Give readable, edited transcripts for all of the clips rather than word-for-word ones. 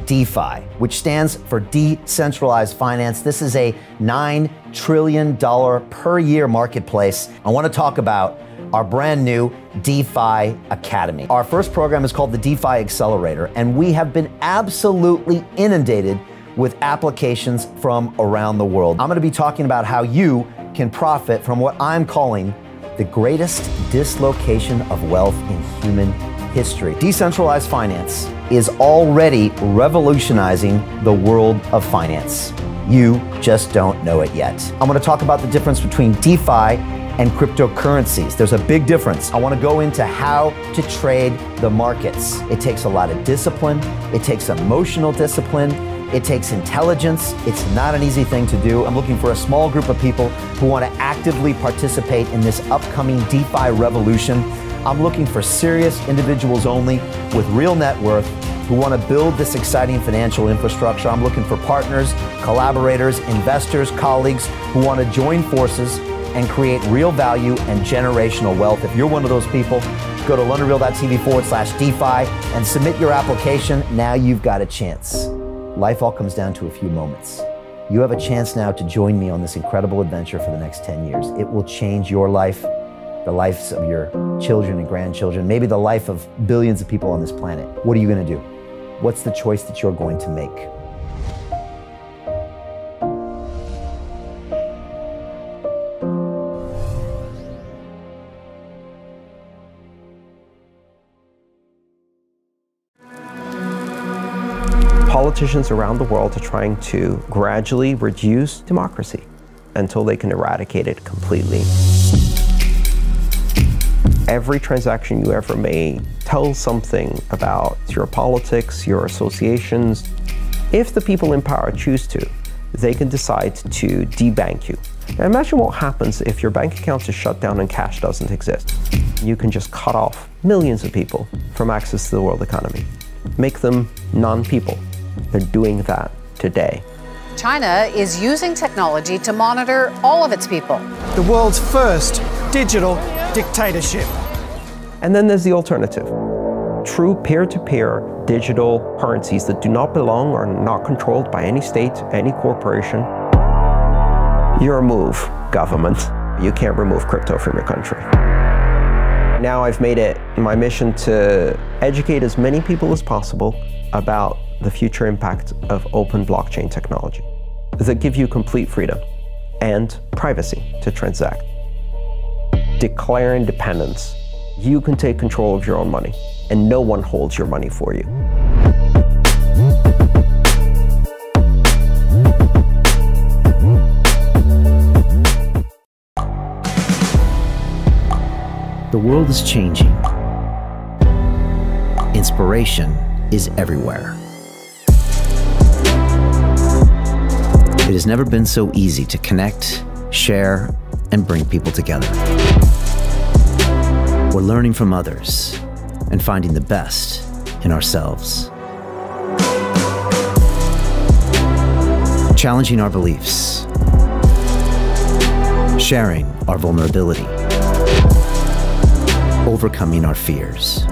DeFi, which stands for Decentralized Finance. This is a $9 trillion per year marketplace. I want to talk about our brand new DeFi Academy. Our first program is called the DeFi Accelerator, and we have been absolutely inundated with applications from around the world. I'm going to be talking about how you can profit from what I'm calling the greatest dislocation of wealth in human history. Decentralized finance is already revolutionizing the world of finance. You just don't know it yet. I'm going to talk about the difference between DeFi and cryptocurrencies. There's a big difference. I want to go into how to trade the markets. It takes a lot of discipline. It takes emotional discipline. It takes intelligence. It's not an easy thing to do. I'm looking for a small group of people who want to actively participate in this upcoming DeFi revolution. I'm looking for serious individuals only with real net worth who want to build this exciting financial infrastructure. I'm looking for partners, collaborators, investors, colleagues who want to join forces and create real value and generational wealth. If you're one of those people, go to londonreal.tv/DeFi and submit your application. Now you've got a chance. Life all comes down to a few moments. You have a chance now to join me on this incredible adventure for the next 10 years. It will change your life, the lives of your children and grandchildren, maybe the life of billions of people on this planet. What are you going to do? What's the choice that you're going to make? Politicians around the world are trying to gradually reduce democracy until they can eradicate it completely. Every transaction you ever made tells something about your politics, your associations. If the people in power choose to, they can decide to debank you. Now imagine what happens if your bank account is shut down and cash doesn't exist. You can just cut off millions of people from access to the world economy. Make them non-people. They're doing that today. China is using technology to monitor all of its people. The world's first digital dictatorship. And then there's the alternative. True peer-to-peer digital currencies that do not belong or are not controlled by any state, any corporation. Your move, government. You can't remove crypto from your country. Now I've made it my mission to educate as many people as possible about the future impact of open blockchain technology that give you complete freedom and privacy to transact. Declare independence. You can take control of your own money, and no one holds your money for you. The world is changing. Inspiration is everywhere. It has never been so easy to connect, share, and bring people together. We're learning from others and finding the best in ourselves. Challenging our beliefs. Sharing our vulnerability. Overcoming our fears.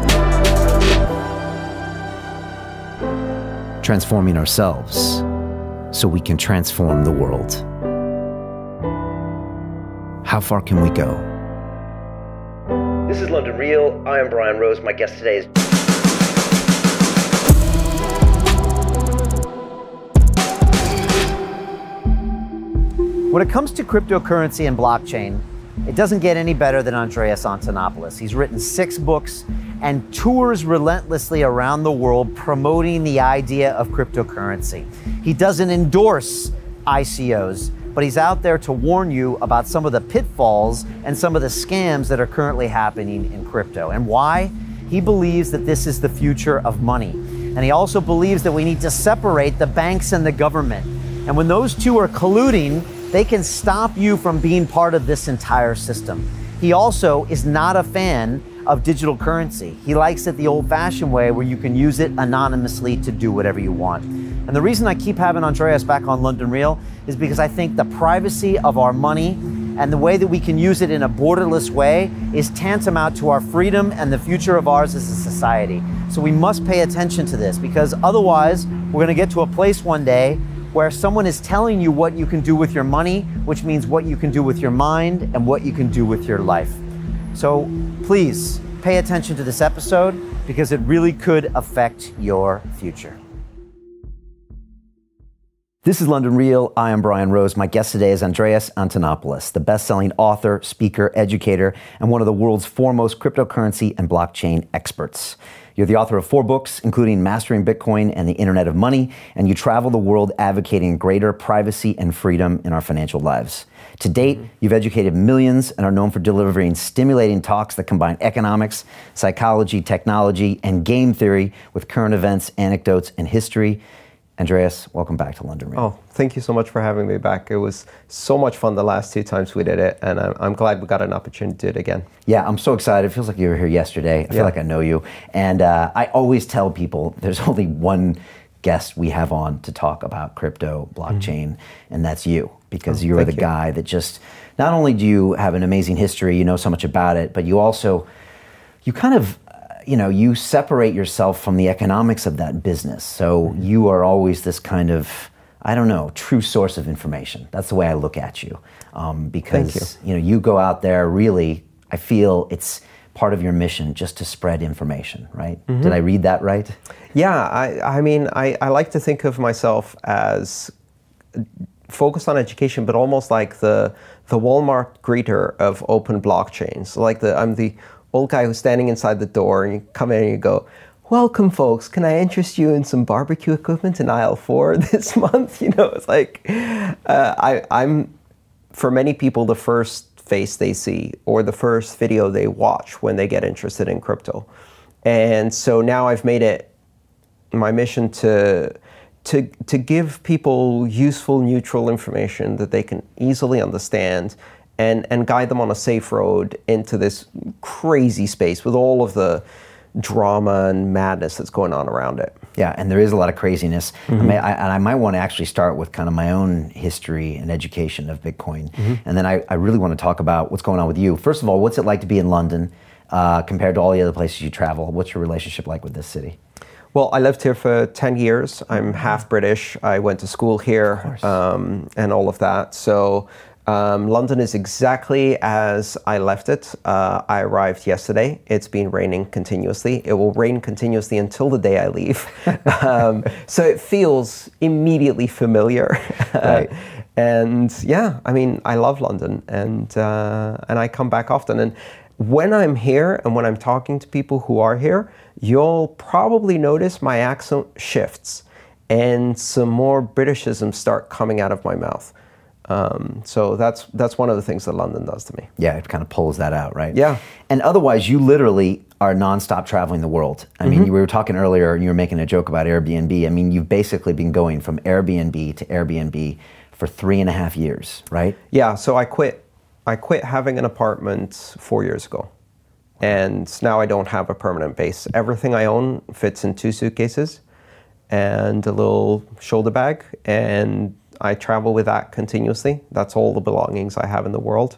Transforming ourselves so we can transform the world. How far can we go? This is London Real. I am Brian Rose. My guest today is... When it comes to cryptocurrency and blockchain, it doesn't get any better than Andreas Antonopoulos. He's written 6 books and tours relentlessly around the world promoting the idea of cryptocurrency. He doesn't endorse ICOs, but he's out there to warn you about some of the pitfalls and some of the scams that are currently happening in crypto. And why? He believes that this is the future of money. And he also believes that we need to separate the banks and the government. And when those two are colluding, they can stop you from being part of this entire system. He also is not a fan of digital currency. He likes it the old-fashioned way where you can use it anonymously to do whatever you want. And the reason I keep having Andreas back on London Real is because I think the privacy of our money and the way that we can use it in a borderless way is tantamount to our freedom and the future of ours as a society. So we must pay attention to this, because otherwise we're going to get to a place one day where someone is telling you what you can do with your money, which means what you can do with your mind and what you can do with your life. So please pay attention to this episode, because it really could affect your future. This is London Real. I am Brian Rose. My guest today is Andreas Antonopoulos, the best-selling author, speaker, educator, and one of the world's foremost cryptocurrency and blockchain experts. You're the author of 4 books, including Mastering Bitcoin and the Internet of Money, and you travel the world advocating greater privacy and freedom in our financial lives. To date, you've educated millions and are known for delivering stimulating talks that combine economics, psychology, technology, and game theory with current events, anecdotes, and history. Andreas, welcome back to London Real. Oh, thank you so much for having me back. It was so much fun the last 2 times we did it, and I'm glad we got an opportunity to do it again. Yeah, I'm so excited. It feels like you were here yesterday. I feel like I know you. And I always tell people there's only one guest we have on to talk about crypto, blockchain, and that's you, because you're the guy that just, not only do you have an amazing history, you know so much about it, but you also, you kind of, you separate yourself from the economics of that business. So you are always this kind of, I don't know, true source of information. That's the way I look at you. Because, you go out there really, I feel it's part of your mission just to spread information, right? Did I read that right? Yeah, I mean, I like to think of myself as focused on education, but almost like the Walmart greeter of open blockchains. Like I'm the old guy who's standing inside the door, and you come in and you go, "Welcome, folks. Can I interest you in some barbecue equipment in aisle 4 this month?" It's like, I'm, for many people, the first face they see or the first video they watch when they get interested in crypto. And so now I've made it my mission to give people useful, neutral information that they can easily understand, and guide them on a safe road into this crazy space with all of the drama and madness that's going on around it. Yeah, and there is a lot of craziness. I might want to actually start with kind of my own history and education of Bitcoin. And then I really want to talk about what's going on with you. First of all, what's it like to be in London compared to all the other places you travel? What's your relationship like with this city? Well, I lived here for 10 years. I'm half British. I went to school here and all of that. So London is exactly as I left it. I arrived yesterday. It's been raining continuously. It will rain continuously until the day I leave. So it feels immediately familiar. Right. And yeah, I mean, I love London, and I come back often. And when I'm here and when I'm talking to people who are here, you'll probably notice my accent shifts and some more Britishisms start coming out of my mouth. So that's one of the things that London does to me. Yeah, it kind of pulls that out, right? Yeah. And otherwise, you literally are nonstop traveling the world. I mean, we were talking earlier, and you were making a joke about Airbnb. I mean, you've basically been going from Airbnb to Airbnb for 3.5 years, right? Yeah. So I quit having an apartment 4 years ago, and now I don't have a permanent base. Everything I own fits in 2 suitcases and a little shoulder bag, and I travel with that continuously. That's all the belongings I have in the world.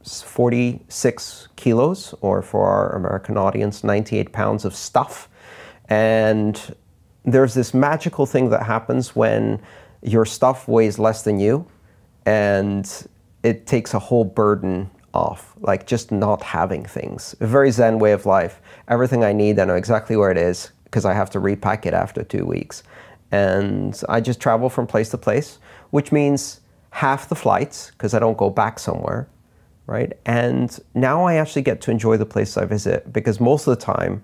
46 kilos, or for our American audience, 98 pounds of stuff. And there's this magical thing that happens when your stuff weighs less than you, and it takes a whole burden off, like just not having things. A very Zen way of life. Everything I need, I know exactly where it is, because I have to repack it after 2 weeks. And I just travel from place to place, which means half the flights, because I don't go back somewhere, right? And now I actually get to enjoy the places I visit, because most of the time,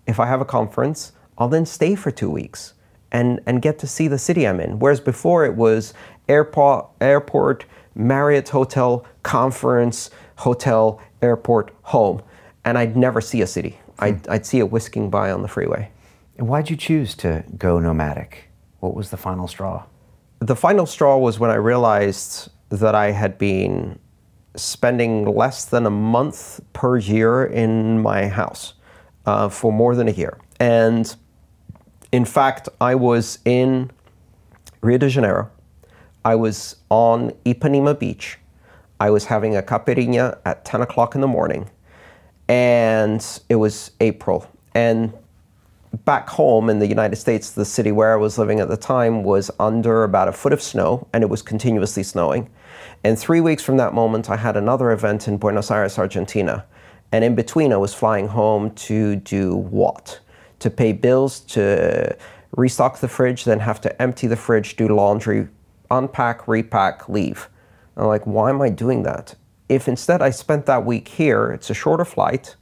if I have a conference, I'll then stay for 2 weeks and get to see the city I'm in. Whereas before it was airport, Marriott hotel, conference, hotel, airport, home. And I'd never see a city. I'd see it whisking by on the freeway. And why'd you choose to go nomadic? What was the final straw? The final straw was when I realized that I had been spending less than a month per year in my house for more than a year. And in fact, I was in Rio de Janeiro. I was on Ipanema Beach. I was having a caipirinha at 10 o'clock in the morning, and it was April. And back home in the United States, the city where I was living at the time was under about a foot of snow, and it was continuously snowing. And 3 weeks from that moment, I had another event in Buenos Aires, Argentina. And in between, I was flying home to do what? To pay bills, to restock the fridge, then have to empty the fridge, do laundry, unpack, repack, leave. I'm like, why am I doing that? If instead I spent that week here, it's a shorter flight,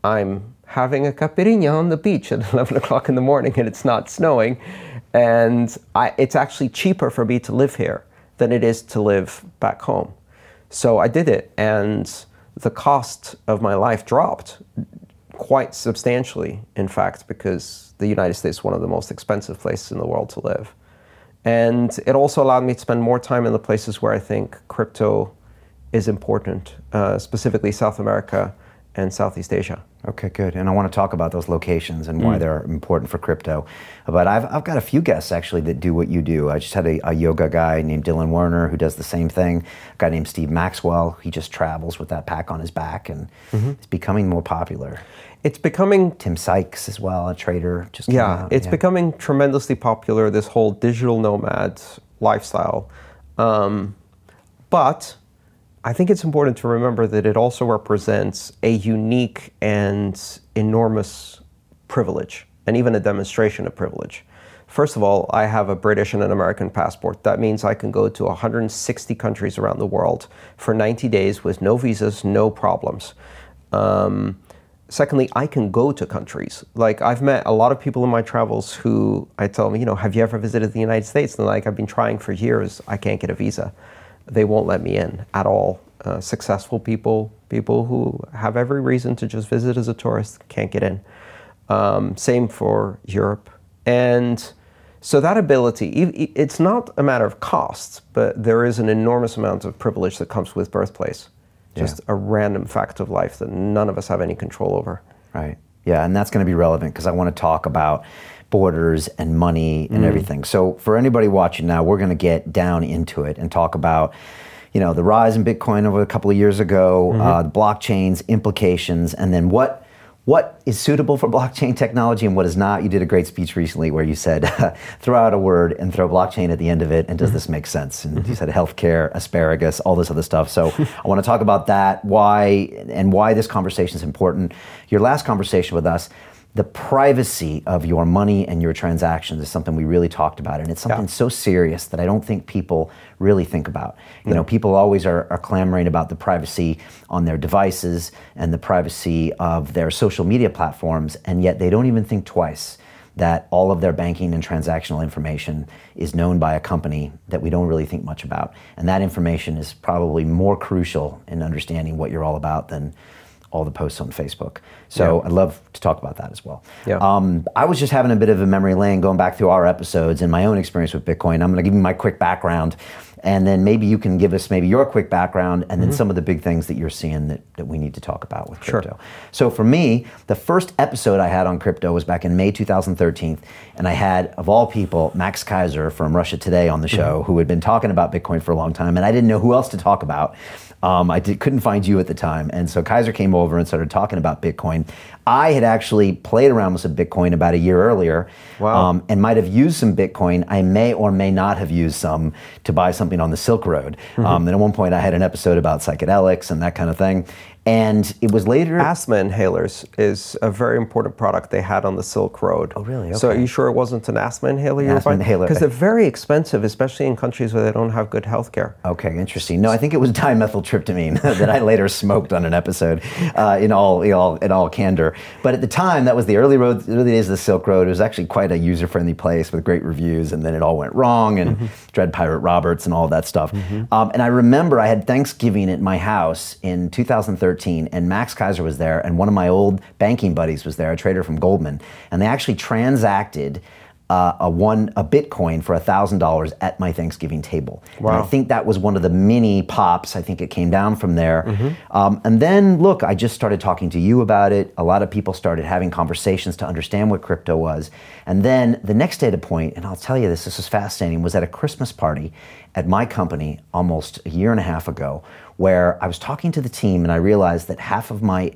I'm having a caipirinha on the beach at 11 o'clock in the morning and it's not snowing, and it's actually cheaper for me to live here than it is to live back home. So I did it, and the cost of my life dropped quite substantially, in fact, because the United States is one of the most expensive places in the world to live. And it also allowed me to spend more time in the places where I think crypto is important, specifically South America and Southeast Asia. Okay, good. And I want to talk about those locations and why they're important for crypto. But I've got a few guests actually that do what you do. I just had a yoga guy named Dylan Werner who does the same thing. A guy named Steve Maxwell, he just travels with that pack on his back, and it's becoming more popular. It's becoming... Tim Sykes as well, a trader, just came out. It's becoming tremendously popular, this whole digital nomad lifestyle. But I think it's important to remember that it also represents a unique and enormous privilege, and even a demonstration of privilege. First of all, I have a British and an American passport. That means I can go to 160 countries around the world for 90 days with no visas, no problems. Secondly, I can go to countries. Like, I've met a lot of people in my travels who I tell them, you know, have you ever visited the United States? And like, I've been trying for years, I can't get a visa. They won't let me in at all. Successful people who have every reason to just visit as a tourist, can't get in. Same for Europe. And so that ability, it's not a matter of cost, but there is an enormous amount of privilege that comes with birthplace. Just a random fact of life that none of us have any control over. Right. Yeah, and that's going to be relevant because I want to talk about borders and money and everything. So for anybody watching now, we're going to get down into it and talk about, you know, the rise in Bitcoin over a couple of years ago, the blockchain's implications, and then what is suitable for blockchain technology and what is not. You did a great speech recently where you said, throw out a word and throw blockchain at the end of it, and does this make sense? And you said healthcare, asparagus, all this other stuff. So I want to talk about that, why this conversation is important. Your last conversation with us, the privacy of your money and your transactions is something we really talked about, and it's something so serious that I don't think people really think about. You know, people always are clamoring about the privacy on their devices and the privacy of their social media platforms, and yet they don't even think twice that all of their banking and transactional information is known by a company that we don't really think much about. And that information is probably more crucial in understanding what you're all about than all the posts on Facebook. So I'd love to talk about that as well. I was just having a bit of a memory lane going back through our episodes and my own experience with Bitcoin. I'm going to give you my quick background, and then maybe you can give us maybe your quick background, and then some of the big things that you're seeing that we need to talk about with crypto. So for me, the first episode I had on crypto was back in May 2013, and I had, of all people, Max Kaiser from Russia Today on the show, who had been talking about Bitcoin for a long time, and I didn't know who else to talk about. Couldn't find you at the time, and so Kaiser came over and started talking about Bitcoin. I had actually played around with some Bitcoin about a year earlier, and might have used some Bitcoin. I may or may not have used some to buy something on the Silk Road. And at one point I had an episode about psychedelics and that kind of thing. And it was later... Asthma inhalers is a very important product they had on the Silk Road. Oh, really? Okay. So are you sure it wasn't an asthma inhaler you were buying? Inhaler. Because they're very expensive, especially in countries where they don't have good health care. Okay, interesting. No, I think it was dimethyltryptamine that I later smoked on an episode, in all candor. But at the time, that was the early days of the Silk Road. It was actually quite a user-friendly place with great reviews, and then it all went wrong, and Dread Pirate Roberts and all of that stuff. And I remember I had Thanksgiving at my house in 2013, and Max Kaiser was there, and one of my old banking buddies was there, a trader from Goldman, and they actually transacted a Bitcoin for $1,000 at my Thanksgiving table. Wow. And I think that was one of the mini pops. I think it came down from there. And then, look, I just started talking to you about it. A lot of people started having conversations to understand what crypto was. And then the next data point, and I'll tell you this is fascinating, was at a Christmas party at my company almost a year and a half ago, where I was talking to the team and I realized that half of my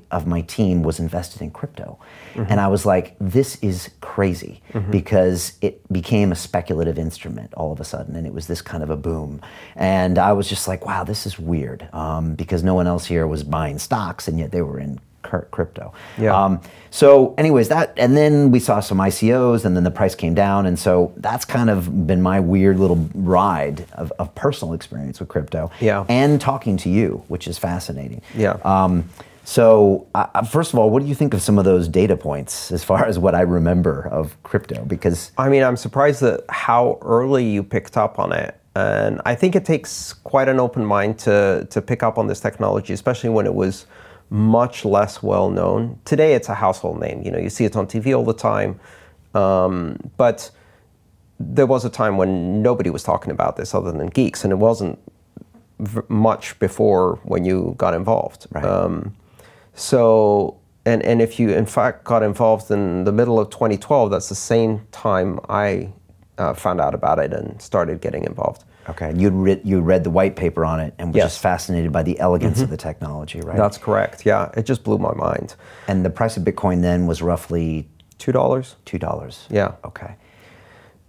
team was invested in crypto. And I was like, this is crazy, because it became a speculative instrument all of a sudden, and it was this kind of a boom. And I was just like, wow, this is weird, because no one else here was buying stocks, and yet they were in crypto. Yeah. So anyways, and then we saw some ICOs, and then the price came down, and so that's kind of been my weird little ride of personal experience with crypto. Yeah. And talking to you, which is fascinating. Yeah. So first of all, what do you think of some of those data points as far as what I remember of crypto? Because I mean, I'm surprised at how early you picked up on it. And I think it takes quite an open mind to pick up on this technology, especially when it was much less well known. Today, it's a household name. You know, you see it on TV all the time. But there was a time when nobody was talking about this other than geeks, and it wasn't much before when you got involved. Right. So, and if you in fact got involved in the middle of 2012, that's the same time I found out about it and started getting involved. Okay, and you read the white paper on it and were just fascinated by the elegance of the technology, right? That's correct, yeah. It just blew my mind. And the price of Bitcoin then was roughly $2. $2. Yeah. Okay.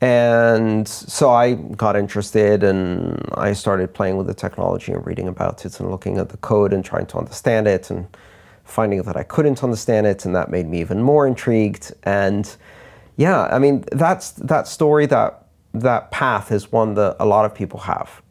And so I got interested, and I started playing with the technology and reading about it and looking at the code and trying to understand it, and finding that I couldn't understand it, and that made me even more intrigued. And yeah, I mean, that story, that path is one that a lot of people have.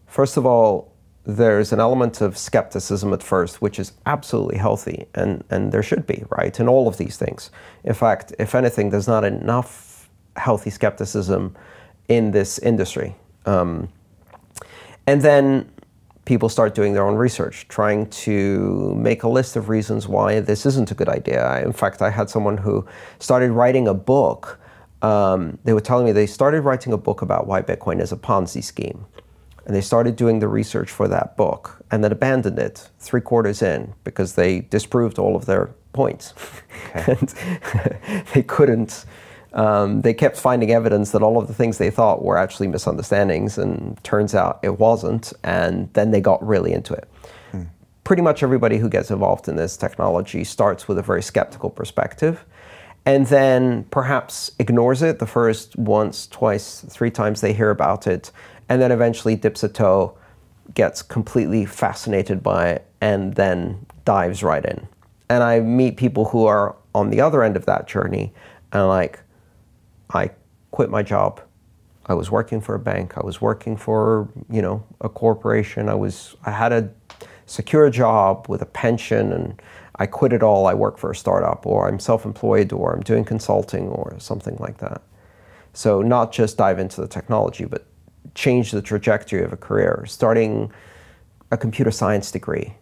First of all, there's an element of skepticism at first, which is absolutely healthy, and there should be, right, in all of these things. In fact, if anything, there's not enough healthy skepticism in this industry. And then people start doing their own research, trying to make a list of reasons why this isn't a good idea. In fact, I had someone who started writing a book. They were telling me they started writing a book about why Bitcoin is a Ponzi scheme. And they started doing the research for that book and then abandoned it 3/4 in because they disproved all of their points. Okay. And they couldn't. They kept finding evidence that all of the things they thought were actually misunderstandings, and turns out it wasn't, and then they got really into it. Pretty much everybody who gets involved in this technology starts with a very skeptical perspective, and then perhaps ignores it the first once, twice, 3 times they hear about it, and then eventually dips a toe, gets completely fascinated by it, and then dives right in. And I meet people who are on the other end of that journey, and like, I quit my job. I was working for a bank. I was working for, you know, a corporation. I had a secure job with a pension, and I quit it all. I work for a startup, or I'm self-employed, or I'm doing consulting or something like that. So not just dive into the technology, but change the trajectory of a career, starting a computer science degree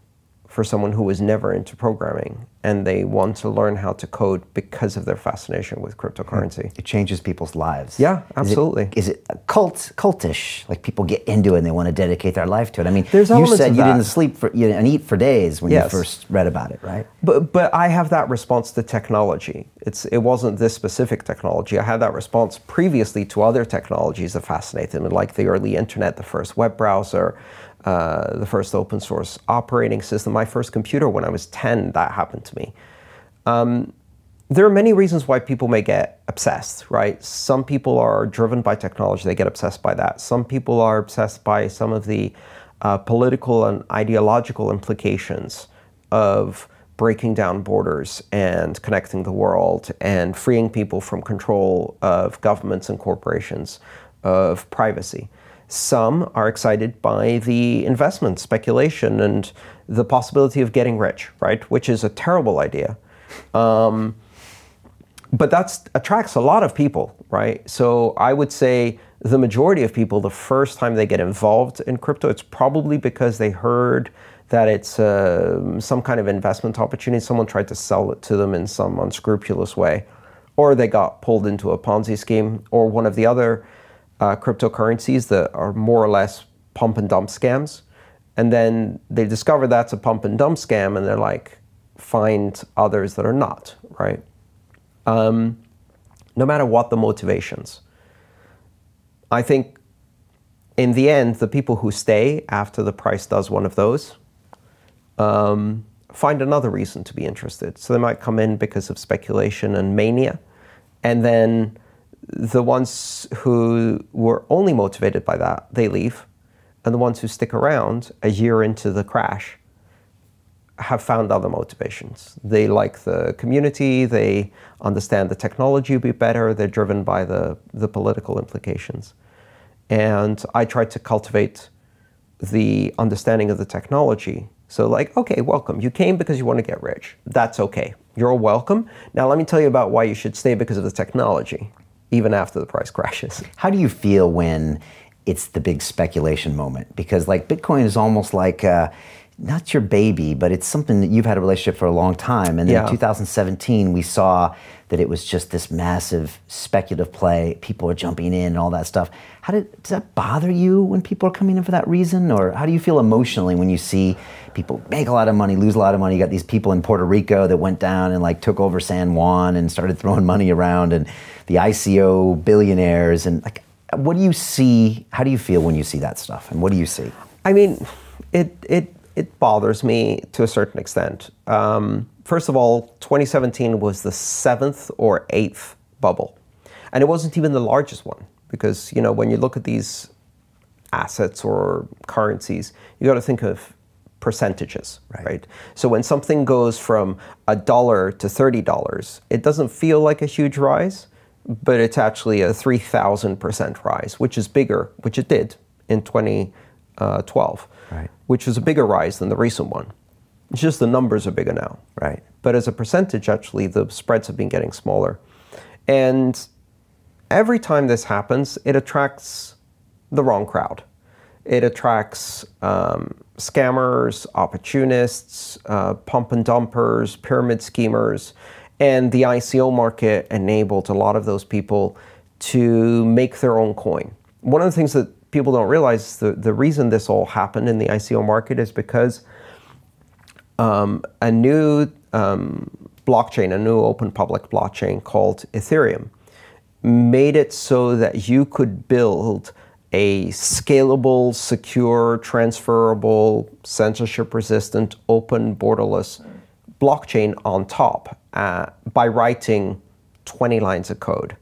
for someone who was never into programming, and they want to learn how to code because of their fascination with cryptocurrency. It changes people's lives. Yeah, absolutely. Is it cultish? Like people get into it and they want to dedicate their life to it. I mean, There's you said of you that. didn't sleep and eat for days when you first read about it, right? But I have that response to technology. It wasn't this specific technology. I had that response previously to other technologies that fascinated me, like the early internet, the first web browser, the first open source operating system. My first computer when I was 10, that happened to me. There are many reasons why people may get obsessed, right? Some people are driven by technology, they get obsessed by that. Some people are obsessed by some of the political and ideological implications of breaking down borders and connecting the world and freeing people from control of governments and corporations, of privacy. Some are excited by the investment, speculation, and the possibility of getting rich, right? Which is a terrible idea. But that attracts a lot of people, right? So I would say the majority of people, the first time they get involved in crypto, it's probably because they heard that it's some kind of investment opportunity. Someone tried to sell it to them in some unscrupulous way. or they got pulled into a Ponzi scheme, or one of the other cryptocurrencies that are more or less pump and dump scams. And then they discover that's a pump and dump scam, and they're like, find others that are not, right? No matter what the motivations. I think in the end, the people who stay after the price does one of those find another reason to be interested. So they might come in because of speculation and mania. And then the ones who were only motivated by that, they leave. And the ones who stick around a year into the crash have found other motivations. They like the community, they understand the technology will be better, they're driven by the political implications. And I try to cultivate the understanding of the technology. So like, okay, welcome. You came because you want to get rich. That's okay. You're all welcome. Now let me tell you about why you should stay because of the technology, even after the price crashes. How do you feel when it's the big speculation moment? Because like Bitcoin is almost like, not your baby, but it's something that you've had a relationship for a long time. And then in 2017, we saw that it was just this massive speculative play. People are jumping in and all that stuff. Does that bother you when people are coming in for that reason? Or how do you feel emotionally when you see people make a lot of money, lose a lot of money? You got these people in Puerto Rico that went down and like took over San Juan and started throwing money around, and the ICO billionaires, and like, what do you see? How do you feel when you see that stuff? And what do you see? I mean, it bothers me to a certain extent. First of all, 2017 was the 7th or 8th bubble. And it wasn't even the largest one, because, you know, when you look at these assets or currencies, you got to think of percentages, right? So when something goes from $1 to $30, it doesn't feel like a huge rise, but it's actually a 3,000% rise, which is bigger, which it did in 2012. Right. Which was a bigger rise than the recent one. It's just the numbers are bigger now. Right. But as a percentage, actually, the spreads have been getting smaller. And every time this happens, it attracts the wrong crowd. It attracts scammers, opportunists, pump and dumpers, pyramid schemers. And the ICO market enabled a lot of those people to make their own coin. One of the things that people don't realize, the reason this all happened in the ICO market is because a new blockchain, a new open public blockchain called Ethereum, made it so that you could build a scalable, secure, transferable, censorship-resistant, open, borderless blockchain on top by writing 20 lines of code.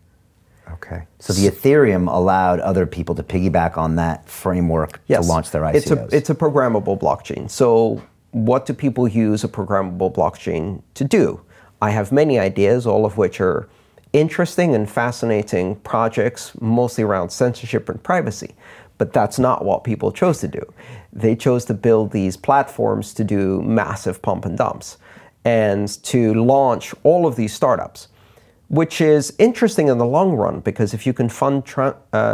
Okay. So the Ethereum allowed other people to piggyback on that framework to launch their ICOs. It's a programmable blockchain. So what do people use a programmable blockchain to do? I have many ideas, all of which are interesting and fascinating projects, mostly around censorship and privacy. But that's not what people chose to do. They chose to build these platforms to do massive pump and dumps and to launch all of these startups, which is interesting in the long run, because if you can fund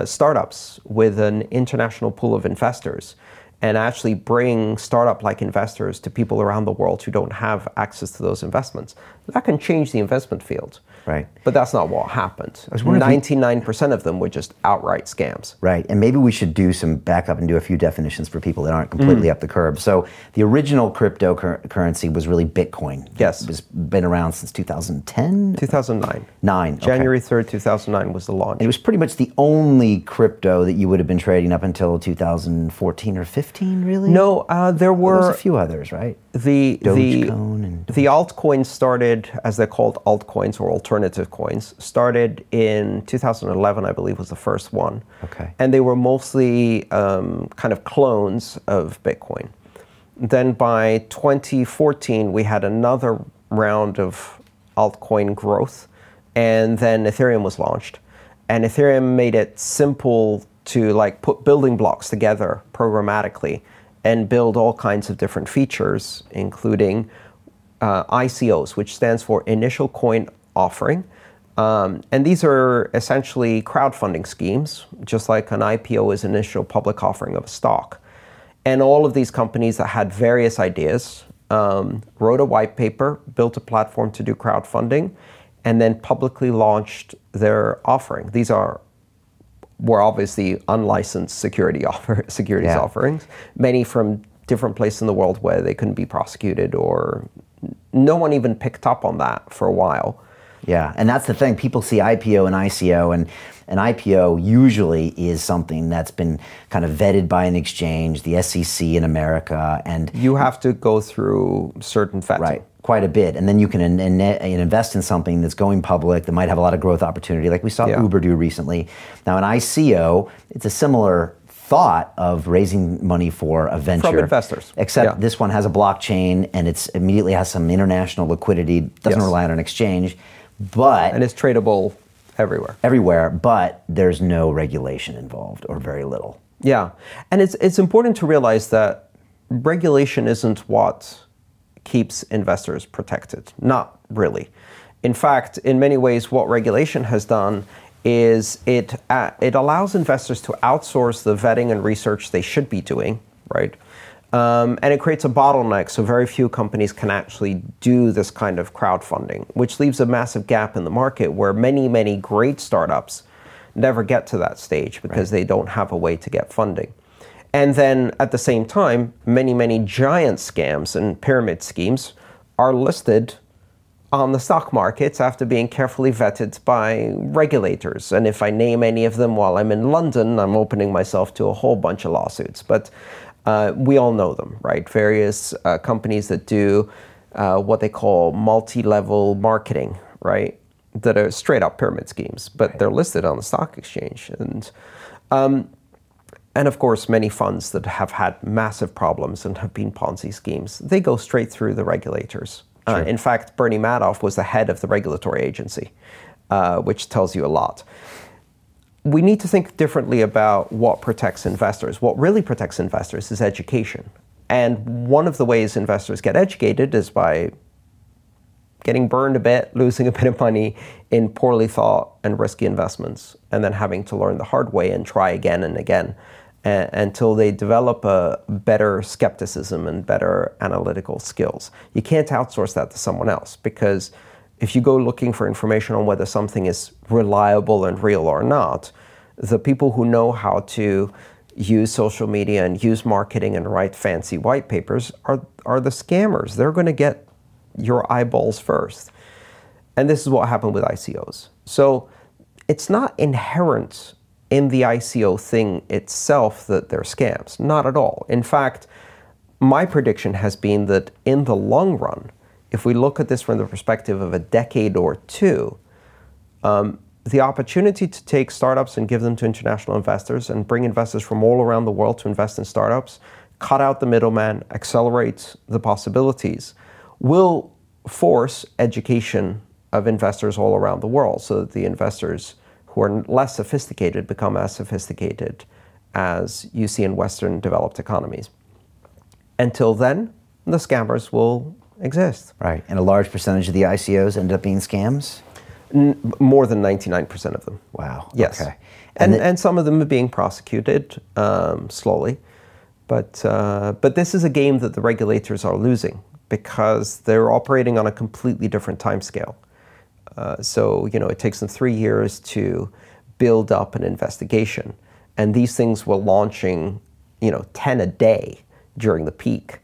startups with an international pool of investors and actually bring startup-like investors to people around the world who don't have access to those investments, that can change the investment field. Right. But that's not what happened. 99% of them were just outright scams. Right. And maybe we should do some backup and do a few definitions for people that aren't completely up the curve. So the original cryptocurrency was really Bitcoin. Yes. It's been around since 2010? 2009. January 3rd, 2009 was the launch. And it was pretty much the only crypto that you would have been trading up until 2014 or 15, really? No, there were a few others, right? The altcoins started, as they're called, altcoins or alternative coins, started in 2011, I believe, was the first one. Okay. And they were mostly kind of clones of Bitcoin. Then by 2014, we had another round of altcoin growth, and then Ethereum was launched. And Ethereum made it simple to like put building blocks together programmatically and build all kinds of different features, including ICOs, which stands for Initial Coin Offering. And these are essentially crowdfunding schemes, just like an IPO is initial public offering of a stock. And all of these companies that had various ideas wrote a white paper, built a platform to do crowdfunding, and then publicly launched their offering. These were obviously unlicensed securities offerings, many from different places in the world where they couldn't be prosecuted, or no one even picked up on that for a while. Yeah, and that's the thing. People see IPO and ICO, and an IPO usually is something that's been kind of vetted by an exchange, the SEC in America, and you have to go through certain vetting. Right, quite a bit, and then you can invest in something that's going public that might have a lot of growth opportunity, like we saw Uber do recently. Now, an ICO, it's a similar thought of raising money for a venture. From investors. Except this one has a blockchain, and it's immediately has some international liquidity, doesn't rely on an exchange, but... And it's tradable everywhere. Everywhere, but there's no regulation involved, or very little. Yeah, and it's important to realize that regulation isn't what keeps investors protected. Not really. In fact, in many ways, what regulation has done is it allows investors to outsource the vetting and research they should be doing, right? And it creates a bottleneck, so very few companies can actually do this kind of crowdfunding, which leaves a massive gap in the market where many, many great startups never get to that stage because they don't have a way to get funding. And then at the same time, many, many giant scams and pyramid schemes are listed on the stock markets after being carefully vetted by regulators. And if I name any of them while I'm in London, I'm opening myself to a whole bunch of lawsuits. But we all know them, right? Various companies that do what they call multi-level marketing, right? That are straight up pyramid schemes, but they're listed on the stock exchange. And of course, many funds that have had massive problems and have been Ponzi schemes, they go straight through the regulators. In fact, Bernie Madoff was the head of the regulatory agency, which tells you a lot. We need to think differently about what protects investors. What really protects investors is education. And one of the ways investors get educated is by getting burned a bit, losing a bit of money in poorly thought and risky investments, and then having to learn the hard way and try again and again until they develop a better skepticism and better analytical skills. You can't outsource that to someone else, because if you go looking for information on whether something is reliable and real or not, the people who know how to use social media and use marketing and write fancy white papers are the scammers. They're going to get your eyeballs first. And this is what happened with ICOs. So it's not inherent in the ICO thing itself that they're scams. Not at all. In fact, my prediction has been that in the long run, if we look at this from the perspective of a decade or two, the opportunity to take startups and give them to international investors and bring investors from all around the world to invest in startups, cut out the middleman, accelerate the possibilities, will force education of investors all around the world so that the investors who are less sophisticated become as sophisticated as you see in Western developed economies. Until then, the scammers will exist. Right, and a large percentage of the ICOs end up being scams? More than 99% of them. Wow. Yes. Okay. And some of them are being prosecuted slowly. But this is a game that the regulators are losing because they're operating on a completely different timescale. So, it takes them 3 years to build up an investigation. And these things were launching, 10 a day during the peak.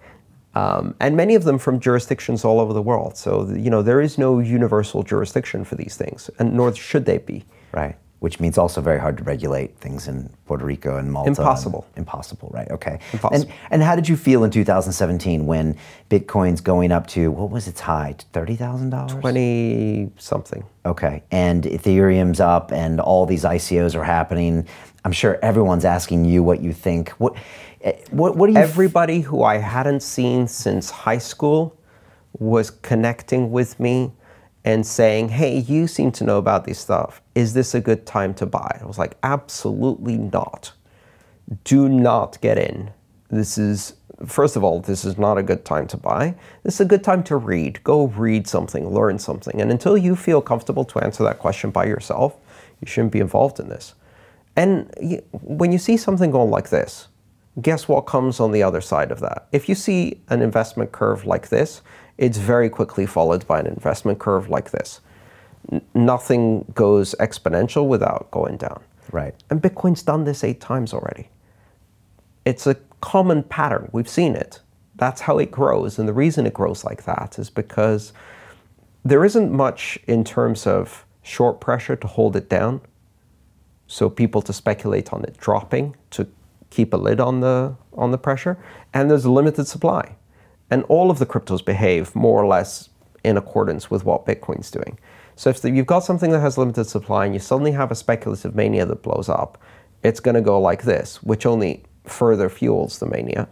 And many of them from jurisdictions all over the world. So, there is no universal jurisdiction for these things, and nor should they be. Right, which means also very hard to regulate things in Puerto Rico and Malta. Impossible. Impossible, right, okay. Impossible. And how did you feel in 2017 when Bitcoin's going up to, what was its high, $30,000? 20-something. Okay, and Ethereum's up and all these ICOs are happening. I'm sure everyone's asking you what you think. What do you... Everybody who I hadn't seen since high school was connecting with me and saying, hey, you seem to know about this stuff. Is this a good time to buy? I was like, absolutely not. Do not get in. First of all, this is not a good time to buy. This is a good time to read. Go read something, learn something. And until you feel comfortable to answer that question by yourself, you shouldn't be involved in this. And when you see something going like this, guess what comes on the other side of that? If you see an investment curve like this, it's very quickly followed by an investment curve like this. nothing goes exponential without going down. Right. And Bitcoin's done this 8 times already. It's a common pattern. We've seen it. That's how it grows. And the reason it grows like that is because there isn't much in terms of short pressure to hold it down. So people to speculate on it dropping to keep a lid on the pressure. And there's a limited supply. And all of the cryptos behave more or less in accordance with what Bitcoin's doing. So if you've got something that has limited supply and you suddenly have a speculative mania that blows up, it's going to go like this, which only further fuels the mania,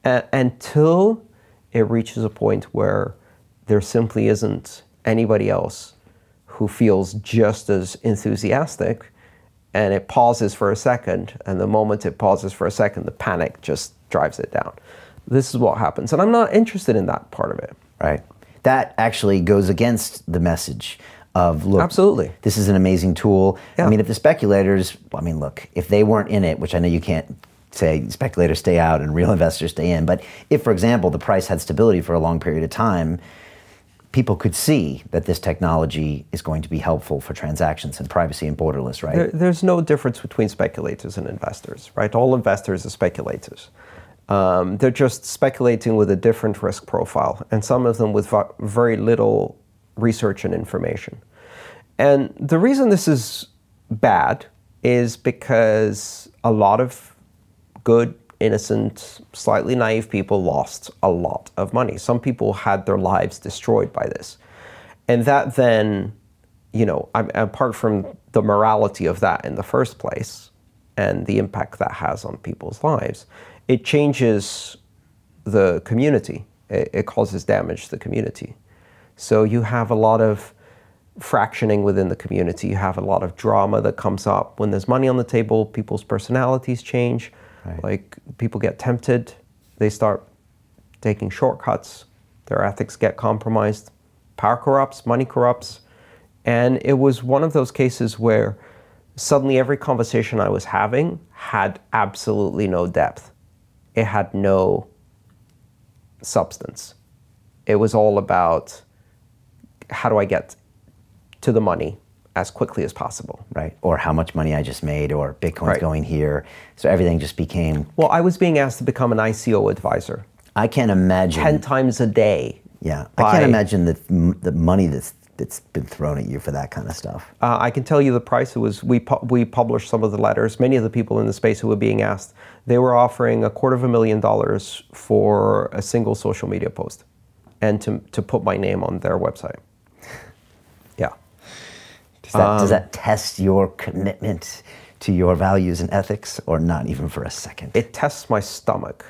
until it reaches a point where there simply isn't anybody else who feels just as enthusiastic, and it pauses for a second, and the moment it pauses for a second, the panic just drives it down. This is what happens, and I'm not interested in that part of it. Right. That actually goes against the message of, look, absolutely, this is an amazing tool. Yeah. I mean, if the speculators, I mean, look, if they weren't in it, which I know you can't say speculators stay out and real investors stay in, but if, for example, the price had stability for a long period of time, people could see that this technology is going to be helpful for transactions and privacy and borderless, right? There's no difference between speculators and investors, right? All investors are speculators. They're just speculating with a different risk profile, and some of them with very little research and information. And the reason this is bad is because a lot of good, innocent, slightly naive people lost a lot of money. Some people had their lives destroyed by this. And that then, you know, apart from the morality of that in the first place and the impact that has on people's lives, it changes the community. It causes damage to the community. So you have a lot of fractioning within the community. You have a lot of drama that comes up. When there's money on the table, people's personalities change. Right. Like, people get tempted. They start taking shortcuts. Their ethics get compromised. Power corrupts, money corrupts. And it was one of those cases where suddenly every conversation I was having had absolutely no depth. It had no substance. It was all about, how do I get to the money as quickly as possible? Right. Or how much money I just made, or Bitcoin's going here. So everything just became... Well, I was being asked to become an ICO advisor. I can't imagine... 10 times a day. Yeah. I can't imagine the money that's been thrown at you for that kind of stuff. I can tell you the price. It was, we published some of the letters. Many of the people in the space who were being asked, they were offering $250,000 for a single social media post, and to put my name on their website. Yeah. Does that test your commitment to your values and ethics, or not even for a second? It tests my stomach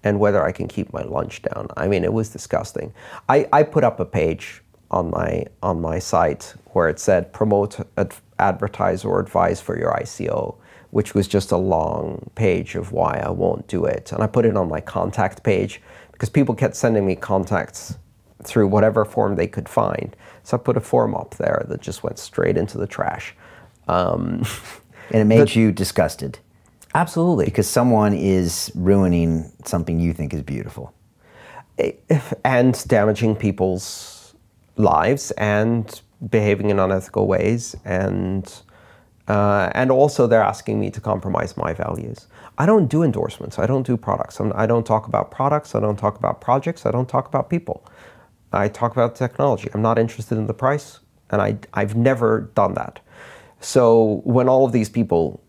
and whether I can keep my lunch down. I mean, it was disgusting. I put up a page on my site where it said promote, advertise, or advise for your ICO, which was just a long page of why I won't do it. And I put it on my contact page because people kept sending me contacts through whatever form they could find. So I put a form up there that just went straight into the trash. And it made you disgusted. Absolutely. Because someone is ruining something you think is beautiful. And damaging people's lives and behaving in unethical ways. And also they're asking me to compromise my values. I don't do endorsements. I don't do products. I don't talk about products. I don't talk about projects. I don't talk about people. I talk about technology. I'm not interested in the price, and I've never done that. So when all of these people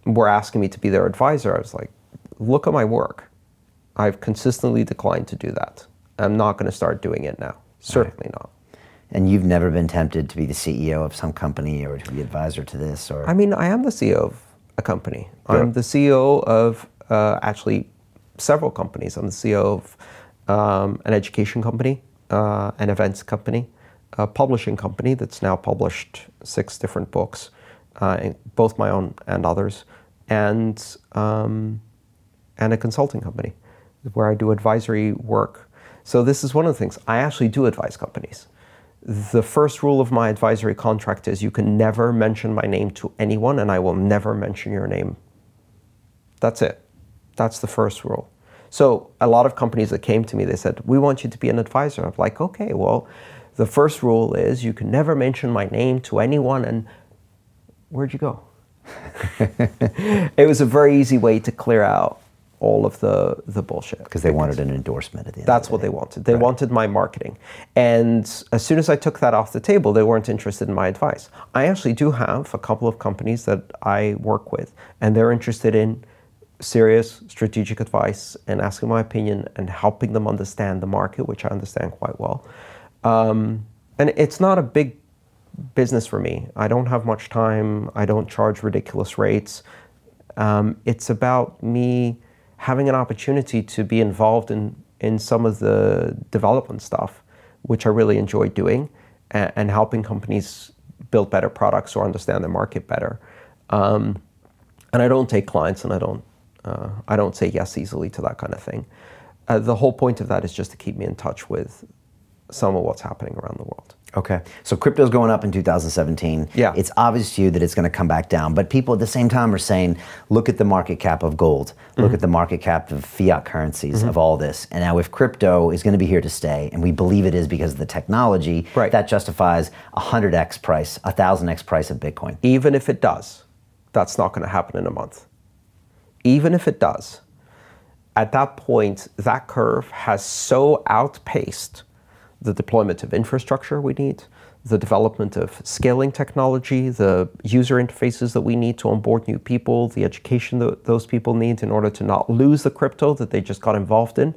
were asking me to be their advisor, I was like, look at my work. I've consistently declined to do that. I'm not going to start doing it now. Certainly not. And you've never been tempted to be the CEO of some company or to be advisor to this? Or I mean, I am the CEO of a company. Sure. I'm the CEO of actually several companies. I'm the CEO of an education company, an events company, a publishing company that's now published 6 different books, both my own and others, and a consulting company where I do advisory work. So this is one of the things. I actually do advise companies. The first rule of my advisory contract is you can never mention my name to anyone, and I will never mention your name. That's it. That's the first rule. So a lot of companies that came to me, they said, we want you to be an advisor. I'm like, okay, well, The first rule is you can never mention my name to anyone, and where'd you go? It was a very easy way to clear out all of the bullshit. Because they wanted an endorsement at the end. That's what they wanted. They wanted my marketing. And as soon as I took that off the table, they weren't interested in my advice. I actually do have a couple of companies that I work with, and they're interested in serious strategic advice and asking my opinion and helping them understand the market, which I understand quite well. And it's not a big business for me. I don't have much time. I don't charge ridiculous rates. It's about me having an opportunity to be involved in some of the development stuff, which I really enjoy doing, and helping companies build better products or understand the market better. And I don't take clients, and I don't say yes easily to that kind of thing. The whole point of that is just to keep me in touch with some of what's happening around the world. Okay, so crypto's going up in 2017. Yeah. It's obvious to you that it's going to come back down, but people at the same time are saying, look at the market cap of gold, look at the market cap of fiat currencies, of all this. And now if crypto is going to be here to stay, and we believe it is because of the technology, that justifies 100x price, 1,000x price of Bitcoin. Even if it does, that's not going to happen in a month. Even if it does, at that point, that curve has so outpaced the deployment of infrastructure we need, the development of scaling technology, the user interfaces that we need to onboard new people, the education that those people need in order to not lose the crypto that they just got involved in.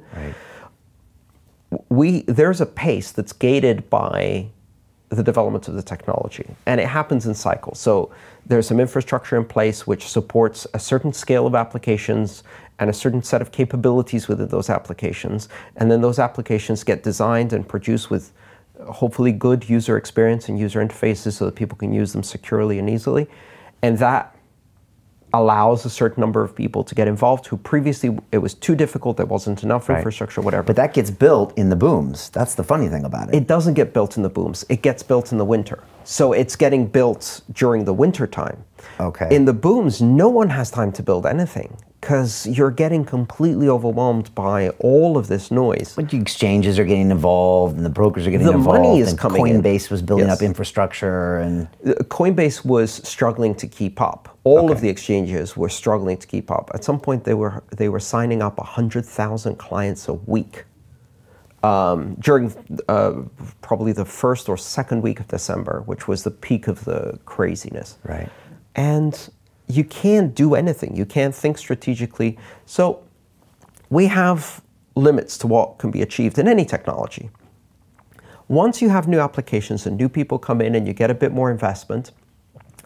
There's a pace that's gated by the development of the technology, and it happens in cycles. So there's some infrastructure in place which supports a certain scale of applications and a certain set of capabilities within those applications, and then those applications get designed and produced with hopefully good user experience and user interfaces so that people can use them securely and easily, and that allows a certain number of people to get involved who previously it was too difficult, there wasn't enough infrastructure, whatever. But that gets built in the booms. That's the funny thing about it. It doesn't get built in the booms. It gets built in the winter. So it's getting built during the winter time. Okay. In the booms, no one has time to build anything because you're getting completely overwhelmed by all of this noise. But the exchanges are getting involved, and the brokers are getting involved. The money is and coming in. Coinbase was building up infrastructure, and Coinbase was struggling to keep up. All of the exchanges were struggling to keep up. At some point, they were signing up 100,000 clients a week during probably the first or second week of December, which was the peak of the craziness. Right. And you can't do anything. You can't think strategically. So we have limits to what can be achieved in any technology. Once you have new applications and new people come in and you get a bit more investment,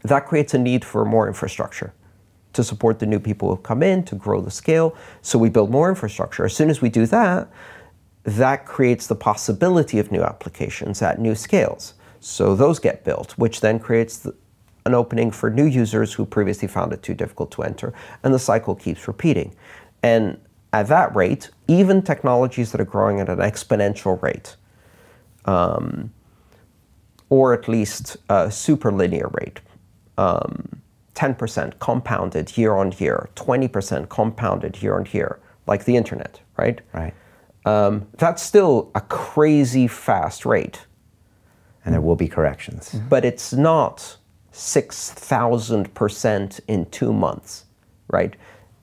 that creates a need for more infrastructure to support the new people who come in, to grow the scale. So we build more infrastructure. As soon as we do that, that creates the possibility of new applications at new scales. So those get built, which then creates an opening for new users who previously found it too difficult to enter, and the cycle keeps repeating. And at that rate, even technologies that are growing at an exponential rate, or at least a super linear rate, 10% compounded year on year, 20% compounded year on year, like the internet, right? Right. That's still a crazy fast rate. And there will be corrections. But it's not 6,000% in 2 months, right?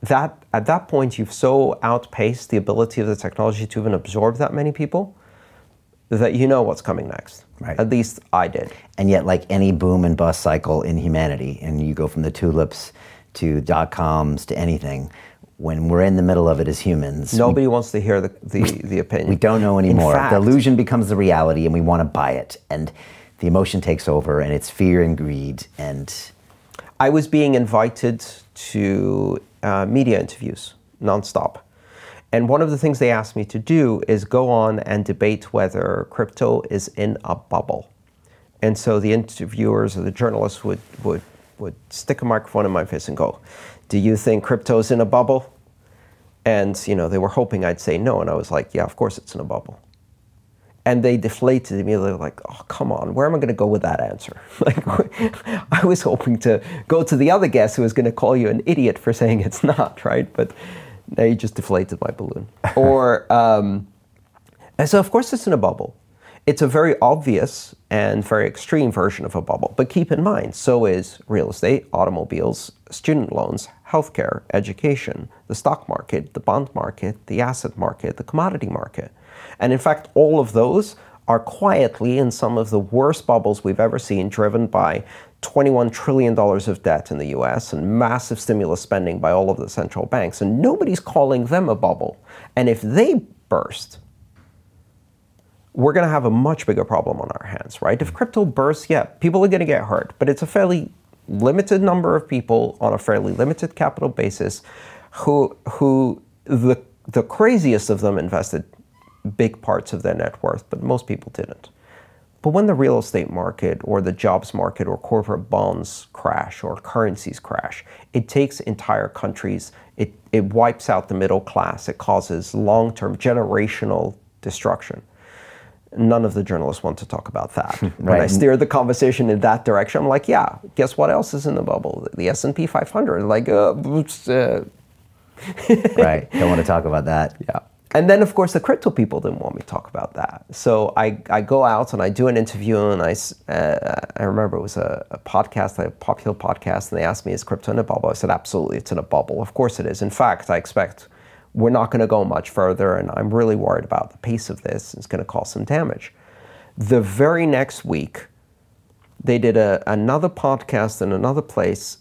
At that point, you've so outpaced the ability of the technology to even absorb that many people that you know what's coming next. Right. At least I did. And yet, like any boom and bust cycle in humanity, and you go from the tulips to dot-coms to anything, when we're in the middle of it as humans, nobody wants to hear the opinion. We don't know anymore. In fact, the illusion becomes the reality, and we want to buy it. And the emotion takes over, and it's fear and greed. And I was being invited to media interviews nonstop. And one of the things they asked me to do is go on and debate whether crypto is in a bubble. And so the interviewers or the journalists would stick a microphone in my face and go, "Do you think crypto is in a bubble?" And they were hoping I'd say no. And I was like, "Yeah, of course it's in a bubble." And they deflated me. They're like, "Oh, come on, where am I going to go with that answer?" Like, I was hoping to go to the other guest who was going to call you an idiot for saying it's not, right? But no, you just deflated my balloon. And so, of course, it's in a bubble. It's a very obvious and very extreme version of a bubble. But keep in mind, so is real estate, automobiles, student loans, healthcare, education, the stock market, the bond market, the asset market, the commodity market. And in fact, all of those are quietly in some of the worst bubbles we've ever seen, driven by $21 trillion of debt in the US and massive stimulus spending by all of the central banks. And nobody's calling them a bubble. And if they burst, we're going to have a much bigger problem on our hands, right? If crypto bursts, yeah, people are going to get hurt, but it's a fairly limited number of people on a fairly limited capital basis who the craziest of them invested big parts of their net worth, but most people didn't. But when the real estate market or the jobs market or corporate bonds crash or currencies crash, it takes entire countries, it wipes out the middle class, it causes long-term generational destruction. None of the journalists want to talk about that. Right. When I steered the conversation in that direction, I'm like, yeah, guess what else is in the bubble? The S&P 500. Like, Right, don't want to talk about that. Yeah. And then, of course, the crypto people didn't want me to talk about that. So I go out and I do an interview, and I remember it was a podcast, a popular podcast, and they asked me, is crypto in a bubble? I said, absolutely, it's in a bubble. Of course it is. In fact, I expect we're not going to go much further, and I'm really worried about the pace of this. It's going to cause some damage. The very next week, they did another podcast in another place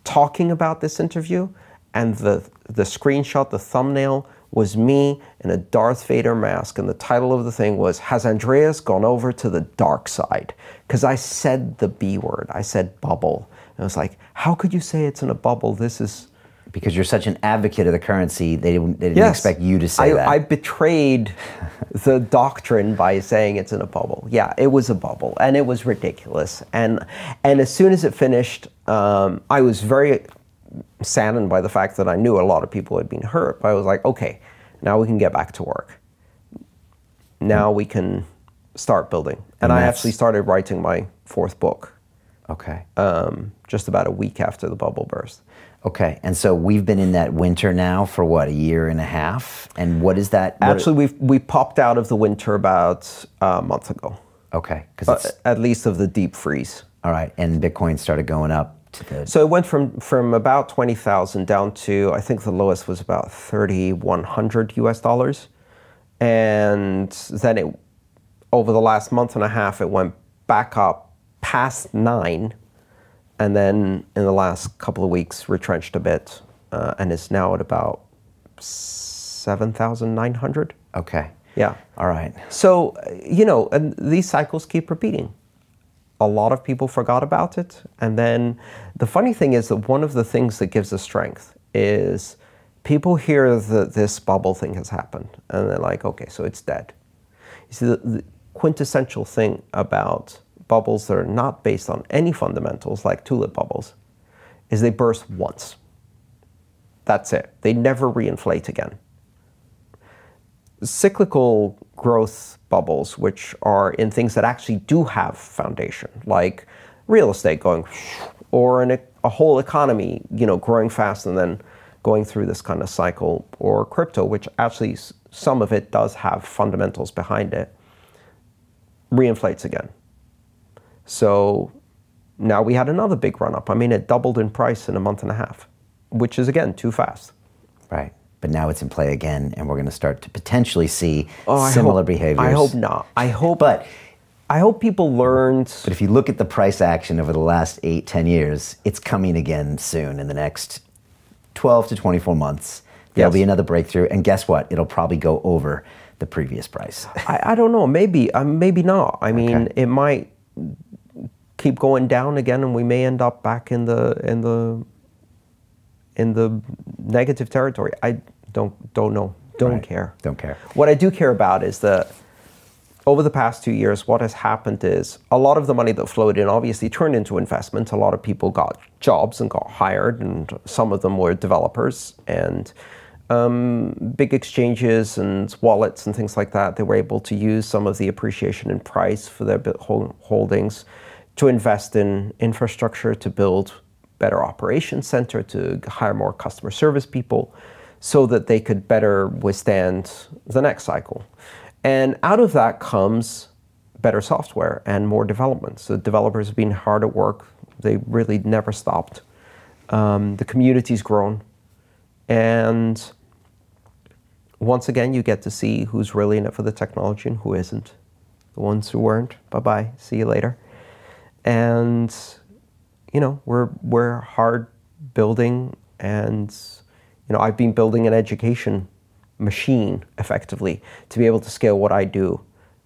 talking about this interview, and the screenshot, the thumbnail, was me in a Darth Vader mask, and the title of the thing was, has Andreas gone over to the dark side? Because I said the B word, I said bubble. And I was like, how could you say it's in a bubble? This is... Because you're such an advocate of the currency, they didn't Yes. expect you to say that. I betrayed the doctrine by saying it's in a bubble. Yeah, it was a bubble, and it was ridiculous. And as soon as it finished, I was very saddened by the fact that I knew a lot of people had been hurt. But I was like, okay, now we can get back to work. Now we can start building. And I actually started writing my 4th book. Okay. Just about a week after the bubble burst. Okay, and so we've been in that winter now for what, a year and a half? And what is that? Actually, we popped out of the winter about a month ago. Okay, at least of the deep freeze. All right, and Bitcoin started going up to the... So it went from about 20,000 down to, I think the lowest was about 3,100 US dollars. And then over the last month and a half, it went back up past 9. And then in the last couple of weeks, retrenched a bit, and is now at about 7,900. Okay. Yeah. All right. So, and these cycles keep repeating. A lot of people forgot about it. And then the funny thing is that one of the things that gives us strength is people hear that this bubble thing has happened, and they're like, okay, so it's dead. You see, the quintessential thing about bubbles that are not based on any fundamentals, like tulip bubbles, is they burst once. That's it. They never reinflate again. Cyclical growth bubbles, which are in things that actually do have foundation, like real estate going, or a whole economy, growing fast and then going through this kind of cycle, or crypto, which actually some of it does have fundamentals behind it, reinflates again. So now we had another big run up. I mean, it doubled in price in a month and a half, which is, again, too fast. Right. But now it's in play again, and we're going to start to potentially see similar behaviors. I hope not. I hope people learned. But if you look at the price action over the last 8-10 years, it's coming again soon in the next 12 to 24 months. There'll be another breakthrough, and guess what? It'll probably go over the previous price. I don't know. Maybe not. I mean, it might keep going down again, and we may end up back in the negative territory. I don't know. Don't care. Don't care. What I do care about is that over the past 2 years, what has happened is a lot of the money that flowed in obviously turned into investment. A lot of people got jobs and got hired, and some of them were developers and big exchanges and wallets and things like that. They were able to use some of the appreciation in price for their holdings to invest in infrastructure, to build better operations center, to hire more customer service people so that they could better withstand the next cycle. And out of that comes better software and more development. So developers have been hard at work. They really never stopped. The community's grown. And once again, you get to see who's really in it for the technology and who isn't. The ones who weren't, bye-bye, see you later. And, you know, we're hard building, and, you know, I've been building an education machine, effectively, to be able to scale what I do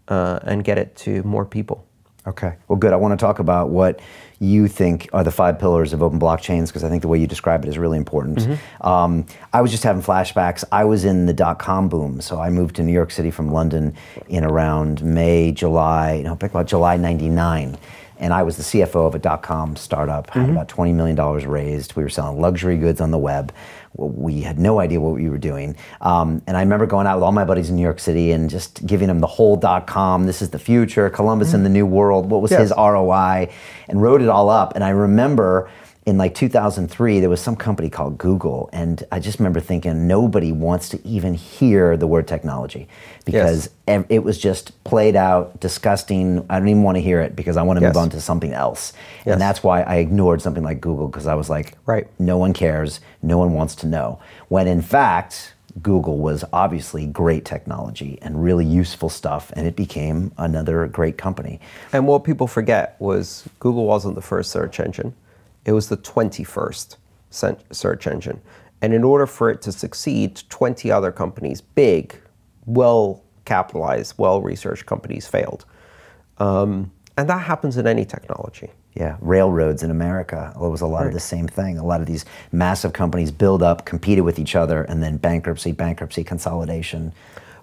and get it to more people. Okay, well, good. I want to talk about what you think are the 5 pillars of open blockchains, because I think the way you describe it is really important. I was just having flashbacks. I was in the dot-com boom, so I moved to New York City from London in around about July '99. And I was the CFO of a dot-com startup, had about $20 million raised. We were selling luxury goods on the web. We had no idea what we were doing. And I remember going out with all my buddies in New York City and just giving them the whole dot-com, this is the future, Columbus in the new world, what was his ROI, and wrote it all up. And I remember in like 2003, there was some company called Google, and I just remember thinking nobody wants to even hear the word technology, because it was just played out, disgusting. I don't even want to hear it because I want to move on to something else. And that's why I ignored something like Google, because I was like, no one cares, no one wants to know. When in fact, Google was obviously great technology and really useful stuff, and it became another great company. And what people forget was Google wasn't the first search engine. It was the 21st search engine. And in order for it to succeed, 20 other companies, big, well-capitalized, well-researched companies failed. And that happens in any technology. Yeah, railroads in America, it was a lot of the same thing. A lot of these massive companies build up, competed with each other, and then bankruptcy, consolidation.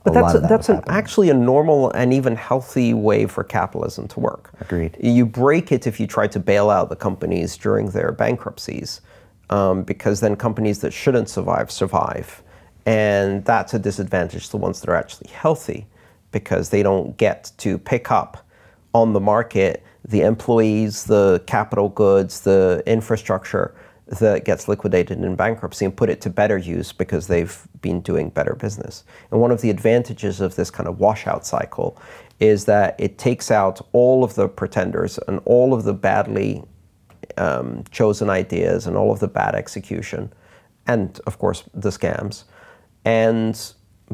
But that's actually a normal and even healthy way for capitalism to work. Agreed. You break it if you try to bail out the companies during their bankruptcies, because then companies that shouldn't survive. And that's a disadvantage to the ones that are actually healthy, because they don't get to pick up on the market the employees, the capital goods, the infrastructure that gets liquidated in bankruptcy and put it to better use because they've been doing better business. And one of the advantages of this kind of washout cycle is that it takes out all of the pretenders and all of the badly chosen ideas and all of the bad execution, and of course the scams.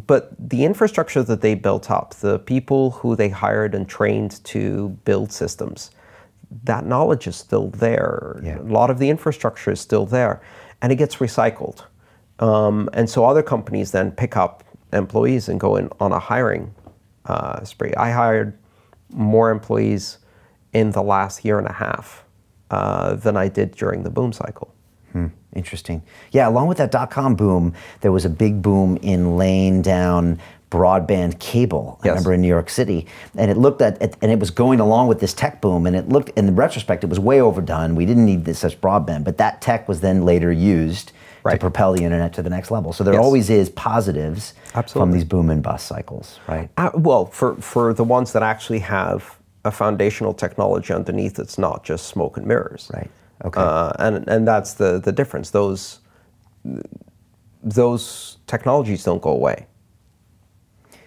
But the infrastructure that they built up, the people who they hired and trained to build systems, that knowledge is still there. A lot of the infrastructure is still there, and it gets recycled. And so other companies then pick up employees and go in on a hiring spree. I hired more employees in the last year and a half than I did during the boom cycle. Interesting. Yeah, along with that dot-com boom, there was a big boom in laying down broadband cable. I remember in New York City, and it looked at, and it was going along with this tech boom, and it looked, in the retrospect, it was way overdone. We didn't need such broadband, but that tech was then later used to propel the internet to the next level. So there always is positives from these boom and bust cycles, right? Well, for the ones that actually have a foundational technology underneath, it's not just smoke and mirrors. Right. Okay. And that's the difference. Those technologies don't go away.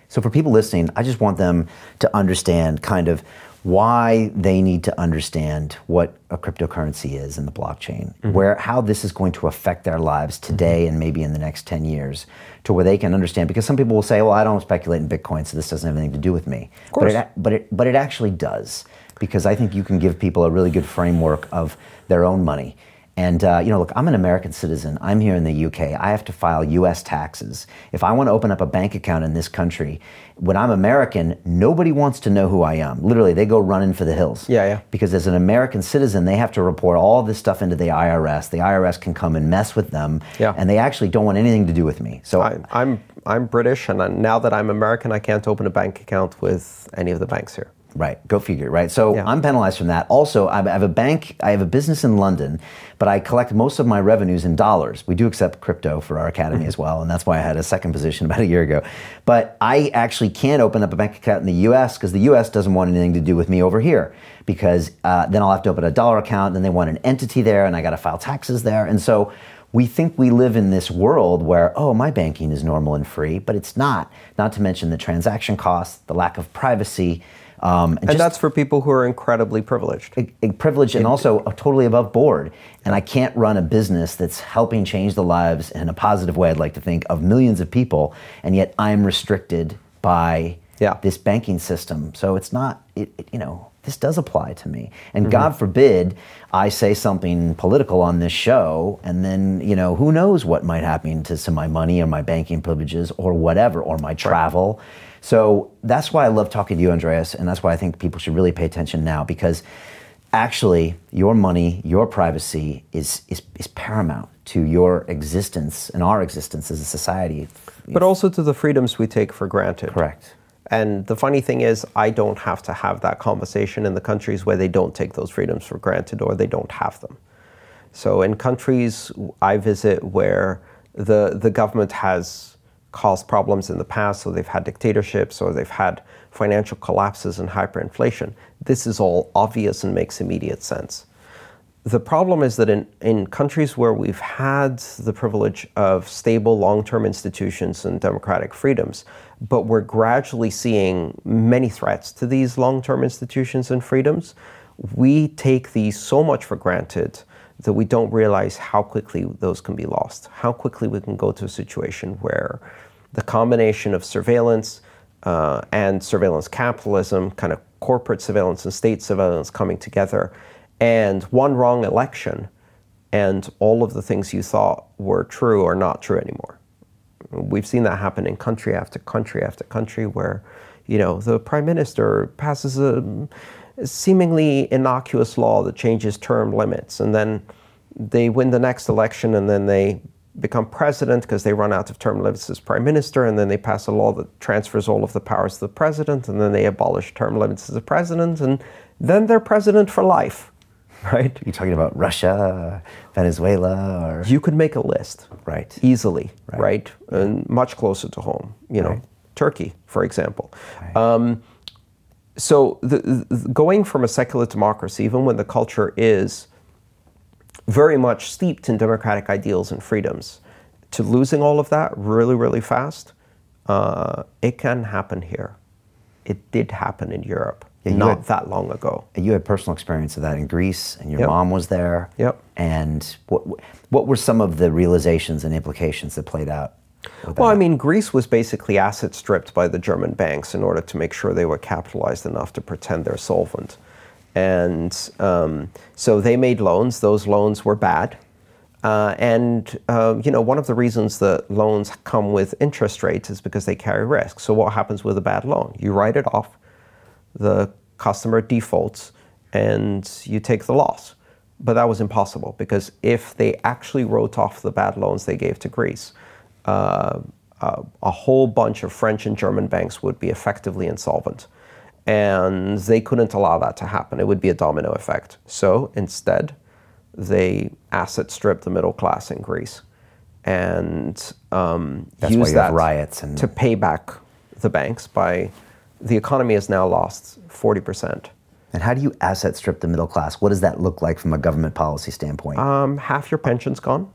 So for people listening, I just want them to understand kind of why they need to understand what a cryptocurrency is in the blockchain, how this is going to affect their lives today and maybe in the next 10 years, to where they can understand. Because some people will say, well, I don't speculate in Bitcoin, so this doesn't have anything to do with me. Of course. But it actually does, because I think you can give people a really good framework of their own money. And you know, look, I'm an American citizen. I'm here in the UK. I have to file US taxes. If I want to open up a bank account in this country, when I'm American, nobody wants to know who I am. Literally, they go running for the hills. Because as an American citizen, they have to report all this stuff into the IRS. The IRS can come and mess with them, and they actually don't want anything to do with me. So I'm British, and now that I'm American, I can't open a bank account with any of the banks here. Right, go figure, right? So I'm penalized from that. Also, I have a business in London, but I collect most of my revenues in dollars. We do accept crypto for our academy as well, and that's why I had a second position about a year ago. But I actually can't open up a bank account in the US because the US doesn't want anything to do with me over here, because then I'll have to open a dollar account, and then they want an entity there, and I got to file taxes there. And so we think we live in this world where, oh, my banking is normal and free, but it's not. Not to mention the transaction costs, the lack of privacy, And that's for people who are incredibly privileged. Privileged and also totally above board. And I can't run a business that's helping change the lives in a positive way, I'd like to think, of millions of people, and yet I'm restricted by this banking system. So it's not, this does apply to me. And God forbid I say something political on this show, and then, who knows what might happen to my money or my banking privileges or whatever, or my travel. So that's why I love talking to you, Andreas, and that's why I think people should really pay attention now, because actually your money, your privacy is paramount to your existence and our existence as a society. But also to the freedoms we take for granted. Correct. And the funny thing is, I don't have to have that conversation in the countries where they don't take those freedoms for granted or they don't have them. So in countries I visit where the government has caused problems in the past, so they've had dictatorships or they've had financial collapses and hyperinflation, this is all obvious and makes immediate sense. The problem is that in countries where we've had the privilege of stable long-term institutions and democratic freedoms, but we're gradually seeing many threats to these long-term institutions and freedoms, we take these so much for granted that we don't realize how quickly those can be lost, how quickly we can go to a situation where the combination of surveillance and surveillance capitalism, kind of corporate surveillance and state surveillance coming together, and one wrong election, and all of the things you thought were true are not true anymore. We've seen that happen in country after country after country where, the prime minister passes a seemingly innocuous law that changes term limits, and then they win the next election, and then they become president because they run out of term limits as prime minister, and then they pass a law that transfers all of the powers to the president, and then they abolish term limits as a president, and then they're president for life. Right? You're talking about Russia, Venezuela, or... You could make a list. Right. Easily, right? And much closer to home. Turkey, for example. Right. So going from a secular democracy, even when the culture is very much steeped in democratic ideals and freedoms, to losing all of that really, really fast, it can happen here. It did happen in Europe. Not that long ago. And you had personal experience of that in Greece, and your mom was there. Yep. And what were some of the realizations and implications that played out? Well, I mean, Greece was basically asset stripped by the German banks in order to make sure they were capitalized enough to pretend they're solvent. And so they made loans. Those loans were bad. One of the reasons that loans come with interest rates is because they carry risk. So what happens with a bad loan? You write it off. The customer defaults and you take the loss. But that was impossible, because if they actually wrote off the bad loans they gave to Greece, a whole bunch of French and German banks would be effectively insolvent. And they couldn't allow that to happen. It would be a domino effect. So instead, they asset stripped the middle class in Greece and used that riots and... to pay back the banks by... The economy has now lost 40%. And how do you asset strip the middle class? What does that look like from a government policy standpoint? Half your pension's gone,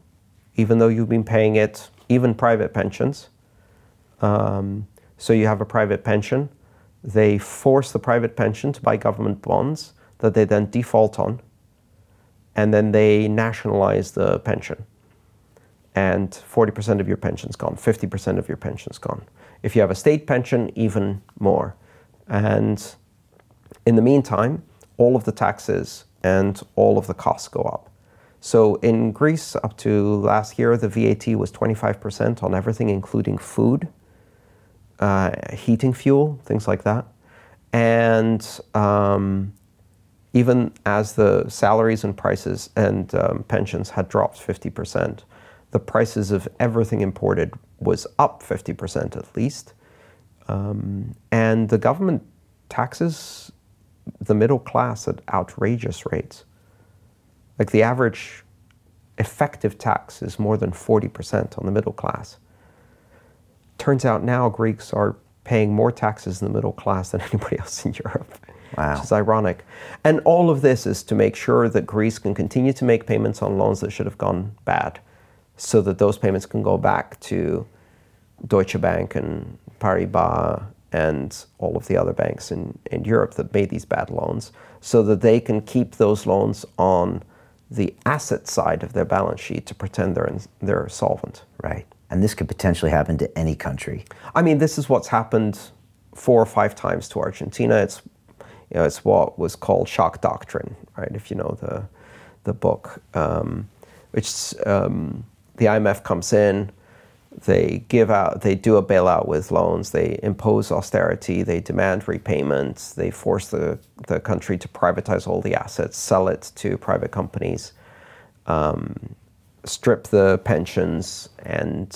even though you've been paying it, even private pensions. So you have a private pension. They force the private pension to buy government bonds that they then default on, and then they nationalize the pension. And 40% of your pension's gone, 50% of your pension's gone. If you have a state pension, even more. And in the meantime, all of the taxes and all of the costs go up. So in Greece, up to last year, the VAT was 25% on everything, including food, heating fuel, things like that. And even as the salaries and prices and pensions had dropped 50%, the prices of everything imported was up 50% at least. And the government taxes the middle class at outrageous rates. Like the average effective tax is more than 40% on the middle class. Turns out now Greeks are paying more taxes in the middle class than anybody else in Europe. Wow. Which is ironic. And all of this is to make sure that Greece can continue to make payments on loans that should have gone bad, so that those payments can go back to Deutsche Bank and Paribas and all of the other banks in Europe that made these bad loans, so that they can keep those loans on the asset side of their balance sheet to pretend they're solvent. Right. And this could potentially happen to any country. I mean, this is what's happened 4 or 5 times to Argentina. It's, you know, it's what was called shock doctrine, right? If you know the book, which the IMF comes in, they do a bailout with loans, they impose austerity, they demand repayment, they force the country to privatize all the assets, sell it to private companies, strip the pensions, and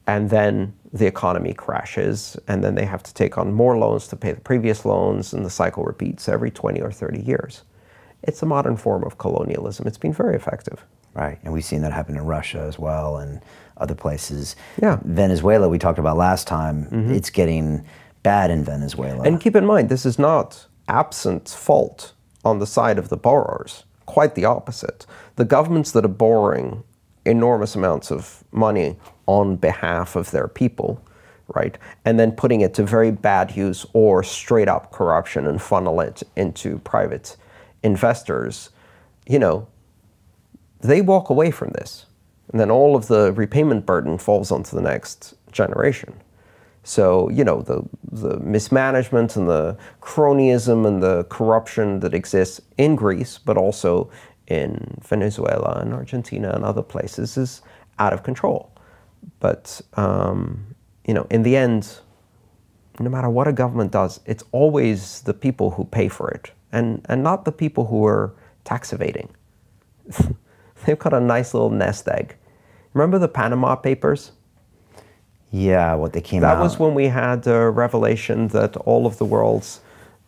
then the economy crashes, and then they have to take on more loans to pay the previous loans, and the cycle repeats every 20 or 30 years. It's a modern form of colonialism. It's been very effective. Right, and we've seen that happen in Russia as well and other places. Yeah. Venezuela, we talked about last time, it's getting bad in Venezuela. And keep in mind, this is not absent fault on the side of the borrowers. Quite the opposite. The governments that are borrowing enormous amounts of money on behalf of their people, right, and then putting it to very bad use or straight up corruption and funnel it into private investors, you know, they walk away from this. And then all of the repayment burden falls onto the next generation. So, you know, the mismanagement and the cronyism and the corruption that exists in Greece, but also in Venezuela and Argentina and other places, is out of control. But, you know, in the end, no matter what a government does, it's always the people who pay for it, and not the people who are tax evading. They've got a nice little nest egg. Remember the Panama Papers? Yeah, what they came out. That was when we had a revelation that all of the world's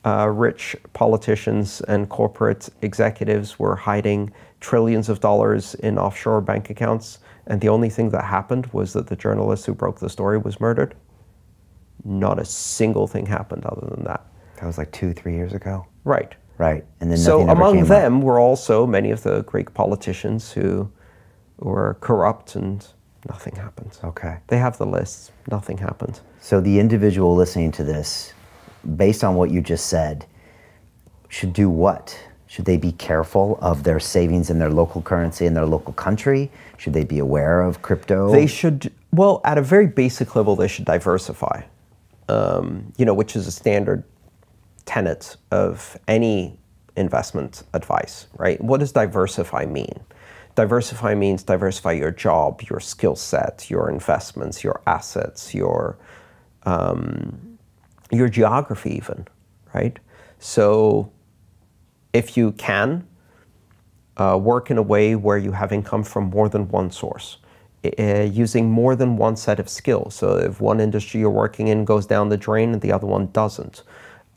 rich politicians and corporate executives were hiding trillions of dollars in offshore bank accounts, and the only thing that happened was that the journalist who broke the story was murdered. Not a single thing happened other than that. That was like 2-3 years ago? Right. Right, and then so nothing ever among came them up. were also many of the Greek politicians who were corrupt, and nothing happened. Okay. They have the lists. Nothing happened. So the individual listening to this, based on what you just said, should do what? Should they be careful of their savings in their local currency in their local country? Should they be aware of crypto? They should, well, at a very basic level, they should diversify, you know, which is a standard tenet of any investment advice, right? What does diversify mean? Diversify means diversify your job, your skill set, your investments, your assets, your geography even, right? So if you can, work in a way where you have income from more than one source, using more than one set of skills. So if one industry you're working in goes down the drain and the other one doesn't.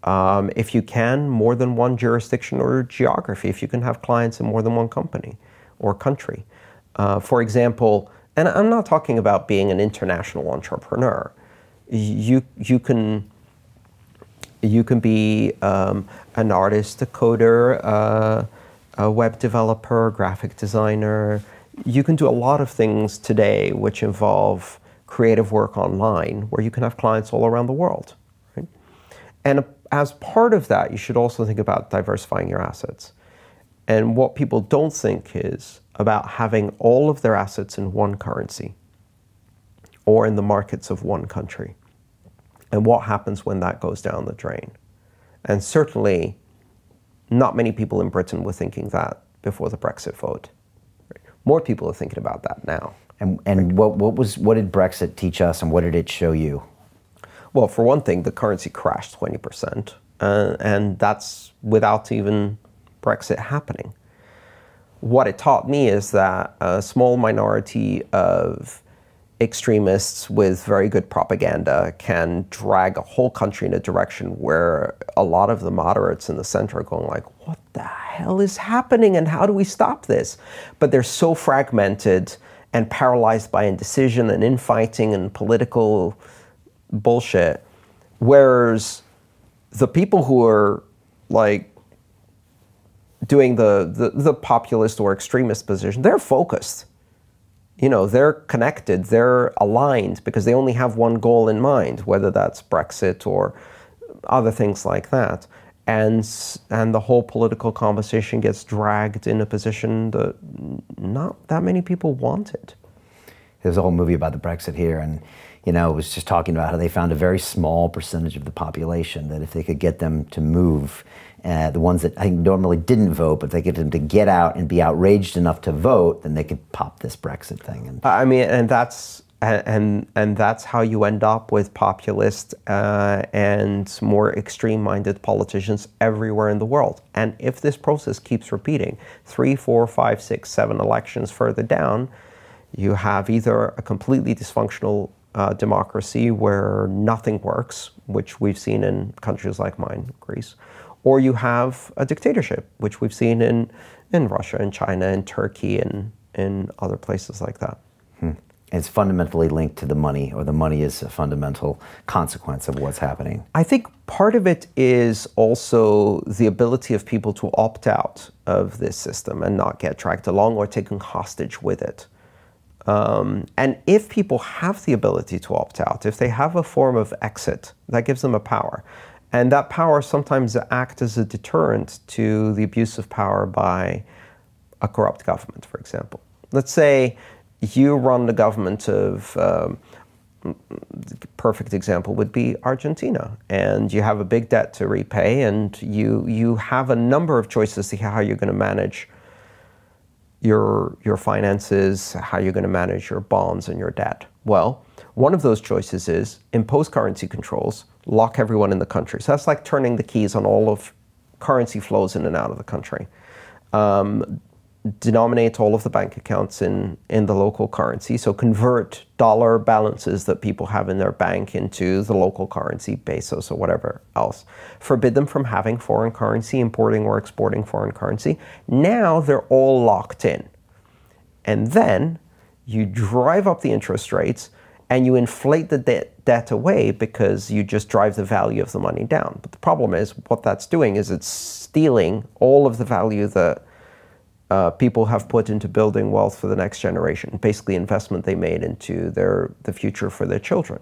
If you can, more than one jurisdiction or geography, if you can have clients in more than one company or country. For example, and I'm not talking about being an international entrepreneur. You can be an artist, a coder, a web developer, graphic designer. You can do a lot of things today which involve creative work online, where you can have clients all around the world. Right? And as part of that, you should also think about diversifying your assets. And what people don't think is about having all of their assets in one currency or in the markets of one country, and what happens when that goes down the drain. And certainly, not many people in Britain were thinking that before the Brexit vote. More people are thinking about that now. And what did Brexit teach us, and what did it show you? Well, for one thing, the currency crashed 20%, and that's without even Brexit happening. What it taught me is that a small minority of extremists with very good propaganda can drag a whole country in a direction where a lot of the moderates in the center are going like, what the hell is happening and how do we stop this? But they're so fragmented and paralyzed by indecision and infighting and political bullshit, whereas the people who are like doing the populist or extremist position, they're focused. You know, they're connected, they're aligned because they only have one goal in mind, whether that's Brexit or other things like that. And the whole political conversation gets dragged in a position that not that many people wanted. There's a whole movie about the Brexit here, and you know, it was just talking about how they found a very small percentage of the population that if they could get them to move, the ones that I think normally didn't vote, but if they get them to get out and be outraged enough to vote, then they could pop this Brexit thing. And I mean, and that's how you end up with populist and more extreme-minded politicians everywhere in the world. And if this process keeps repeating, 3, 4, 5, 6, 7 elections further down, you have either a completely dysfunctional democracy where nothing works, which we've seen in countries like mine, Greece, or you have a dictatorship, which we've seen in Russia and China and Turkey and in other places like that. It's fundamentally linked to the money, or the money is a fundamental consequence of what's happening. I think part of it is also the ability of people to opt out of this system and not get dragged along or taken hostage with it. And if people have the ability to opt out, if they have a form of exit, that gives them a power. And that power sometimes acts as a deterrent to the abuse of power by a corrupt government, for example. Let's say you run the government of, the perfect example would be Argentina, and you have a big debt to repay, and you have a number of choices to how you're going to manage your finances, how you're going to manage your bonds and your debt. Well, one of those choices is impose currency controls, lock everyone in the country. So that's like turning the keys on all of currency flows in and out of the country. Denominate all of the bank accounts in the local currency. So convert dollar balances that people have in their bank into the local currency, pesos or whatever else. Forbid them from having foreign currency, importing or exporting foreign currency. Now they're all locked in. And then you drive up the interest rates and you inflate the debt away because you just drive the value of the money down. But the problem is what that's doing is it's stealing all of the value that people have put into building wealth for the next generation, basically investment they made into the future for their children.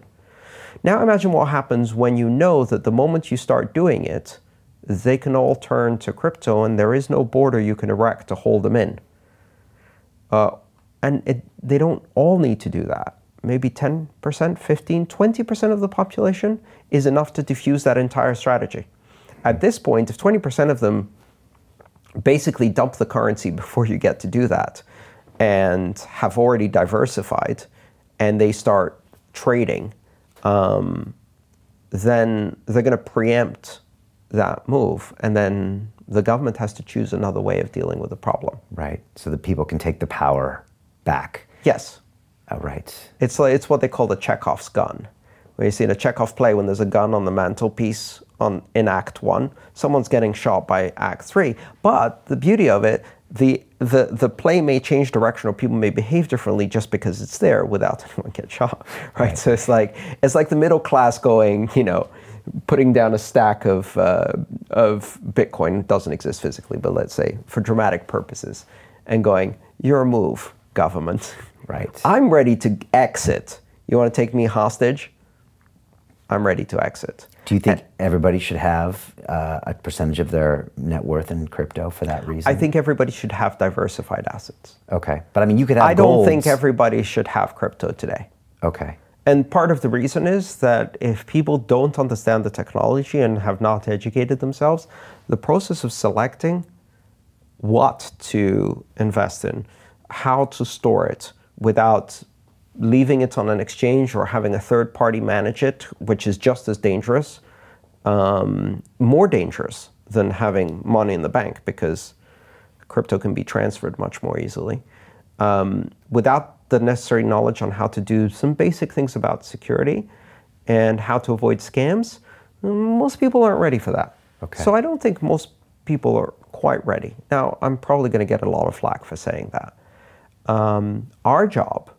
Now imagine what happens when you know that the moment you start doing it, they can all turn to crypto and there is no border you can erect to hold them in. They don't all need to do that. Maybe 10%, 15%, 20% of the population is enough to diffuse that entire strategy. At this point, if 20% of them basically dump the currency before you get to do that and have already diversified and they start trading, then they're going to preempt that move, and then the government has to choose another way of dealing with the problem. Right, so that people can take the power back. Yes. Right. It's what they call the Chekov's gun. When you see in a Chekov play, when there's a gun on the mantelpiece in Act 1, someone's getting shot by Act 3. But the beauty of it, the play may change direction or people may behave differently just because it's there without anyone get shot, right? So it's like the middle class going, you know, putting down a stack of Bitcoin, doesn't exist physically, but let's say for dramatic purposes, and going, your move, government. Right. I'm ready to exit. You want to take me hostage? I'm ready to exit. Do you think everybody should have a percentage of their net worth in crypto for that reason? I think everybody should have diversified assets. Okay, but I mean, you could have I don't think everybody should have crypto today. Okay. And part of the reason is that if people don't understand the technology and have not educated themselves, the process of selecting what to invest in, how to store it without leaving it on an exchange or having a third party manage it, which is just as dangerous, more dangerous than having money in the bank because crypto can be transferred much more easily. Without the necessary knowledge on how to do some basic things about security and how to avoid scams, most people aren't ready for that. Okay. So I don't think most people are quite ready. Now, I'm probably going to get a lot of flack for saying that. Our job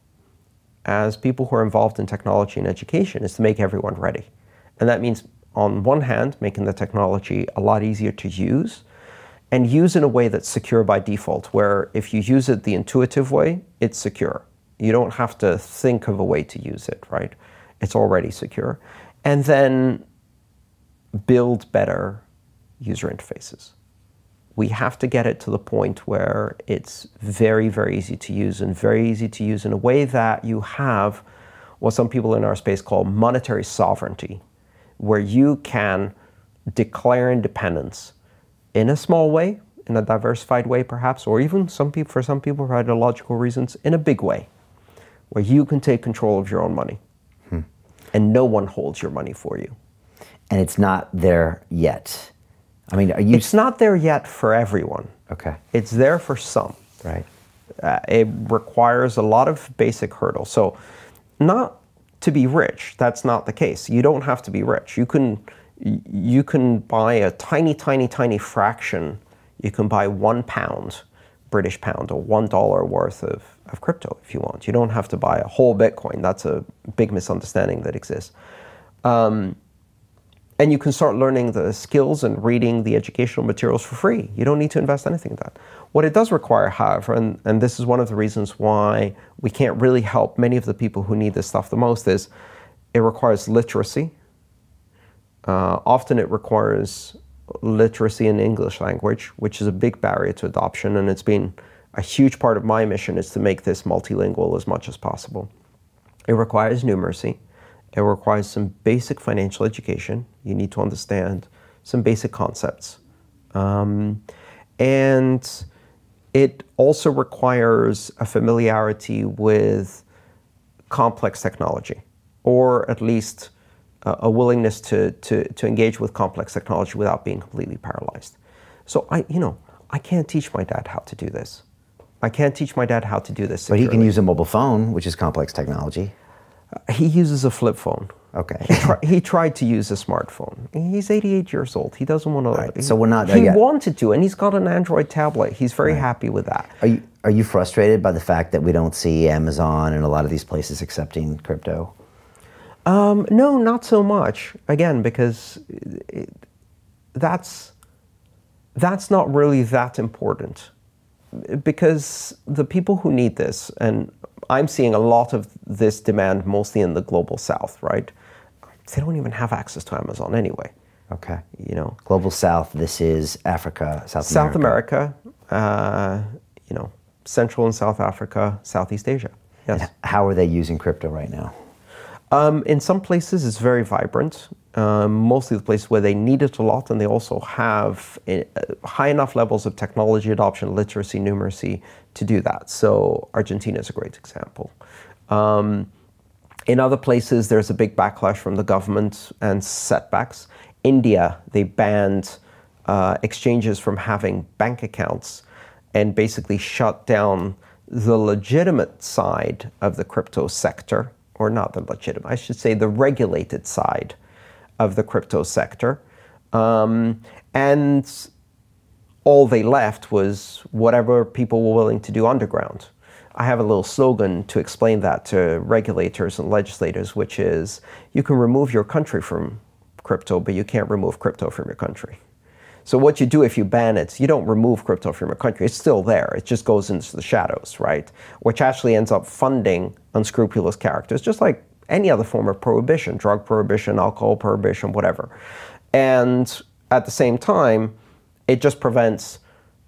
as people who are involved in technology and education is to make everyone ready. And that means, on one hand, making the technology a lot easier to use, and use in a way that's secure by default, where if you use it the intuitive way, it's secure. You don't have to think of a way to use it, right? It's already secure. And then build better user interfaces. We have to get it to the point where it's very, very easy to use, and very easy to use in a way that you have what some people in our space call monetary sovereignty, where you can declare independence in a small way, in a diversified way perhaps, or even for some people for ideological reasons, in a big way, where you can take control of your own money and no one holds your money for you. And it's not there yet. I mean, It's not there yet for everyone. Okay. It's there for some. Right. It requires a lot of basic hurdles. So not to be rich, that's not the case. You don't have to be rich. You can buy a tiny, tiny, tiny fraction. You can buy £1, British pound, or $1 worth of crypto if you want. You don't have to buy a whole Bitcoin. That's a big misunderstanding that exists. And you can start learning the skills and reading the educational materials for free. You don't need to invest anything in that. What it does require, however, and this is one of the reasons why we can't really help many of the people who need this stuff the most, is it requires literacy. Often it requires literacy in English language, which is a big barrier to adoption, and it's been a huge part of my mission is to make this multilingual as much as possible. It requires numeracy. It requires some basic financial education. You need to understand some basic concepts. And it also requires a familiarity with complex technology, or at least a willingness to engage with complex technology without being completely paralyzed. So I can't teach my dad how to do this. I can't teach my dad how to do this securely. But he can use a mobile phone, which is complex technology. He uses a flip phone. Okay. He tried to use a smartphone. He's 88 years old. He doesn't want to. Right. So we're not there yet. He wanted to, and he's got an Android tablet. He's very happy with that. Are you frustrated by the fact that we don't see Amazon and a lot of these places accepting crypto? No, not so much. Again, because that's not really that important. Because the people who need this, and I'm seeing a lot of this demand mostly in the global south, right? They don't even have access to Amazon anyway. Okay. Global south, this is Africa, South America. Central and South Africa, Southeast Asia. Yes. And how are they using crypto right now? In some places it's very vibrant. Mostly the places where they need it a lot, and they also have high enough levels of technology adoption, literacy, numeracy to do that. So Argentina is a great example. In other places, there's a big backlash from the government and setbacks. India, they banned exchanges from having bank accounts and basically shut down the legitimate side of the crypto sector, or not the legitimate, I should say the regulated side of the crypto sector. And all they left was whatever people were willing to do underground. I have a little slogan to explain that to regulators and legislators, which is, you can remove your country from crypto, but you can't remove crypto from your country. So what you do if you ban it, you don't remove crypto from your country. It's still there. It just goes into the shadows, right? Which actually ends up funding unscrupulous characters, just like any other form of prohibition, drug prohibition, alcohol prohibition, whatever. And at the same time, it just prevents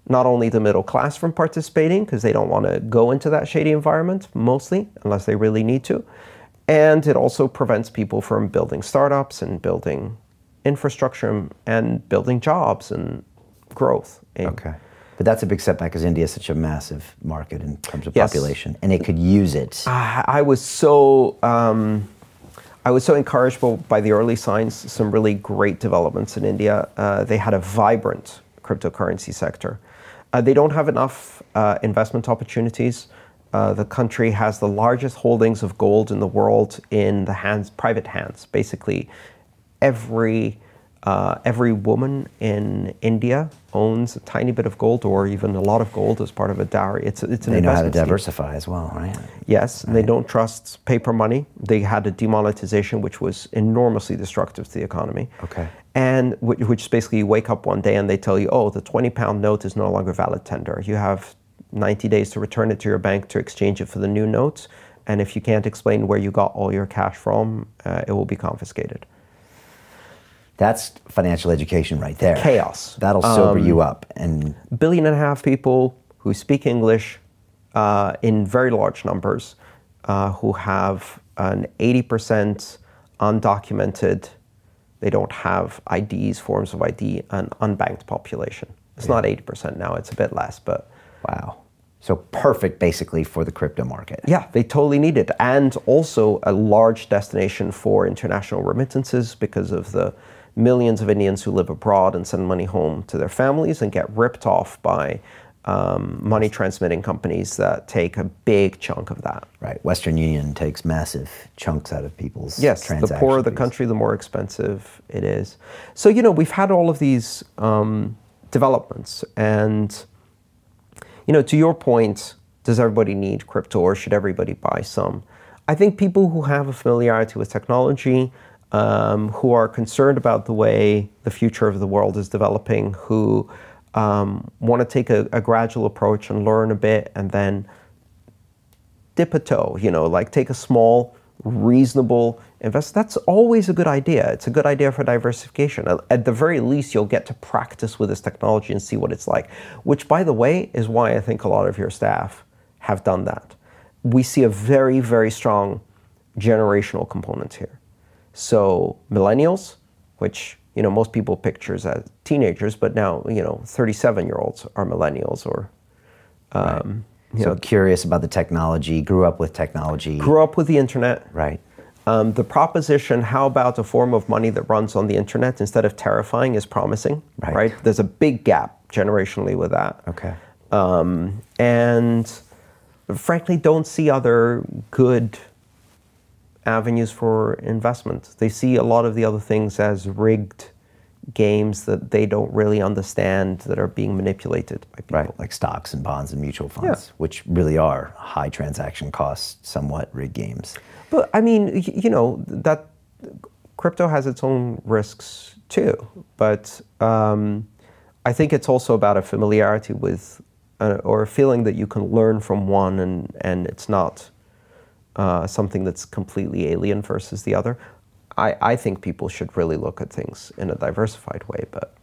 not only the middle class from participating, because they don't want to go into that shady environment, mostly, unless they really need to. And it also prevents people from building startups and building infrastructure and building jobs and growth. Okay. But that's a big setback because India is such a massive market in terms of population, and it could use it. I was so encouraged by the early signs, some really great developments in India. They had a vibrant cryptocurrency sector. They don't have enough investment opportunities. The country has the largest holdings of gold in the world in the private hands. Basically, every woman in India owns a tiny bit of gold, or even a lot of gold as part of a dowry. It's an investment. They know how to diversify as well, right? Yes, right. They don't trust paper money. They had a demonetization, which was enormously destructive to the economy. Okay. And which basically you wake up one day and they tell you, oh, the 20-pound note is no longer valid tender. You have 90 days to return it to your bank to exchange it for the new notes. And if you can't explain where you got all your cash from, it will be confiscated. That's financial education right there. Chaos. That'll sober you up. And 1.5 billion people who speak English in very large numbers, who have an 80% undocumented, they don't have IDs, forms of ID, an unbanked population. It's not 80% now, it's a bit less, but... Wow. So perfect, basically, for the crypto market. Yeah, they totally need it. And also a large destination for international remittances because of the millions of Indians who live abroad and send money home to their families and get ripped off by money transmitting companies that take a big chunk of that. Right. Western Union takes massive chunks out of people's transactions. Yes, the poorer the country, the more expensive it is. So, you know, we've had all of these developments. And, you know, to your point, does everybody need crypto or should everybody buy some? I think people who have a familiarity with technology, who are concerned about the way the future of the world is developing, who want to take a gradual approach and learn a bit and then dip a toe, you know, like take a small, reasonable invest. That's always a good idea. It's a good idea for diversification. At the very least, you'll get to practice with this technology and see what it's like, which, by the way, is why I think a lot of your staff have done that. We see a very, very strong generational component here. So millennials, which, you know, most people picture as teenagers, but now, you know, 37-year-olds are millennials or, you know, curious about the technology, grew up with technology. Grew up with the internet. Right. The proposition, how about a form of money that runs on the internet instead of terrifying, is promising, right? There's a big gap generationally with that. Okay. And frankly, don't see other good avenues for investment. They see a lot of the other things as rigged games that they don't really understand that are being manipulated by people. Right, like stocks and bonds and mutual funds, which really are high transaction costs, somewhat rigged games. But I mean, you know, that crypto has its own risks too. But I think it's also about a familiarity with, or a feeling that you can learn from one and it's not something that's completely alien versus the other. I think people should really look at things in a diversified way, but...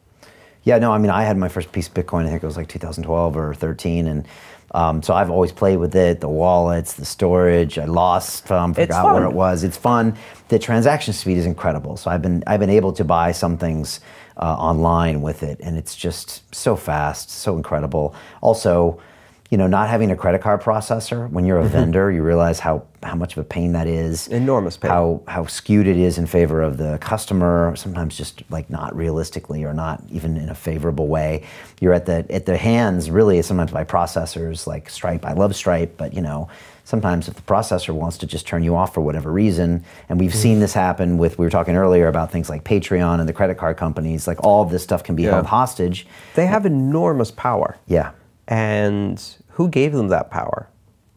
Yeah, no, I mean, I had my first piece of Bitcoin, I think it was like 2012 or 13, and so I've always played with it, the wallets, the storage. I lost some, forgot where it was. It's fun. The transaction speed is incredible. So I've been able to buy some things online with it, and it's just so fast, so incredible. Also, you know, not having a credit card processor, when you're a vendor, you realize how much of a pain that is. Enormous pain. How skewed it is in favor of the customer, sometimes just like not realistically or not even in a favorable way. You're at the hands, really, sometimes by processors like Stripe. I love Stripe, but you know, sometimes if the processor wants to just turn you off for whatever reason, and we've seen this happen with, we were talking earlier about things like Patreon and the credit card companies, like all of this stuff can be held hostage. They have enormous power. Yeah. And who gave them that power,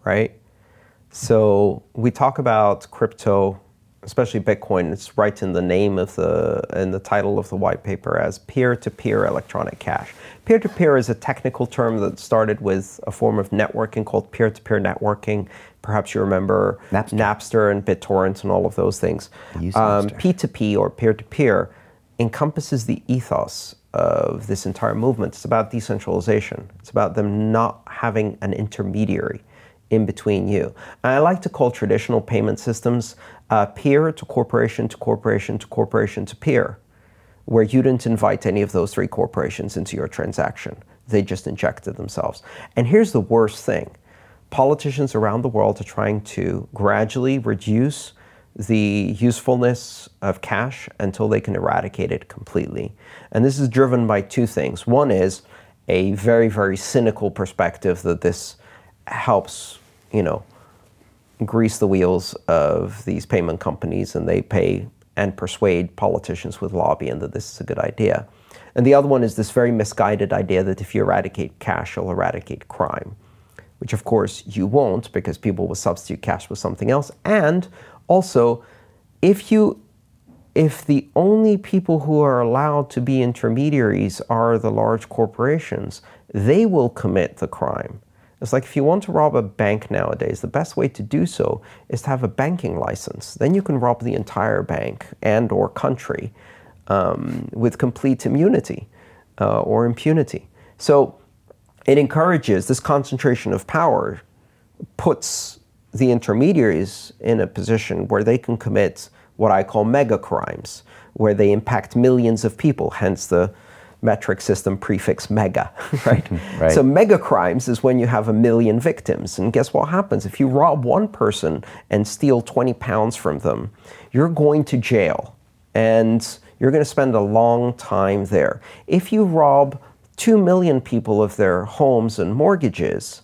right? So we talk about crypto, especially Bitcoin, it's right in the name of in the title of the white paper as peer-to-peer electronic cash. Peer-to-peer is a technical term that started with a form of networking called peer-to-peer networking. Perhaps you remember Napster and BitTorrent and all of those things. P2P or peer-to-peer encompasses the ethos of this entire movement. It's about decentralization. It's about them not having an intermediary in between you. And I like to call traditional payment systems peer to corporation to corporation to corporation to peer, where you didn't invite any of those three corporations into your transaction. They just injected themselves. And here's the worst thing. Politicians around the world are trying to gradually reduce the usefulness of cash until they can eradicate it completely. And this is driven by two things. One is a very, very cynical perspective that this helps, you know, grease the wheels of these payment companies, and they pay and persuade politicians with lobbying that this is a good idea. And the other one is this very misguided idea that if you eradicate cash, you'll eradicate crime, which of course you won't, because people will substitute cash with something else. And also, if the only people who are allowed to be intermediaries are the large corporations, they will commit the crime. It's like if you want to rob a bank nowadays, the best way to do so is to have a banking license. Then you can rob the entire bank and or country with complete immunity or impunity. So it encourages this concentration of power, puts the intermediaries in a position where they can commit what I call mega crimes, where they impact millions of people, hence the metric system prefix mega, right? Right. So mega crimes is when you have 1 million victims. And guess what happens? If you rob one person and steal 20 pounds from them, you're going to jail and you're going to spend a long time there. If you rob 2 million people of their homes and mortgages,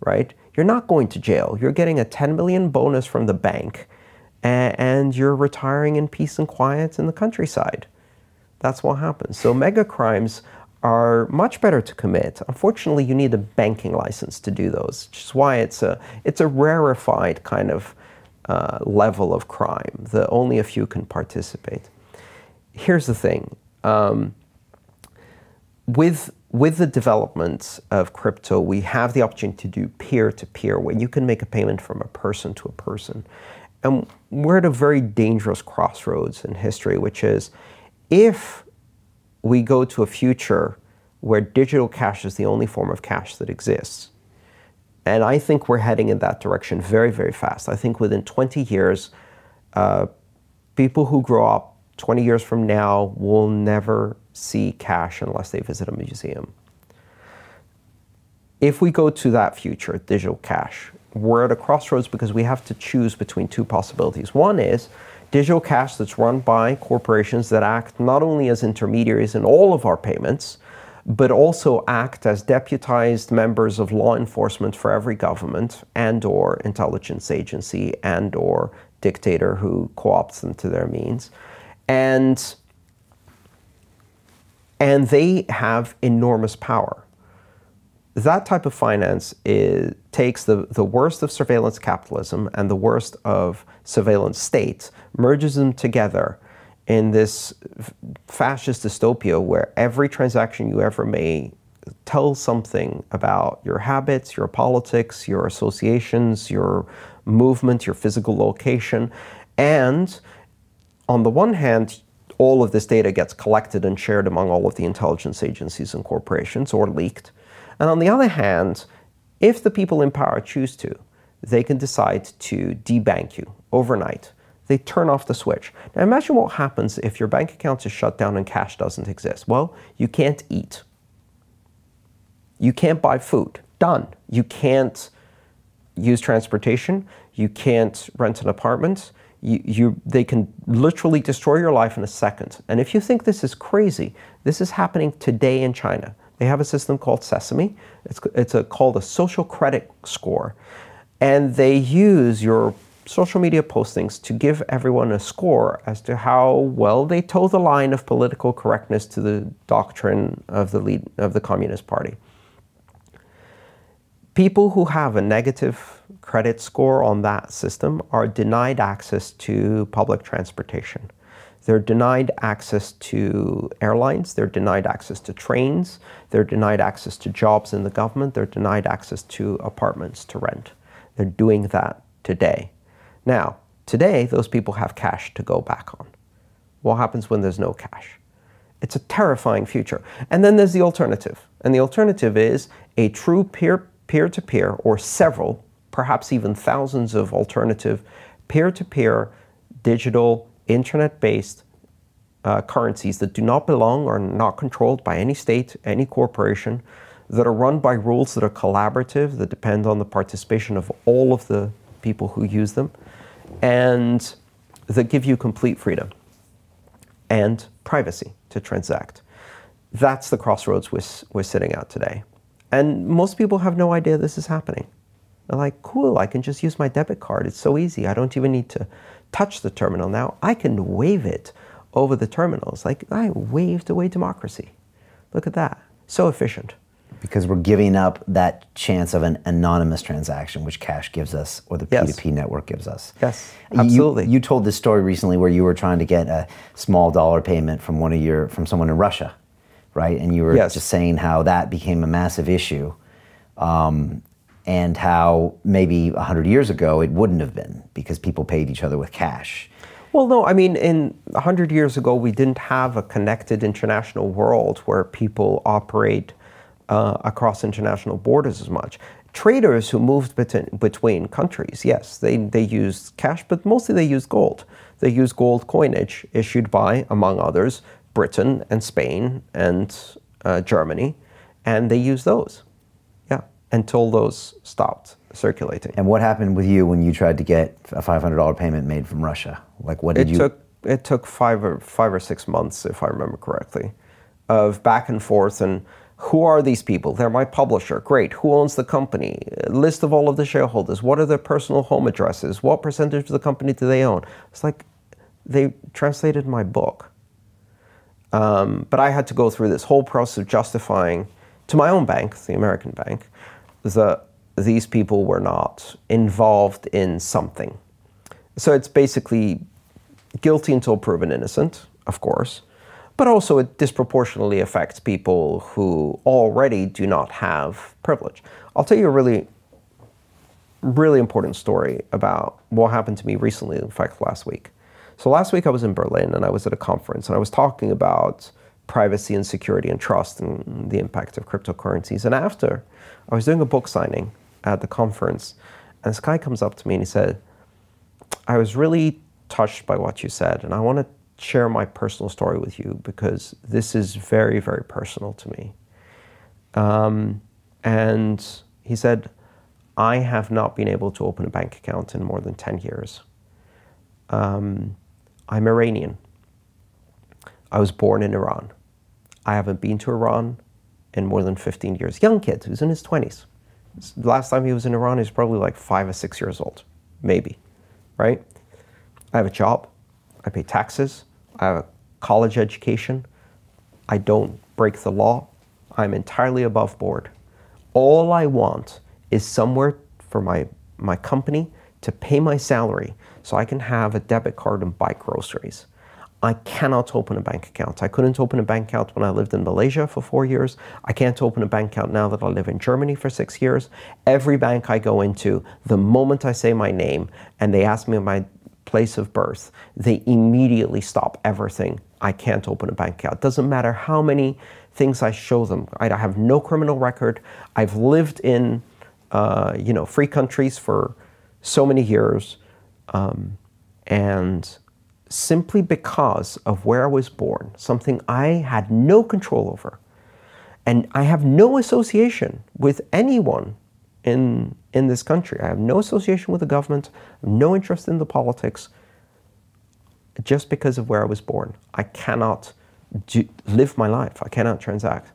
right, you're not going to jail. You're getting a 10 million bonus from the bank and you're retiring in peace and quiet in the countryside. That's what happens. So mega crimes are much better to commit. Unfortunately, you need a banking license to do those, which is why it's a rarefied kind of level of crime that only a few can participate. Here's the thing. With the development of crypto, we have the opportunity to do peer-to-peer, where you can make a payment from a person to a person. And we're at a very dangerous crossroads in history, which is, if we go to a future where digital cash is the only form of cash that exists, and I think we're heading in that direction very, very fast. I think within 20 years, people who grow up 20 years from now will never see cash unless they visit a museum. If we go to that future, digital cash, we're at a crossroads because we have to choose between two possibilities. One is digital cash that's run by corporations that act not only as intermediaries in all of our payments, but also act as deputized members of law enforcement for every government and or intelligence agency and or dictator who co-opts them to their means. And they have enormous power. That type of finance takes the worst of surveillance capitalism and the worst of surveillance states, merges them together in this fascist dystopia where every transaction you ever made tells something about your habits, your politics, your associations, your movement, your physical location. And on the one hand, all of this data gets collected and shared among all of the intelligence agencies and corporations, or leaked. And on the other hand, if the people in power choose to, they can decide to debank you overnight. They turn off the switch. Now imagine what happens if your bank account is shut down and cash doesn't exist. Well, you can't eat. You can't buy food. Done. You can't use transportation. You can't rent an apartment. They can literally destroy your life in a second. And if you think this is crazy, this is happening today in China. They have a system called Sesame. It's called a social credit score. And they use your social media postings to give everyone a score as to how well they toe the line of political correctness to the doctrine of the Communist Party. People who have a negative credit score on that system are denied access to public transportation. They're denied access to airlines, they're denied access to trains, they're denied access to jobs in the government, they're denied access to apartments to rent. They're doing that today. Now, today, those people have cash to go back on. What happens when there's no cash? It's a terrifying future. And then there's the alternative. And the alternative is a true peer-to-peer, or several, perhaps even thousands of alternative peer-to-peer digital internet-based currencies that do not belong or are not controlled by any state, any corporation, that are run by rules that are collaborative, that depend on the participation of all of the people who use them, and that give you complete freedom and privacy to transact. That's the crossroads we're sitting at today. And most people have no idea this is happening. They're like, cool, I can just use my debit card. It's so easy. I don't even need to touch the terminal now. I can wave it over the terminals. Like, I waved away democracy. Look at that. So efficient. Because we're giving up that chance of an anonymous transaction, which cash gives us, or the P2P network gives us. Yes, absolutely. You told this story recently where you were trying to get a small dollar payment from someone in Russia, right? And you were just saying how that became a massive issue. and how maybe 100 years ago it wouldn't have been because people paid each other with cash. Well, no, I mean, 100 years ago, we didn't have a connected international world where people operate across international borders as much. Traders who moved between countries, yes, they used cash, but mostly they used gold. They used gold coinage issued by, among others, Britain and Spain and Germany, and they used those, yeah, until those stopped circulating. And what happened with you when you tried to get a $500 payment made from Russia? Like, what did It took five or 6 months, if I remember correctly, of back and forth. And who are these people? They're my publisher. Great. Who owns the company? A list of all of the shareholders. What are their personal home addresses? What percentage of the company do they own? It's like they translated my book. But I had to go through this whole process of justifying to my own bank, the American bank, that these people were not involved in something. So it's basically guilty until proven innocent, of course, but also it disproportionately affects people who already do not have privilege. I'll tell you a really, really important story about what happened to me recently, in fact, last week. So last week I was in Berlin and I was at a conference and I was talking about privacy and security and trust and the impact of cryptocurrencies. And after, I was doing a book signing at the conference, and this guy comes up to me and he said, I was really touched by what you said, and I want to share my personal story with you because this is very, very personal to me. And he said, I have not been able to open a bank account in more than 10 years. I'm Iranian. I was born in Iran. I haven't been to Iran in more than 15 years. Young kid who's in his 20s. The last time he was in Iran, he was probably like 5 or 6 years old, maybe, right? I have a job. I pay taxes. I have a college education. I don't break the law. I'm entirely above board. All I want is somewhere for my company to pay my salary so I can have a debit card and buy groceries. I cannot open a bank account. I couldn't open a bank account when I lived in Malaysia for 4 years. I can't open a bank account now that I live in Germany for 6 years. Every bank I go into, the moment I say my name and they ask me my place of birth, they immediately stop everything. I can't open a bank account. Doesn't matter how many things I show them. I have no criminal record. I've lived in free countries for so many years, and simply because of where I was born, something I had no control over, and I have no association with anyone in this country. I have no association with the government, no interest in the politics, just because of where I was born. I cannot live my life. I cannot transact.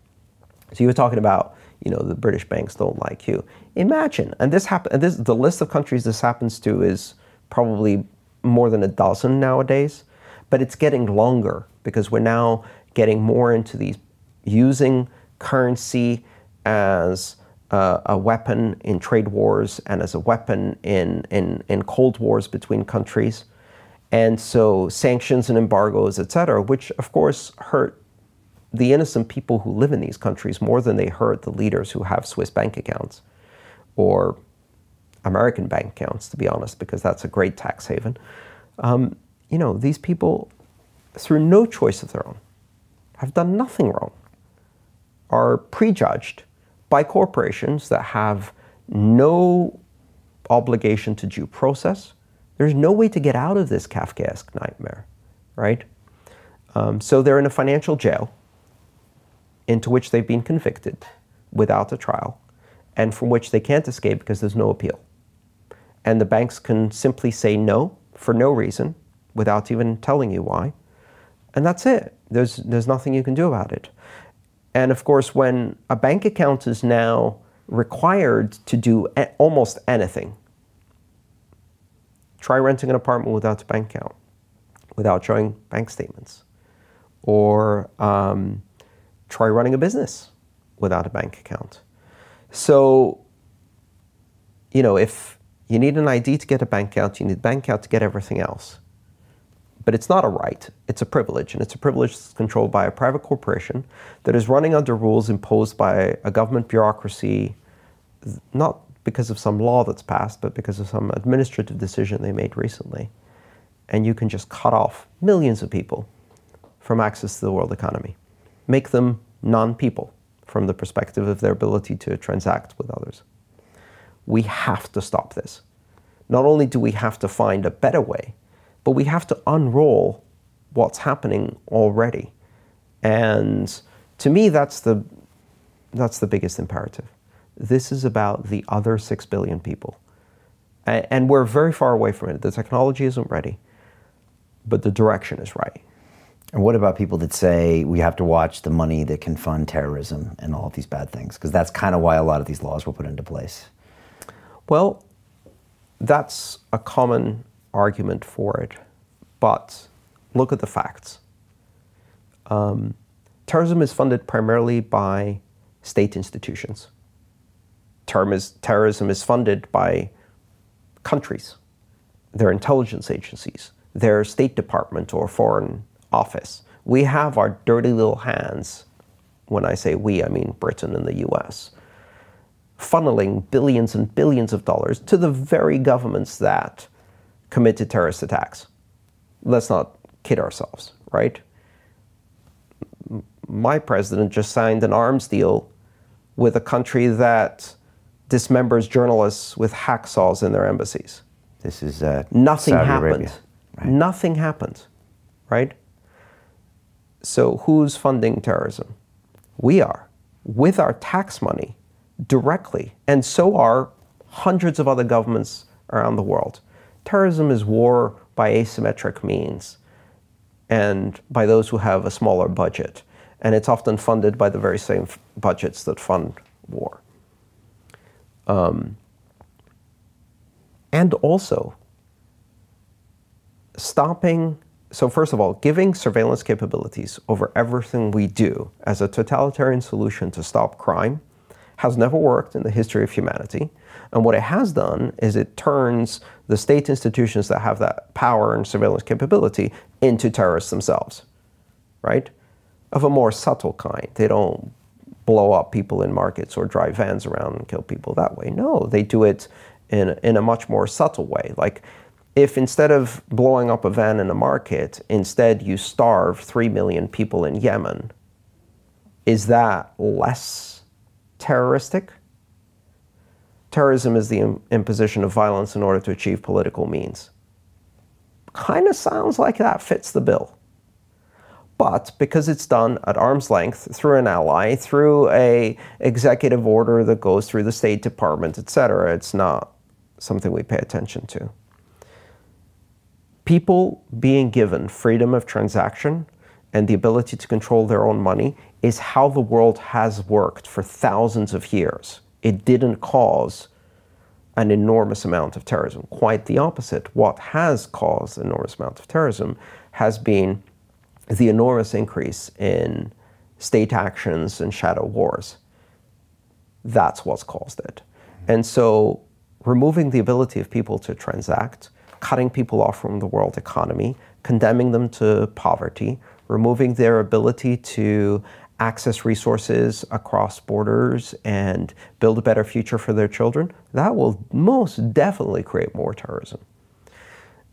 So you were talking about, the British banks don't like you. Imagine, and the list of countries this happens to is probably more than a dozen nowadays, but it's getting longer because we're now getting more into these using currency as a weapon in trade wars and as a weapon in cold wars between countries. And so sanctions and embargoes, etc., which of course hurt the innocent people who live in these countries more than they hurt the leaders who have Swiss bank accounts or American bank accounts, to be honest, because that's a great tax haven. These people, through no choice of their own, have done nothing wrong, are prejudged by corporations that have no obligation to due process. There's no way to get out of this Kafkaesque nightmare, right? So they're in a financial jail into which they've been convicted without a trial, and from which they can't escape because there's no appeal. And the banks can simply say no for no reason without even telling you why. And that's it. There's nothing you can do about it. And of course, when a bank account is now required to do almost anything, try renting an apartment without a bank account, without showing bank statements, or try running a business without a bank account. So, if you need an ID to get a bank account, you need a bank account to get everything else. But it's not a right, it's a privilege, and it's a privilege that's controlled by a private corporation that is running under rules imposed by a government bureaucracy, not because of some law that's passed, but because of some administrative decision they made recently. And you can just cut off millions of people from access to the world economy. Make them non-people from the perspective of their ability to transact with others. We have to stop this. Not only do we have to find a better way, but we have to unroll what's happening already. And to me, that's the biggest imperative. This is about the other 6 billion people. And we're very far away from it. The technology isn't ready, but the direction is right. And what about people that say we have to watch the money that can fund terrorism and all of these bad things? Because that's kind of why a lot of these laws were put into place. Well, that's a common argument for it. But look at the facts. Terrorism is funded primarily by state institutions. Terrorism is funded by countries, their intelligence agencies, their State Department or Foreign Office. We have our dirty little hands, when I say we, I mean Britain and the US, funneling billions and billions of dollars to the very governments that committed terrorist attacks. Let's not kid ourselves, right? My president just signed an arms deal with a country that dismembers journalists with hacksaws in their embassies. This is nothing Saudi happened. Arabia, right? Nothing happened, right? So who's funding terrorism? We are, with our tax money, directly, and so are hundreds of other governments around the world. Terrorism is war by asymmetric means and by those who have a smaller budget. And it's often funded by the very same budgets that fund war. And also stopping, so first of all, giving surveillance capabilities over everything we do as a totalitarian solution to stop crime has never worked in the history of humanity. And what it has done is it turns the state institutions that have that power and surveillance capability into terrorists themselves, right? Of a more subtle kind. They don't blow up people in markets or drive vans around and kill people that way. No, they do it in a much more subtle way. Like if instead of blowing up a van in a market, instead you starve 3 million people in Yemen, is that less terroristic? Terrorism is the imposition of violence in order to achieve political means. Kind of sounds like that fits the bill. But because it's done at arm's length, through an ally, through an executive order that goes through the State Department, etc., it's not something we pay attention to. People being given freedom of transaction and the ability to control their own money is how the world has worked for thousands of years. It didn't cause an enormous amount of terrorism. Quite the opposite. What has caused an enormous amount of terrorism has been the enormous increase in state actions and shadow wars. That's what's caused it. And so removing the ability of people to transact, cutting people off from the world economy, condemning them to poverty, removing their ability to access resources across borders and build a better future for their children, that will most definitely create more terrorism.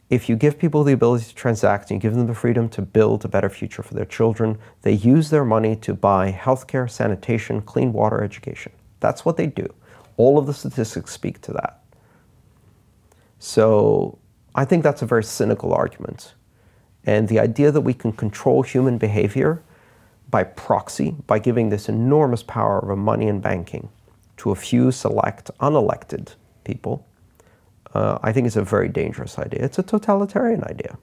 If you give people the ability to transact and you give them the freedom to build a better future for their children, they use their money to buy healthcare, sanitation, clean water, education. That's what they do. All of the statistics speak to that. So I think that's a very cynical argument. And the idea that we can control human behavior by proxy, by giving this enormous power of money and banking to a few select unelected people, I think it's a very dangerous idea. It's a totalitarian idea.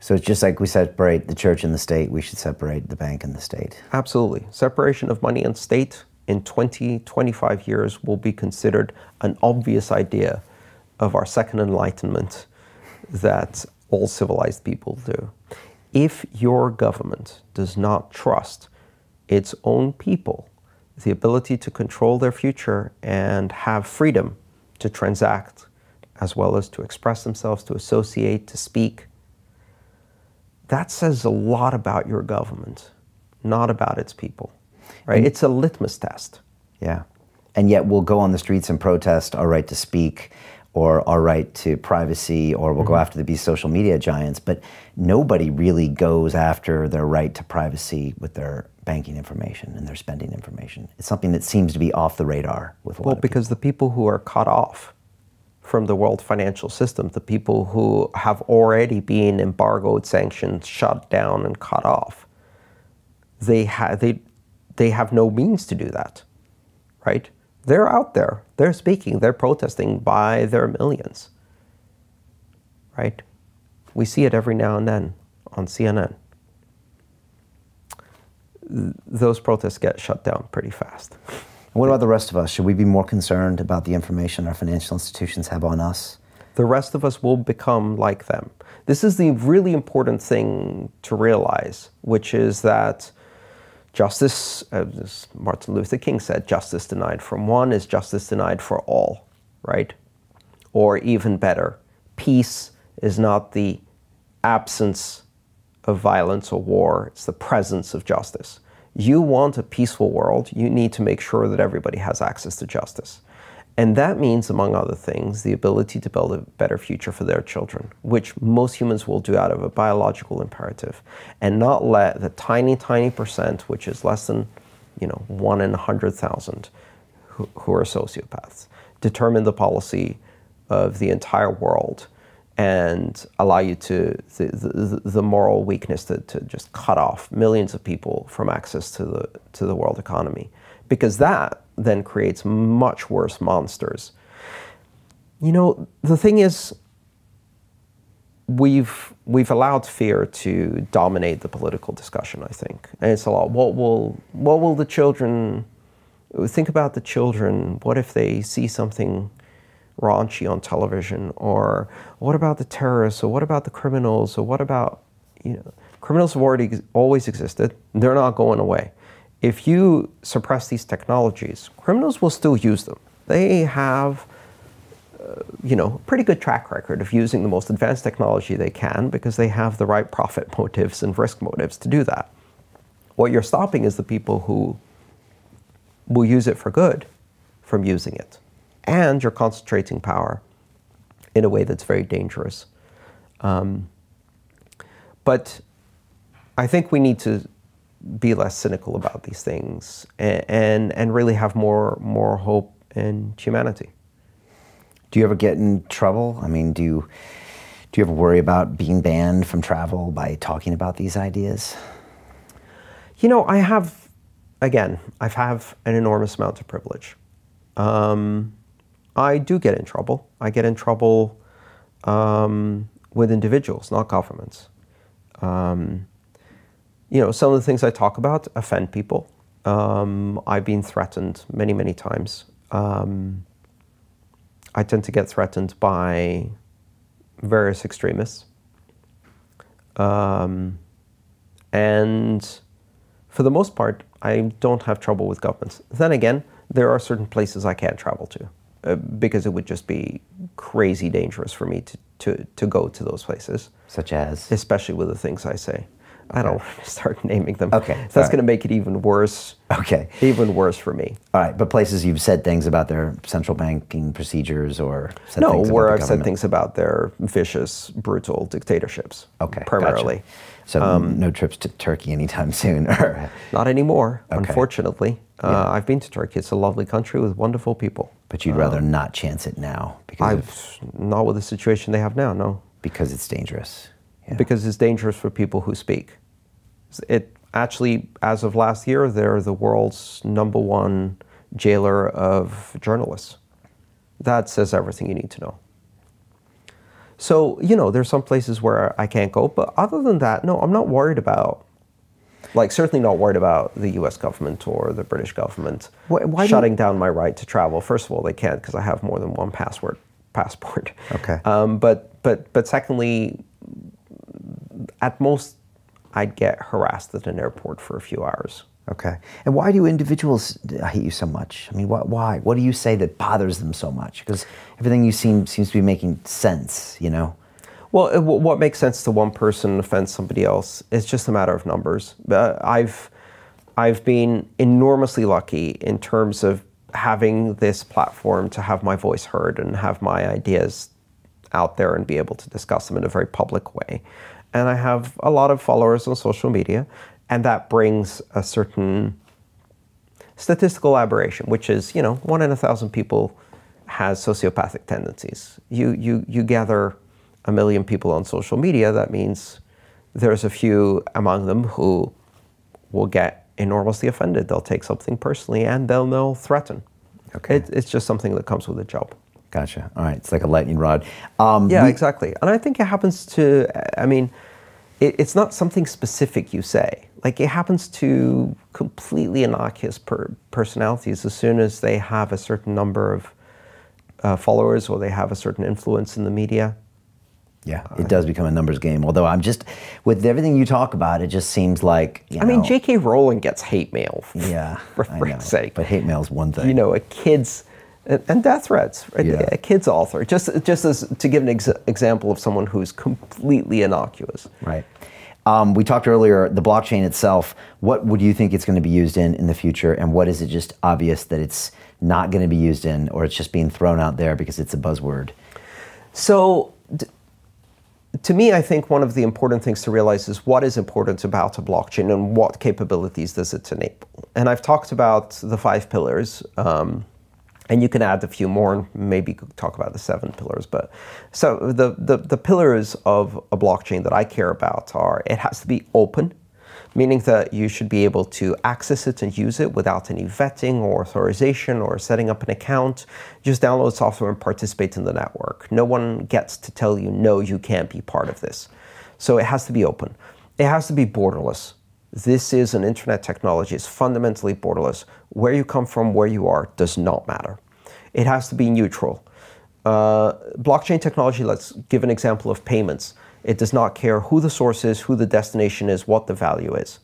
So it's just like we separate the church and the state, we should separate the bank and the state. Absolutely. Separation of money and state in 20, 25 years will be considered an obvious idea of our second enlightenment that all civilized people do. If your government does not trust its own people, the ability to control their future and have freedom to transact, as well as to express themselves, to associate, to speak, that says a lot about your government, not about its people, right? It's a litmus test. Yeah. And yet we'll go on the streets and protest our right to speak or our right to privacy, or we'll go after these social media giants, but nobody really goes after their right to privacy with their banking information and their spending information. It's something that seems to be off the radar with a lot of people. Because the people who are cut off from the world financial system, the people who have already been embargoed, sanctioned, shut down, and cut off, they have no means to do that, right? They're out there, they're speaking, they're protesting by their millions, right? We see it every now and then on CNN. Those protests get shut down pretty fast. What about the rest of us? Should we be more concerned about the information our financial institutions have on us? The rest of us will become like them. This is the really important thing to realize, which is that justice, as Martin Luther King said, justice denied from one is justice denied for all, right? Or even better, peace is not the absence of violence or war, it's the presence of justice. You want a peaceful world, you need to make sure that everybody has access to justice. And that means, among other things, the ability to build a better future for their children, which most humans will do out of a biological imperative, and not let the tiny, tiny percent, which is less than 1 in 100,000 who are sociopaths, determine the policy of the entire world and allow you to, the moral weakness to just cut off millions of people from access to the world economy. Because that then creates much worse monsters. The thing is, we've allowed fear to dominate the political discussion, I think. And it's a lot, what will the children, think about the children, what if they see something raunchy on television, or what about the terrorists, or what about the criminals, or what about, criminals have always existed, they're not going away. If you suppress these technologies, criminals will still use them. They have, a pretty good track record of using the most advanced technology they can because they have the right profit motives and risk motives to do that. What you're stopping is the people who will use it for good from using it. And you're concentrating power in a way that's very dangerous. But I think we need to be less cynical about these things and really have more hope in humanity. Do you ever get in trouble? I mean, do you ever worry about being banned from travel by talking about these ideas? I have an enormous amount of privilege. I do get in trouble. I get in trouble with individuals, not governments. Some of the things I talk about offend people. I've been threatened many, many times. I tend to get threatened by various extremists. And for the most part, I don't have trouble with governments. Then again, there are certain places I can't travel to because it would just be crazy dangerous for me to go to those places. Such as? Especially with the things I say. I don't want to start naming them. Okay. So that's going to make it even worse. Okay. Even worse for me. All right, but places you've said things about their central banking procedures or said no, things where about I've the said things about their vicious, brutal dictatorships. Okay, primarily. Gotcha. So no trips to Turkey anytime soon? Not anymore, Okay. Unfortunately. I've been to Turkey. It's a lovely country with wonderful people. But you'd rather not chance it now? Not with the situation they have now, no. Because it's dangerous? Yeah. Because it's dangerous for people who speak. It actually, as of last year, they're the world's #1 jailer of journalists. That says everything you need to know. So, there's some places where I can't go, but other than that, no, I'm not worried about, certainly not worried about the US government or the British government why shutting down my right to travel. First of all, they can't because I have more than one passport. Okay. But secondly, at most, I'd get harassed at an airport for a few hours. Okay. And why do individuals hate you so much? I mean, why? What do you say that bothers them so much? Because everything you seems to be making sense, Well, what makes sense to one person offends somebody else. It's just a matter of numbers. I've been enormously lucky in terms of having this platform to have my voice heard and have my ideas out there and be able to discuss them in a very public way. And I have a lot of followers on social media, and that brings a certain statistical aberration, which is, 1 in 1,000 people has sociopathic tendencies. You gather 1 million people on social media, that means there's a few among them who will get enormously offended. They'll take something personally, and they'll threaten. Okay. It's just something that comes with the job. Gotcha. All right. It's like a lightning rod. Yeah, exactly. And I think it happens to, it's not something specific you say. Like, it happens to completely innocuous personalities as soon as they have a certain number of followers or they have a certain influence in the media. Yeah, it does become a numbers game. Although with everything you talk about, it just seems like, J.K. Rowling gets hate mail. Yeah, for frick's sake. But hate mail is one thing. A kid's, and death threats, right? Yeah. A kid's author. Just as to give an example of someone who's completely innocuous. Right. We talked earlier, the blockchain itself, what would you think it's going to be used in the future, and what is it just obvious that it's not going to be used in, or it's just being thrown out there because it's a buzzword? So, to me, I think one of the important things to realize is what is important about a blockchain and what capabilities does it enable. And I've talked about the 5 pillars, and you can add a few more and maybe talk about the 7 pillars. But so the pillars of a blockchain that I care about are, it has to be open, meaning that you should be able to access it and use it without any vetting or authorization or setting up an account. Just download software and participate in the network. No one gets to tell you, no, you can't be part of this. So it has to be open. It has to be borderless. This is an internet technology. It's fundamentally borderless. Where you come from, where you are, does not matter. It has to be neutral. Blockchain technology, let's give an example of payments. It does not care who the source is, who the destination is, what the value is.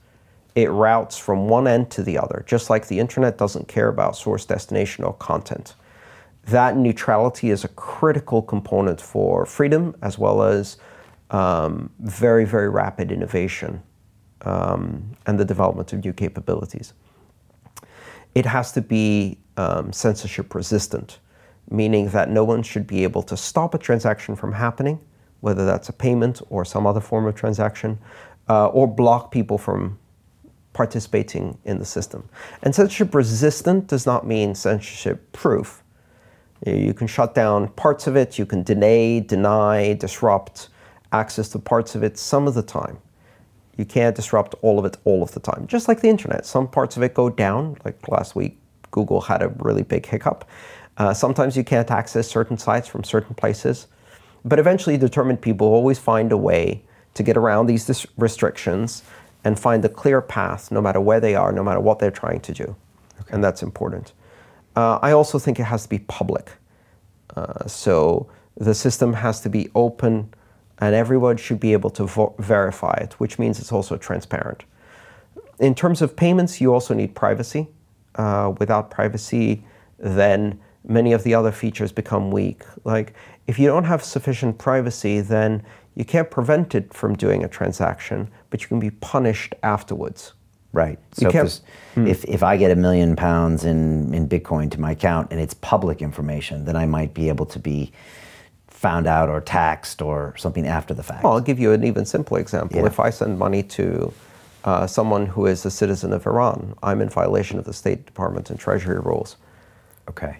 It routes from one end to the other, just like the internet doesn't care about source, destination, or content. That neutrality is a critical component for freedom, as well as very, very rapid innovation and the development of new capabilities. It has to be censorship resistant, meaning that no one should be able to stop a transaction from happening, whether that's a payment or some other form of transaction, or block people from participating in the system. And censorship resistant does not mean censorship proof. You can shut down parts of it, you can deny, disrupt access to parts of it some of the time. You can't disrupt all of it all of the time. Just like the internet, some parts of it go down, like last week, Google had a really big hiccup. Sometimes you can't access certain sites from certain places. But eventually determined people always find a way to get around these restrictions and find a clear path no matter where they are, no matter what they're trying to do. Okay. And that's important. I also think it has to be public. So the system has to be open and everyone should be able to verify it, which means it's also transparent. In terms of payments, you also need privacy. Without privacy, then many of the other features become weak. Like, if you don't have sufficient privacy, then you can't prevent it from doing a transaction, but you can be punished afterwards. Right. So if I get £1 million in Bitcoin to my account and it's public information, then I might be able to be found out or taxed or something after the fact. Well, I'll give you an even simpler example. Yeah. If I send money to someone who is a citizen of Iran, I'm in violation of the State Department and Treasury rules. Okay.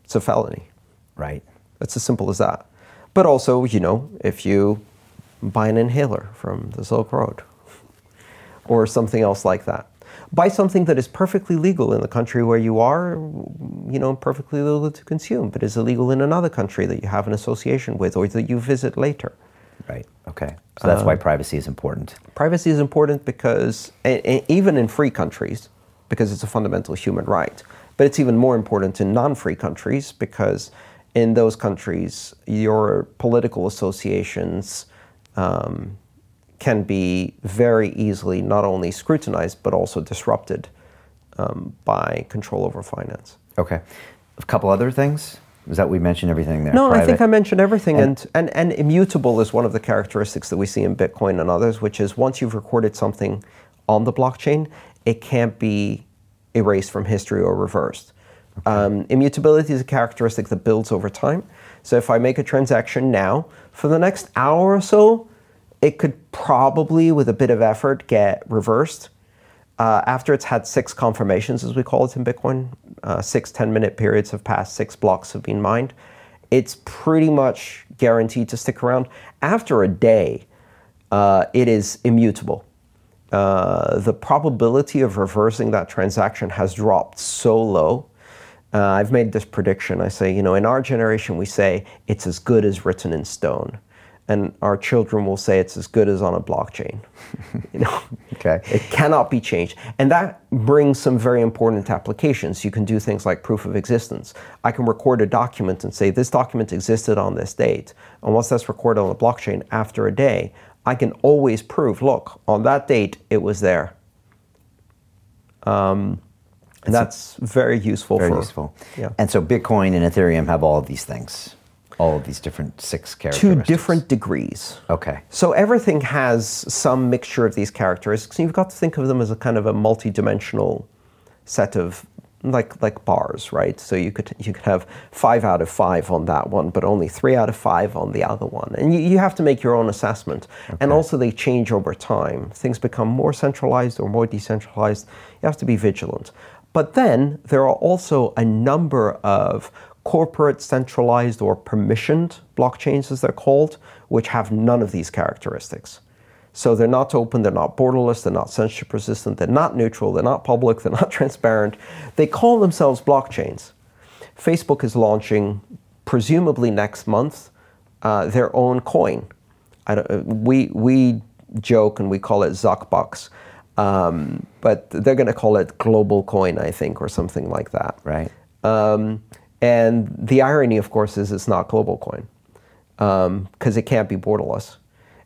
It's a felony. Right. It's as simple as that. But also, if you buy an inhaler from the Silk Road or something else like that, buy something that is perfectly legal in the country where you are, perfectly legal to consume, but is illegal in another country that you have an association with or that you visit later. Right. Okay. So that's why privacy is important. Privacy is important because, even in free countries, because it's a fundamental human right, but it's even more important in non-free countries because in those countries, your political associations can be very easily not only scrutinized, but also disrupted by control over finance. Okay. A couple other things? Was that we mentioned everything there? No, I think I mentioned everything. And immutable is one of the characteristics that we see in Bitcoin and others, which is once you've recorded something on the blockchain, it can't be erased from history or reversed. Immutability is a characteristic that builds over time. So if I make a transaction now, for the next hour or so, it could probably, with a bit of effort, get reversed. After it's had 6 confirmations, as we call it in Bitcoin, 6 10-minute periods have passed, 6 blocks have been mined, it's pretty much guaranteed to stick around. After a day, it is immutable. The probability of reversing that transaction has dropped so low. I've made this prediction. I say, in our generation, we say it's as good as written in stone. And our children will say it's as good as on a blockchain. Okay. It cannot be changed. And that brings some very important applications. You can do things like proof of existence. I can record a document and say this document existed on this date. And once that's recorded on the blockchain after a day, I can always prove, look, on that date, it was there. And that's very useful. Very useful. Yeah. And so Bitcoin and Ethereum have all of these things. All of these different 6 characteristics. 2 different degrees. Okay. So everything has some mixture of these characteristics. And you've got to think of them as a kind of a multi-dimensional set of, like bars, right? So you could have 5 out of 5 on that one, but only 3 out of 5 on the other one. And you have to make your own assessment. Okay. And also they change over time. Things become more centralized or more decentralized. You have to be vigilant. But then there are also a number of corporate, centralized, or permissioned blockchains, as they're called, which have none of these characteristics. So they're not open, they're not borderless, they're not censorship resistant, they're not neutral, they're not public, they're not transparent. They call themselves blockchains. Facebook is launching, presumably next month, their own coin. We joke and we call it Zuckbucks, but they're going to call it Global Coin, I think, or something like that. Right. And the irony, of course, is it's not global coin, because it can't be borderless.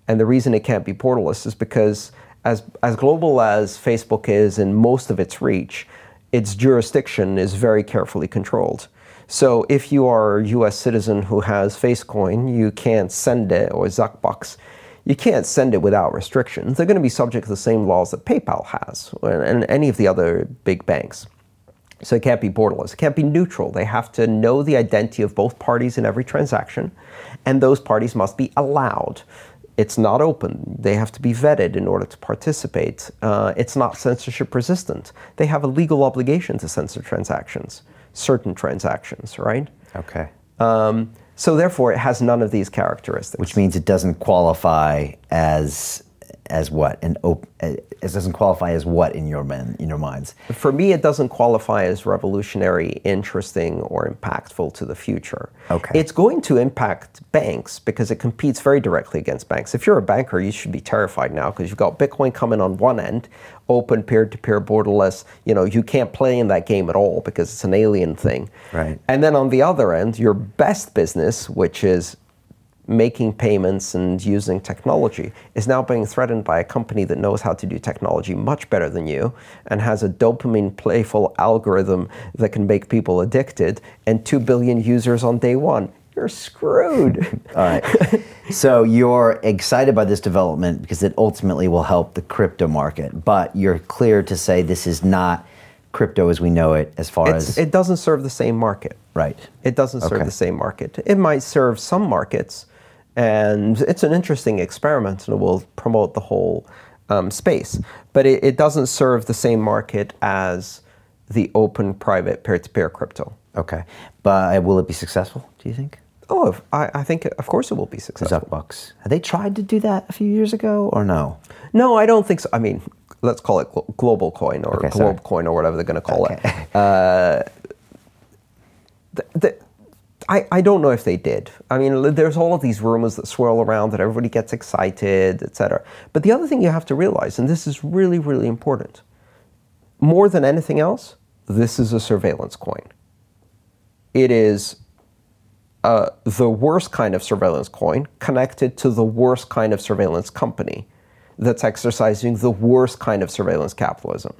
And the reason it can't be borderless is because as global as Facebook is in most of its reach, its jurisdiction is very carefully controlled. So if you are a US citizen who has Facecoin, you can't send it, or Zuckbucks, you can't send it without restrictions. They're going to be subject to the same laws that PayPal has, and any of the other big banks. So it can't be borderless. It can't be neutral. They have to know the identity of both parties in every transaction, and those parties must be allowed. It's not open. They have to be vetted in order to participate. It's not censorship resistant. They have a legal obligation to censor transactions, certain transactions, right? Okay. So therefore, it has none of these characteristics. Which means it doesn't qualify as what? It doesn't qualify as what in your minds? For me, it doesn't qualify as revolutionary, interesting, or impactful to the future. Okay. It's going to impact banks because it competes very directly against banks. If you're a banker, you should be terrified now because you've got Bitcoin coming on one end, open, peer-to-peer, borderless. You can't play in that game at all because it's an alien thing. Right. And then on the other end, your best business, which is making payments and using technology, is now being threatened by a company that knows how to do technology much better than you and has a dopamine playful algorithm that can make people addicted, and 2 billion users on day one. You're screwed. All right. So you're excited by this development because it ultimately will help the crypto market, but you're clear to say this is not crypto as we know it, as far as... It doesn't serve the same market. Right. It doesn't serve the same market. It might serve some markets, and it's an interesting experiment, and it will promote the whole space. But it doesn't serve the same market as the open, private, peer-to-peer crypto. Okay. But will it be successful, do you think? Oh, I think, of course it will be successful. Zuckbucks. Have they tried to do that a few years ago, or no? No, I don't think so. I mean, let's call it global coin, or globe coin, or whatever they're going to call it. I don't know if they did. I mean, there's all of these rumors that swirl around that everybody gets excited, etc. But the other thing you have to realize, and this is really, really important, more than anything else, this is a surveillance coin. It is the worst kind of surveillance coin connected to the worst kind of surveillance company that's exercising the worst kind of surveillance capitalism,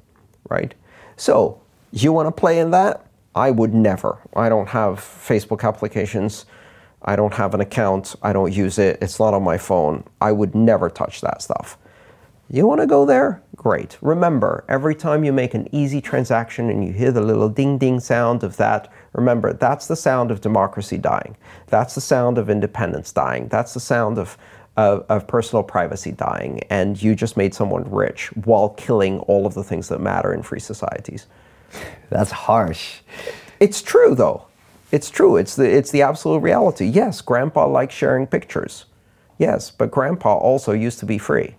right? So, you want to play in that? I would never. I don't have Facebook applications. I don't have an account. I don't use it. It's not on my phone. I would never touch that stuff. You want to go there? Great. Remember, every time you make an easy transaction and you hear the little ding-ding sound of that, remember, that's the sound of democracy dying. That's the sound of independence dying. That's the sound of personal privacy dying. And you just made someone rich while killing all of the things that matter in free societies. That's harsh. It's true, though. It's true. It's the absolute reality. Yes, Grandpa likes sharing pictures. Yes, but Grandpa also used to be free.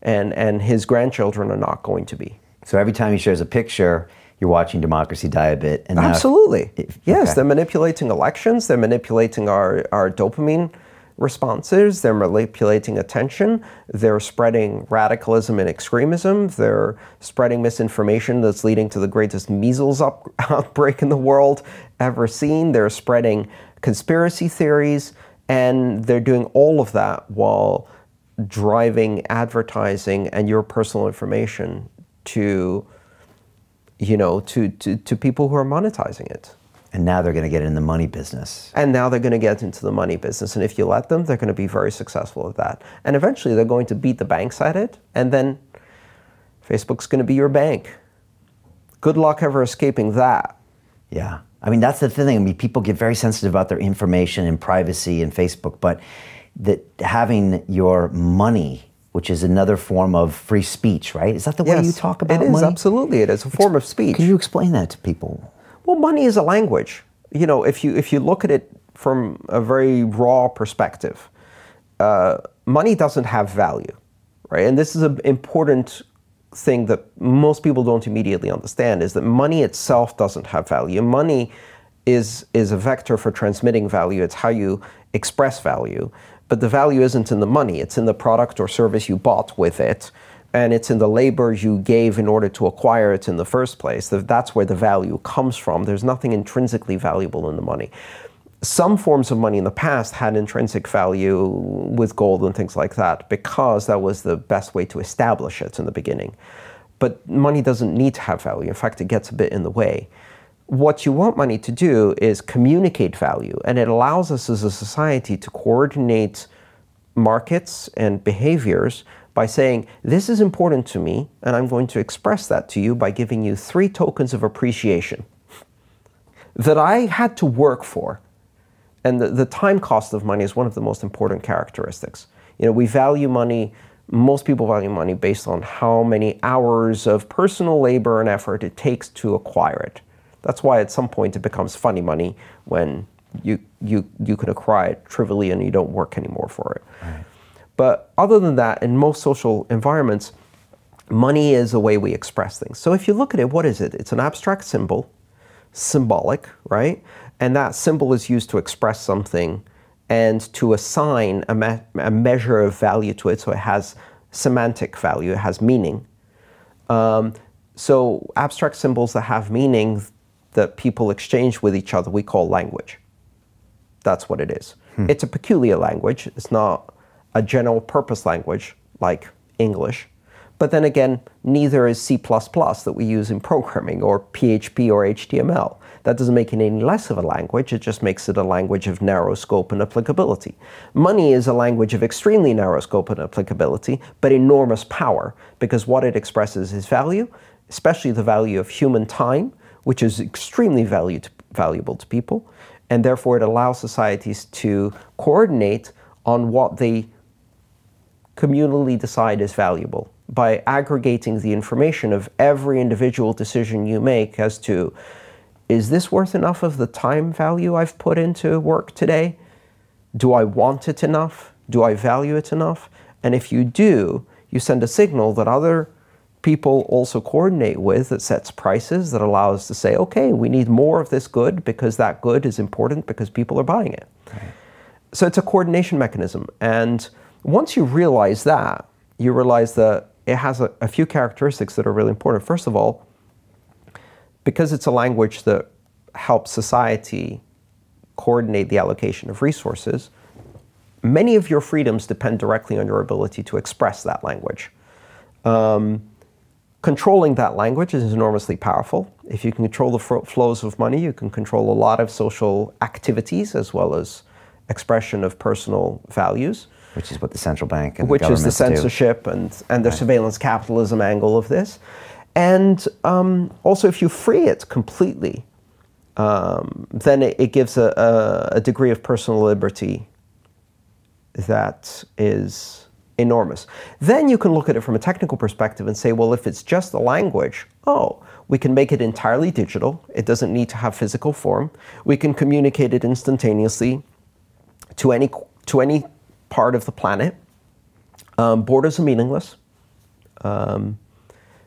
And his grandchildren are not going to be. So every time he shares a picture, you're watching democracy die a bit. And absolutely. Yes, okay. They're manipulating elections. They're manipulating our dopamine responses. They're manipulating attention. They're spreading radicalism and extremism. They're spreading misinformation that's leading to the greatest measles outbreak in the world ever seen. They're spreading conspiracy theories. And they're doing all of that while driving advertising and your personal information to, to people who are monetizing it. And now they're going to get in the money business. And now they're going to get into the money business. And if you let them, they're going to be very successful at that. And eventually they're going to beat the banks at it. And then Facebook's going to be your bank. Good luck ever escaping that. Yeah. I mean, that's the thing. I mean, people get very sensitive about their information and privacy and Facebook, but that having your money, which is another form of free speech, right? Is that the way you talk about money? It is, absolutely. It is a form of speech. Can you explain that to people? Well, money is a language. If you look at it from a very raw perspective, money doesn't have value, right? And this is an important thing that most people don't immediately understand, is that money itself doesn't have value. Money is a vector for transmitting value. It's how you express value. But the value isn't in the money. It's in the product or service you bought with it. And it's in the labor you gave in order to acquire it in the first place. That's where the value comes from. There's nothing intrinsically valuable in the money. Some forms of money in the past had intrinsic value with gold and things like that because that was the best way to establish it in the beginning. But money doesn't need to have value. In fact, it gets a bit in the way. What you want money to do is communicate value, and it allows us as a society to coordinate markets and behaviors by saying, this is important to me, and I'm going to express that to you by giving you 3 tokens of appreciation that I had to work for. And the time cost of money is one of the most important characteristics. We value money, most people value money based on how many hours of personal labor and effort it takes to acquire it. That's why at some point it becomes funny money when you could acquire it trivially and you don't work anymore for it. Right. But other than that, in most social environments, money is a way we express things. So if you look at it, what is it? It's an abstract symbol, symbolic, right? And that symbol is used to express something and to assign a measure of value to it, so it has semantic value, it has meaning. So abstract symbols that have meaning that people exchange with each other, we call language. That's what it is. It's a peculiar language. It's not a general purpose language like English. But then again, neither is C++ that we use in programming, or PHP or HTML. That doesn't make it any less of a language. It just makes it a language of narrow scope and applicability. Money is a language of extremely narrow scope and applicability, but enormous power, because what it expresses is value, especially the value of human time, which is extremely valuable to people, and therefore it allows societies to coordinate on what they communally decide is valuable by aggregating the information of every individual decision you make as to, is this worth enough of the time value I've put into work today? Do I want it enough? Do I value it enough? And if you do, you send a signal that other people also coordinate with, that sets prices, that allow us to say, okay, we need more of this good because that good is important because people are buying it. Right. So it's a coordination mechanism. And once you realize that, you realize that it has a few characteristics that are really important. First of all, because it's a language that helps society coordinate the allocation of resources, many of your freedoms depend directly on your ability to express that language. Controlling that language is enormously powerful. If you can control the flows of money, you can control a lot of social activities as well as expression of personal values. Which is what the central bank and which is the governments do. censorship and the surveillance capitalism angle of this. And also, if you free it completely, then it gives a degree of personal liberty that is enormous. Then you can look at it from a technical perspective and say, well, if it's just a language, we can make it entirely digital. It doesn't need to have physical form. We can communicate it instantaneously to any part of the planet. Borders are meaningless.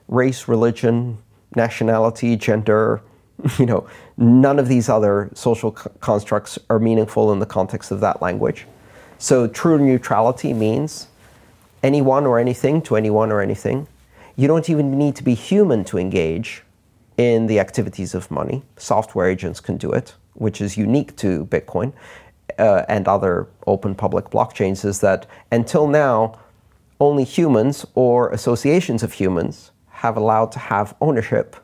Race, religion, nationality, gender, none of these other social constructs are meaningful in the context of that language. So true neutrality means anyone or anything to anyone or anything. You don't even need to be human to engage in the activities of money. Software agents can do it, which is unique to Bitcoin and other open public blockchains, is that until now, only humans or associations of humans have allowed to have ownership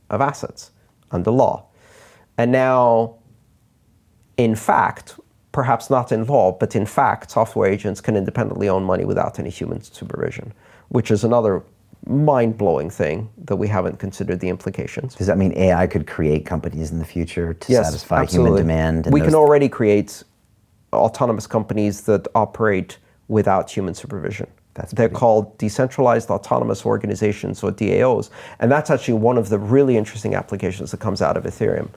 of assets under law. And now, in fact, perhaps not in law, but in fact, software agents can independently own money without any human supervision, which is another mind-blowing thing that we haven't considered the implications. Does that mean AI could create companies in the future to Yes, satisfy absolutely. human demand? We can already create autonomous companies that operate without human supervision. They're called decentralized autonomous organizations, or DAOs. And that's actually one of the really interesting applications that comes out of Ethereum,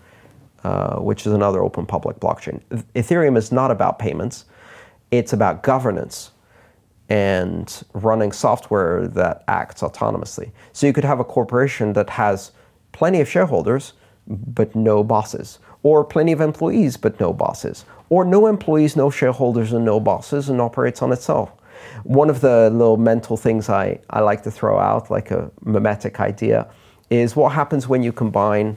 which is another open public blockchain. Ethereum is not about payments. It's about governance and running software that acts autonomously. So you could have a corporation that has plenty of shareholders, but no bosses, or plenty of employees, but no bosses, or no employees, no shareholders, and no bosses, and operates on itself. One of the little mental things I like to throw out, like a mimetic idea, is what happens when you combine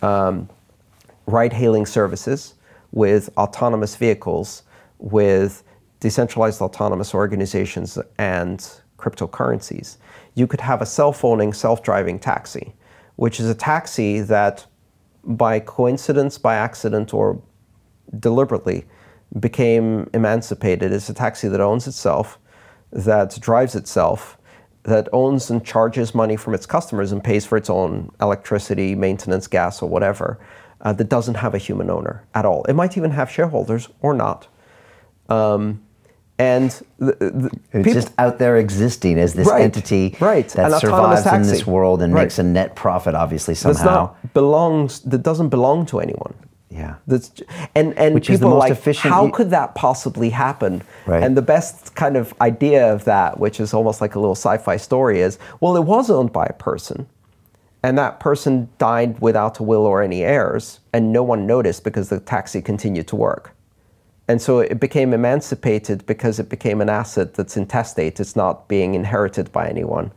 ride-hailing services with autonomous vehicles, with decentralized autonomous organizations and cryptocurrencies. You could have a self-owning, self-driving taxi, which is a taxi that by coincidence, by accident, or deliberately became emancipated. It's a taxi that owns itself, that drives itself, that owns and charges money from its customers and pays for its own electricity, maintenance, gas, or whatever, that doesn't have a human owner at all. It might even have shareholders or not. And it's just out there existing as this entity that survives in this world and makes a net profit, obviously, somehow. That doesn't belong to anyone. Yeah. And which people is the most are like, efficient. how could that possibly happen? Right. And the best kind of idea of that, which is almost like a little sci-fi story, is, well, it was owned by a person, and that person died without a will or any heirs, and no one noticed because the taxi continued to work. And so it became emancipated because it became an asset that's intestate. It's not being inherited by anyone.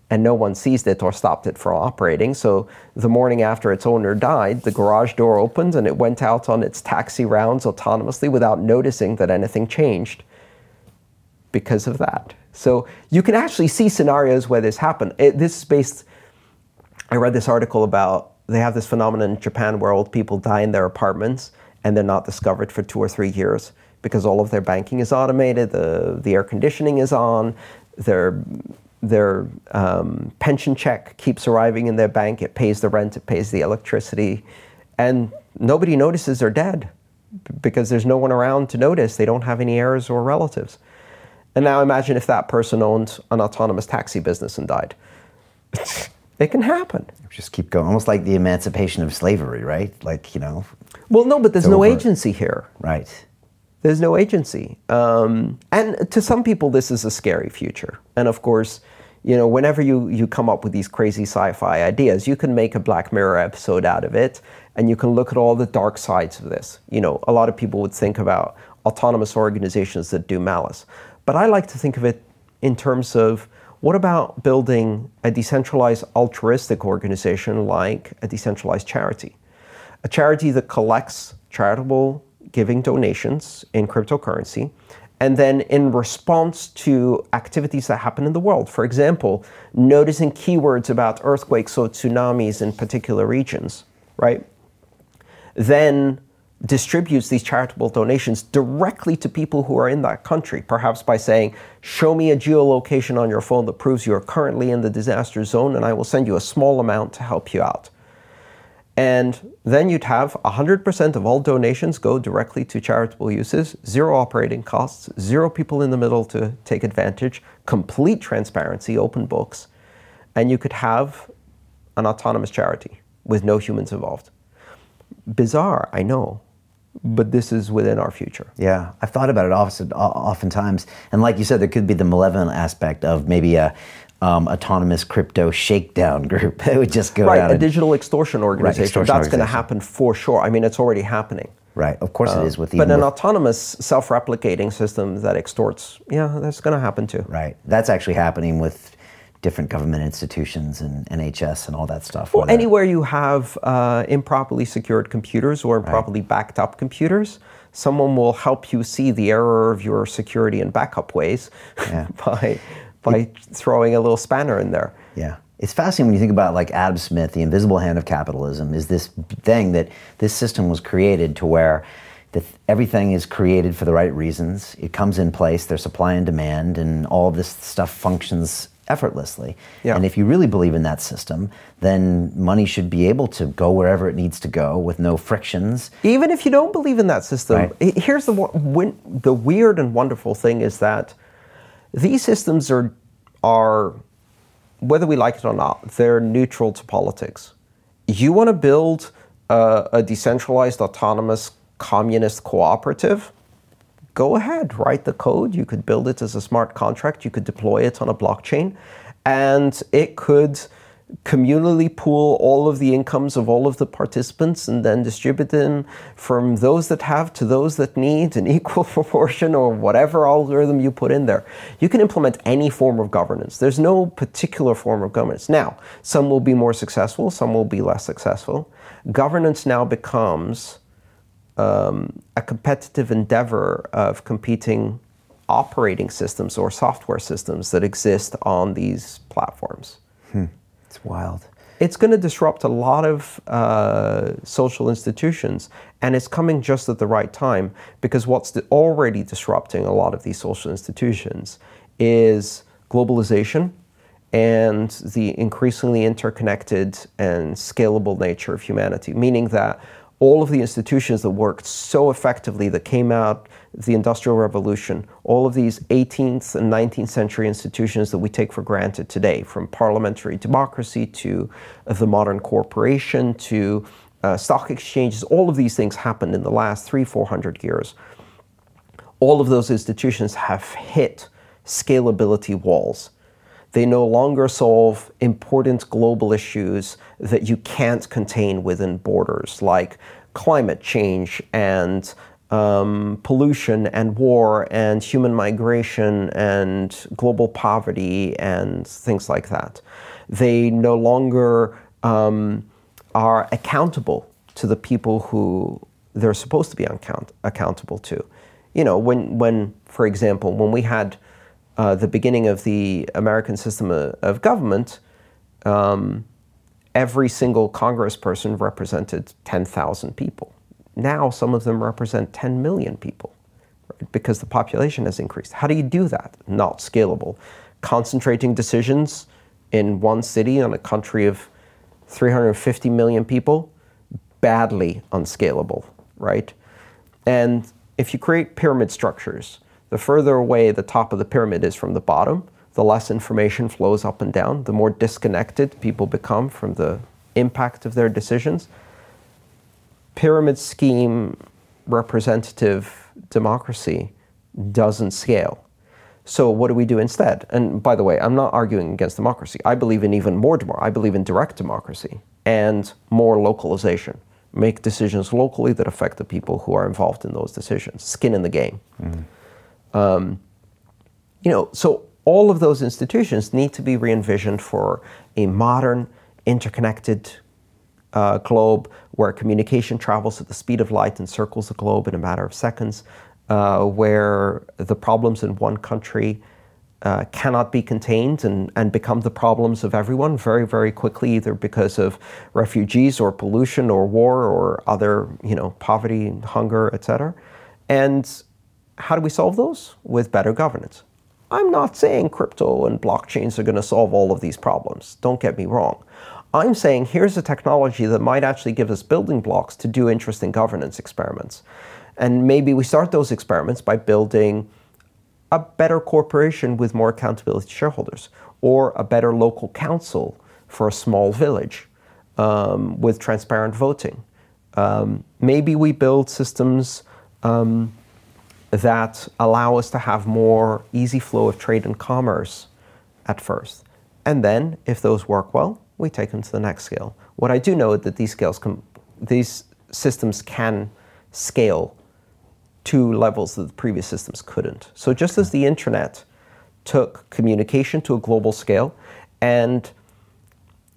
And no one seized it or stopped it from operating. So the morning after its owner died, the garage door opened and it went out on its taxi rounds autonomously without noticing that anything changed because of that. So you can actually see scenarios where this happened. This is based, I read this article about, they have this phenomenon in Japan where old people die in their apartments and they're not discovered for 2 or 3 years because all of their banking is automated, the air conditioning is on, their pension check keeps arriving in their bank, it pays the rent, it pays the electricity, and nobody notices they're dead because there's no one around to notice. They don't have any heirs or relatives. And now imagine if that person owned an autonomous taxi business and died. It can happen. Just keep going, almost like the emancipation of slavery, right? Like, Well, no, but there's no agency here. Right. There's no agency. And to some people, this is a scary future. And of course, whenever you come up with these crazy sci-fi ideas, you can make a Black Mirror episode out of it, and you can look at all the dark sides of this. A lot of people would think about autonomous organizations that do malice. But I like to think of it in terms of, what about building a decentralized altruistic organization like a decentralized charity? A charity that collects charitable giving donations in cryptocurrency, and then in response to activities that happen in the world, for example, noticing keywords about earthquakes or tsunamis in particular regions, right? Then distributes these charitable donations directly to people who are in that country, perhaps by saying, show me a geolocation on your phone that proves you are currently in the disaster zone, and I will send you a small amount to help you out. And then you'd have 100% of all donations go directly to charitable uses, 0 operating costs, 0 people in the middle to take advantage, complete transparency, open books, and you could have an autonomous charity with no humans involved. Bizarre, I know, but this is within our future. Yeah, I've thought about it oftentimes, and like you said, there could be the malevolent aspect of maybe a autonomous crypto shakedown group. It would just go right, down. A digital extortion organization. That's going to happen for sure. I mean, it's already happening. Right, of course it is. But an autonomous self-replicating system that extorts, yeah, that's going to happen too. Right, that's actually happening with different government institutions and NHS and all that stuff. Well, anywhere you have improperly secured computers or improperly backed up computers, someone will help you see the error of your security and backup ways by throwing a little spanner in there. Yeah. It's fascinating when you think about, like, Adam Smith, the invisible hand of capitalism, is this thing that this system was created to where everything is created for the right reasons. It comes in place, there's supply and demand, and all of this stuff functions effortlessly. Yeah. And if you really believe in that system, then money should be able to go wherever it needs to go with no frictions. Even if you don't believe in that system, here's the weird and wonderful thing is that these systems are, whether we like it or not, they're neutral to politics. You want to build a decentralized, autonomous, communist cooperative? Go ahead, write the code. You could build it as a smart contract. You could deploy it on a blockchain, and it could communally pool all of the incomes of all of the participants and then distribute them from those that have to those that need in equal proportion or whatever algorithm you put in there. You can implement any form of governance. There's no particular form of governance. Now, some will be more successful, some will be less successful. Governance now becomes a competitive endeavor of competing operating systems or software systems that exist on these platforms. It's wild. It's going to disrupt a lot of social institutions, and it's coming just at the right time, because what's already disrupting a lot of these social institutions is globalization and the increasingly interconnected and scalable nature of humanity, meaning that all of the institutions that worked so effectively that came out of the Industrial Revolution, all of these 18th and 19th century institutions that we take for granted today, from parliamentary democracy to the modern corporation to stock exchanges, all of these things happened in the last 300-400 years. All of those institutions have hit scalability walls. They no longer solve important global issues that you can't contain within borders, like climate change and pollution and war and human migration and global poverty and things like that. They no longer are accountable to the people who they're supposed to be accountable to. You know, when, for example, when we had the beginning of the American system of government, every single congressperson represented 10,000 people. Now some of them represent 10 million people, right? Because the population has increased. How do you do that? Not scalable. Concentrating decisions in one city on a country of 350 million people, badly unscalable, right? And if you create pyramid structures, the further away the top of the pyramid is from the bottom, the less information flows up and down, the more disconnected people become from the impact of their decisions. Pyramid scheme representative democracy doesn't scale. So what do we do instead? And by the way, I'm not arguing against democracy. I believe in even more democracy. I believe in direct democracy and more localization. Make decisions locally that affect the people who are involved in those decisions. Skin in the game. You know, so all of those institutions need to be re-envisioned for a modern, interconnected globe where communication travels at the speed of light and circles the globe in a matter of seconds, where the problems in one country cannot be contained and become the problems of everyone very, very quickly, either because of refugees or pollution or war or other, poverty, hunger, etc. And how do we solve those? With better governance. I'm not saying crypto and blockchains are going to solve all of these problems. Don't get me wrong. I'm saying here's a technology that might actually give us building blocks to do interesting governance experiments. And maybe we start those experiments by building a better corporation with more accountability to shareholders, or a better local council for a small village with transparent voting. Maybe we build systems that allow us to have more easy flow of trade and commerce at first. And then, if those work well, we take them to the next scale. What I do know is that these systems can scale to levels that the previous systems couldn't. So just as the internet took communication to a global scale and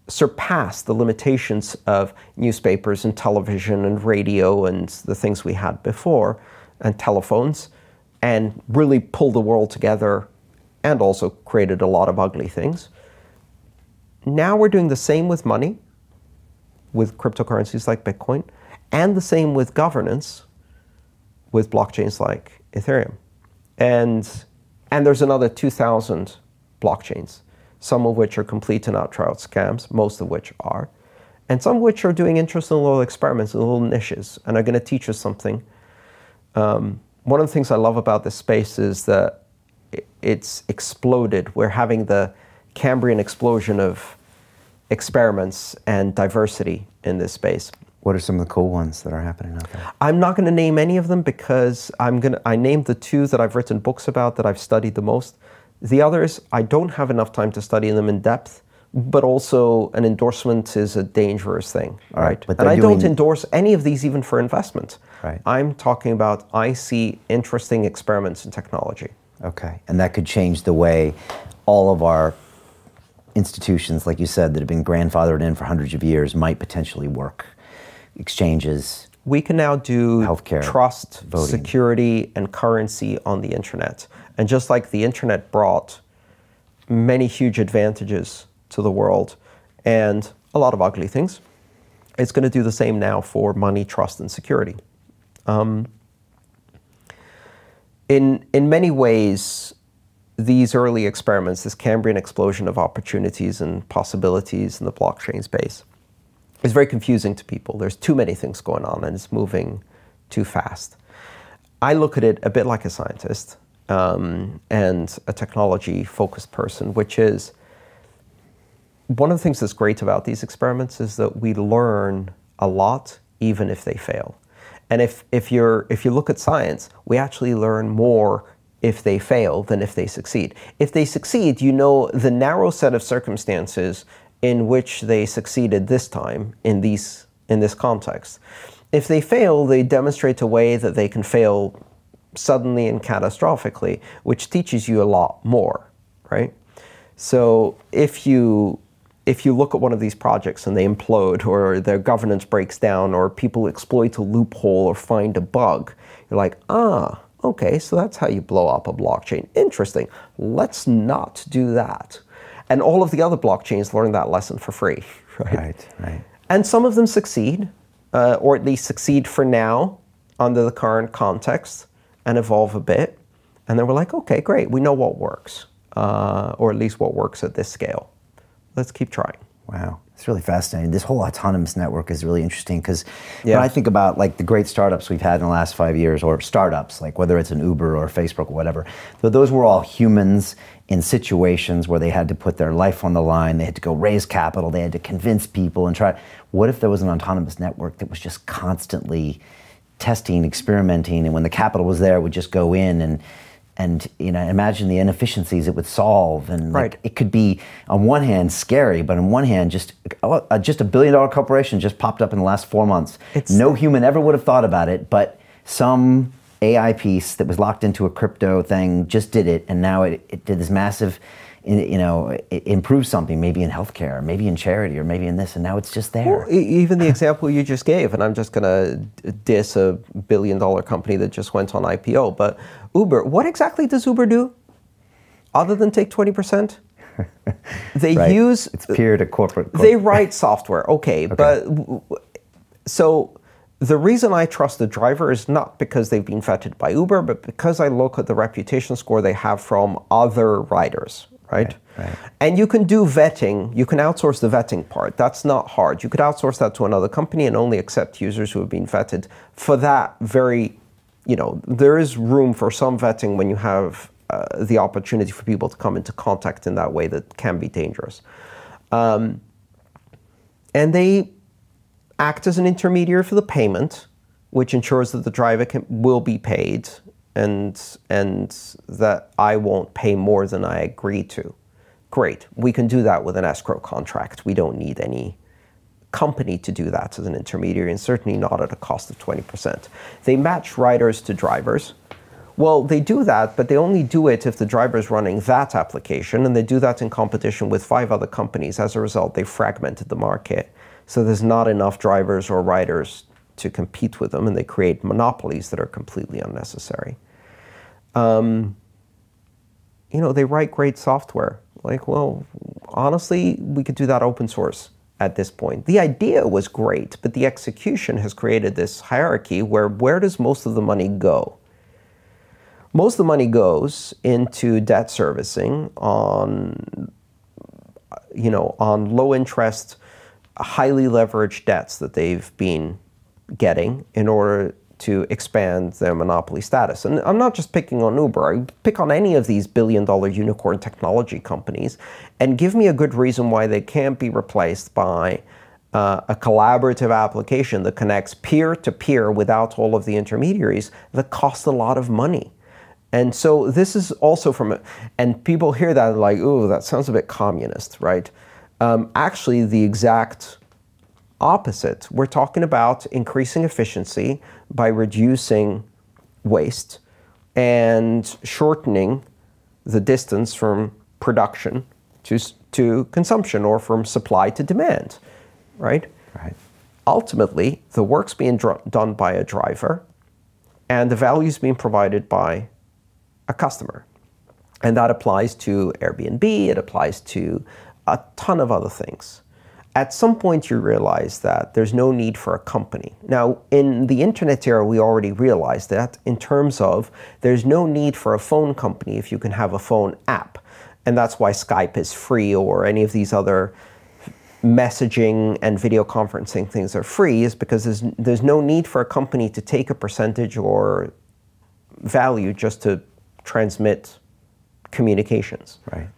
surpassed the limitations of newspapers and television and radio and the things we had before, and telephones, and really pulled the world together and also created a lot of ugly things. Now we're doing the same with money, with cryptocurrencies like Bitcoin, and the same with governance, with blockchains like Ethereum. And there's another 2,000 blockchains, some of which are complete and outright scams, most of which are, and some of which are doing interesting little experiments in little niches and are going to teach us something. One of the things I love about this space is that it's exploded. We're having the Cambrian explosion of experiments and diversity in this space. What are some of the cool ones that are happening out there? I'm not going to name any of them because I named the two that I've written books about that I've studied the most. The others, I don't have enough time to study them in depth, but also an endorsement is a dangerous thing, right? And I don't endorse any of these even for investment. Right. I'm talking about, I see interesting experiments in technology. Okay, and that could change the way all of our institutions, like you said, that have been grandfathered in for hundreds of years might potentially work. Exchanges. We can now do healthcare, trust, voting, security, and currency on the internet. And just like the internet brought many huge advantages to the world and a lot of ugly things, it's going to do the same now for money, trust, and security. In many ways, these early experiments, this Cambrian explosion of opportunities and possibilities in the blockchain space, is very confusing to people. There's too many things going on and it's moving too fast. I look at it a bit like a scientist and a technology-focused person, which is, one of the things that's great about these experiments is that we learn a lot even if they fail. And if you look at science, we actually learn more if they fail than if they succeed. If they succeed, you know the narrow set of circumstances in which they succeeded this time in this context. If they fail, they demonstrate a way that they can fail suddenly and catastrophically, which teaches you a lot more, right? So if you look at one of these projects and they implode, or their governance breaks down, or people exploit a loophole or find a bug, you're like, okay, so that's how you blow up a blockchain. Interesting. Let's not do that. And all of the other blockchains learn that lesson for free, right? Right. And some of them succeed, or at least succeed for now under the current context and evolve a bit. And then we're like, okay, great, we know what works, or at least what works at this scale. Let's keep trying. Wow, it's really fascinating. This whole autonomous network is really interesting because when I think about like the great startups we've had in the last 5 years, or startups, like whether it's an Uber or Facebook or whatever, those were all humans in situations where they had to put their life on the line, they had to go raise capital, they had to convince people and try. What if there was an autonomous network that was just constantly testing, experimenting, and when the capital was there, it would just go in and imagine the inefficiencies it would solve, and like, it could be on one hand scary, but on one hand just a billion-dollar corporation just popped up in the last 4 months. No human ever would have thought about it, but some AI piece that was locked into a crypto thing just did it, and now it did this massive, it improved something, maybe in healthcare, maybe in charity, or maybe in this, and now it's just there. Well, even the example you just gave, and I'm just going to diss a billion-dollar company that just went on IPO, but Uber, what exactly does Uber do? other than take 20%. They Right. use... It's peer to corporate. They write software, okay. But so the reason I trust the driver is not because they've been vetted by Uber, but because I look at the reputation score they have from other riders, right? Right. And you can do vetting, you can outsource the vetting part. That's not hard. You could outsource that to another company and only accept users who have been vetted. For that very, there is room for some vetting when you have the opportunity for people to come into contact in that way that can be dangerous. And they act as an intermediary for the payment, which ensures that the driver will be paid and that I won't pay more than I agree to. Great, we can do that with an escrow contract. We don't need any company to do that as an intermediary, and certainly not at a cost of 20%. They match riders to drivers. Well, they do that, but they only do it if the driver is running that application, and they do that in competition with 5 other companies. As a result, they fragmented the market. So there's not enough drivers or riders to compete with them, and they create monopolies that are completely unnecessary. They write great software. Like, well, honestly, we could do that open source at this point. The idea was great, but the execution has created this hierarchy where does most of the money go? Most of the money goes into debt servicing on low interest, highly leveraged debts that they've been getting in order to expand their monopoly status. And I'm not just picking on Uber. I pick on any of these billion-dollar unicorn technology companies and give me a good reason why they can't be replaced by a collaborative application that connects peer-to-peer without all of the intermediaries that costs a lot of money. And so this is also and people hear that and like, ooh, that sounds a bit communist, right? Actually, the exact opposite. We're talking about increasing efficiency by reducing waste and shortening the distance from production to consumption, or from supply to demand, right? Right. Ultimately, the work's being done by a driver, and the value's being provided by a customer. And that applies to Airbnb, it applies to a ton of other things. At some point, you realize that there's no need for a company. Now, in the internet era, we already realized that in terms of there's no need for a phone company if you can have a phone app. And that's why Skype is free, or any of these other messaging and video conferencing things are free, is because there's no need for a company to take a percentage or value just to transmit communications. Right.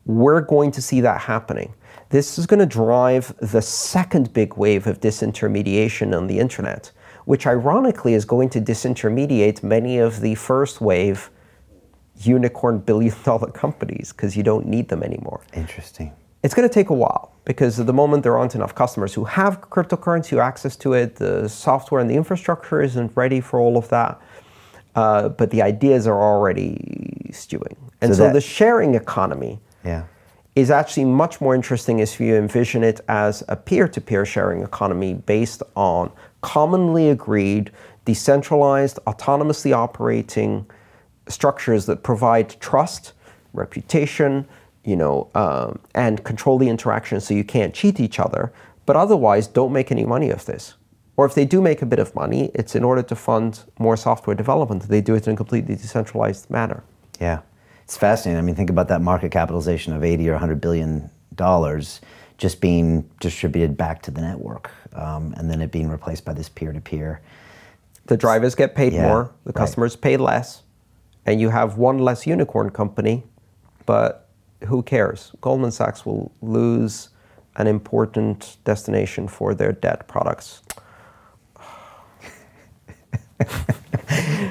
We're going to see that happening. This is going to drive the second big wave of disintermediation on the internet, which ironically is going to disintermediate many of the first wave unicorn billion-dollar companies, because you don't need them anymore. Interesting. It's going to take a while, because at the moment there aren't enough customers who have cryptocurrency, who have access to it. The software and the infrastructure isn't ready for all of that. But the ideas are already stewing. And so the sharing economy is actually much more interesting if you envision it as a peer-to-peer sharing economy based on commonly agreed, decentralized, autonomously operating structures that provide trust, reputation, and control the interaction so you can't cheat each other, but otherwise don't make any money of this. Or if they do make a bit of money, it's in order to fund more software development. They do it in a completely decentralized manner. Yeah. It's fascinating. I mean, think about that market capitalization of $80 or $100 billion just being distributed back to the network, and then it being replaced by this peer-to-peer. The drivers get paid more, the customers pay less, and you have one less unicorn company, but who cares? Goldman Sachs will lose an important destination for their debt products.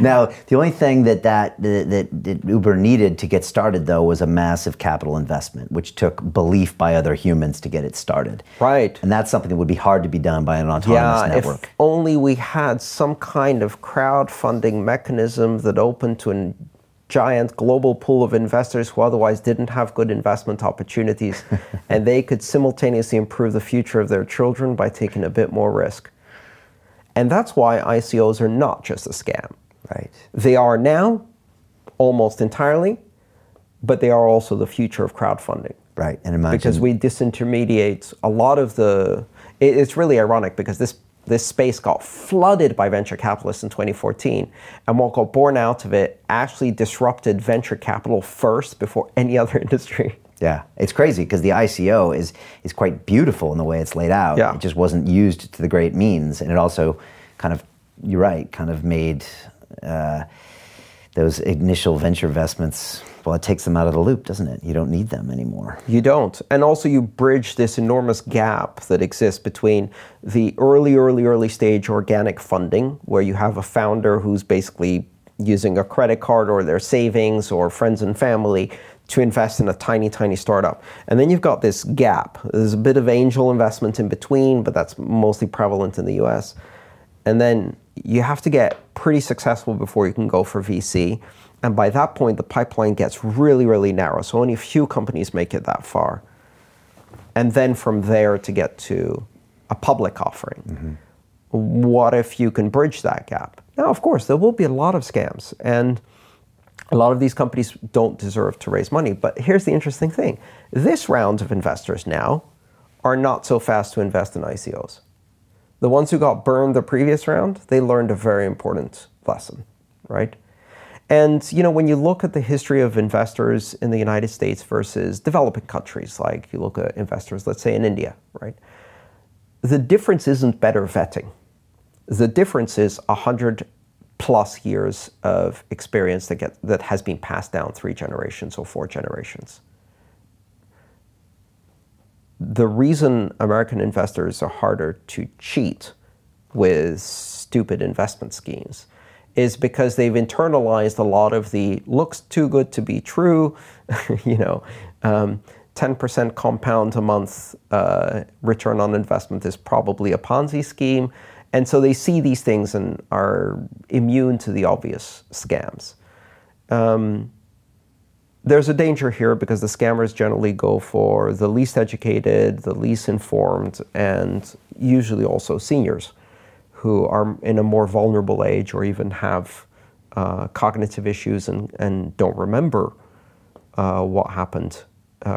Now, the only thing that Uber needed to get started, though, was a massive capital investment, which took belief by other humans to get it started. Right. And that's something that would be hard to be done by an autonomous network. If only we had some kind of crowdfunding mechanism that opened to a giant global pool of investors who otherwise didn't have good investment opportunities, and they could simultaneously improve the future of their children by taking a bit more risk. And that's why ICOs are not just a scam. Right. They are now, almost entirely, but they are also the future of crowdfunding. Right, and imagine... Because we disintermediate a lot of the... It's really ironic because this space got flooded by venture capitalists in 2014, and what got born out of it actually disrupted venture capital first before any other industry. Yeah, it's crazy because the ICO is quite beautiful in the way it's laid out. Yeah. It just wasn't used to the great means, and it also kind of, you're right, kind of made those initial venture investments, well, it takes them out of the loop, doesn't it? You don't need them anymore. You don't. And also you bridge this enormous gap that exists between the early stage organic funding, where you have a founder who's basically using a credit card or their savings or friends and family to invest in a tiny, tiny startup. And then you've got this gap. There's a bit of angel investment in between, but that's mostly prevalent in the US. And then you have to get pretty successful before you can go for VC. And by that point, the pipeline gets really, really narrow. So only a few companies make it that far. And then from there to get to a public offering. Mm-hmm. What if you can bridge that gap? Now, of course, there will be a lot of scams. And a lot of these companies don't deserve to raise money. But here's the interesting thing. This round of investors now are not so fast to invest in ICOs. The ones who got burned the previous round, they learned a very important lesson, right? And you know, when you look at the history of investors in the United States versus developing countries, like you look at investors, let's say in India, right? The difference isn't better vetting. The difference is 100+ years of experience that has been passed down 3 generations or 4 generations. The reason American investors are harder to cheat with stupid investment schemes is because they've internalized a lot of the looks too good to be true, 10% compound a month return on investment is probably a Ponzi scheme. And so they see these things and are immune to the obvious scams. There's a danger here because the scammers generally go for the least educated, the least informed, and usually also seniors who are in a more vulnerable age or even have cognitive issues and don't remember what happened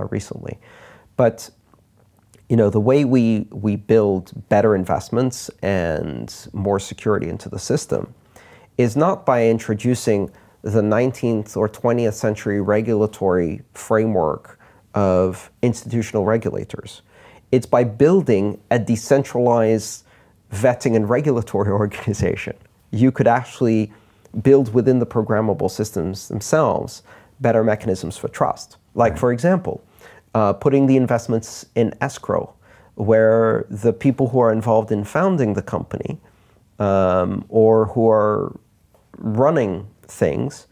recently. But you know, the way we build better investments and more security into the system is not by introducing the 19th or 20th century regulatory framework of institutional regulators. It's by building a decentralized vetting and regulatory organization. You could actually build within the programmable systems themselves better mechanisms for trust. Like, for example, putting the investments in escrow, where the people who are involved in founding the company or who are running things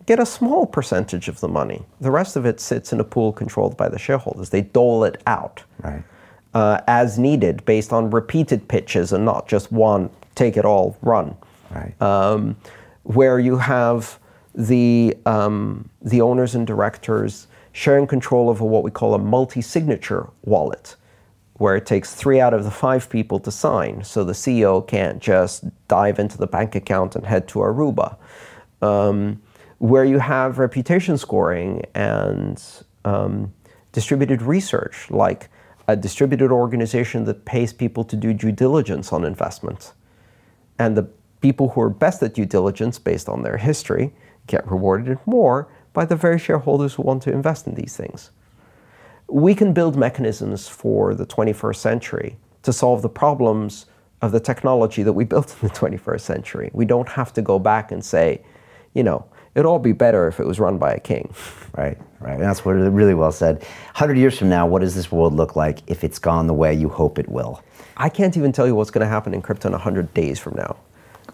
get a small percentage of the money. The rest of it sits in a pool controlled by the shareholders. They dole it out as needed based on repeated pitches and not just one, take it all, run. Right. Where you have the owners and directors sharing control over what we call a multi-signature wallet, where it takes 3 out of the 5 people to sign, so the CEO can't just dive into the bank account and head to Aruba. Where you have reputation scoring and distributed research, like a distributed organization that pays people to do due diligence on investments. And the people who are best at due diligence based on their history get rewarded more by the very shareholders who want to invest in these things. We can build mechanisms for the 21st century to solve the problems of the technology that we built in the 21st century. We don't have to go back and say, you know, it'd all be better if it was run by a king. Right, right. That's what really well said. 100 years from now, what does this world look like if it's gone the way you hope it will? I can't even tell you what's going to happen in crypto in 100 days from now.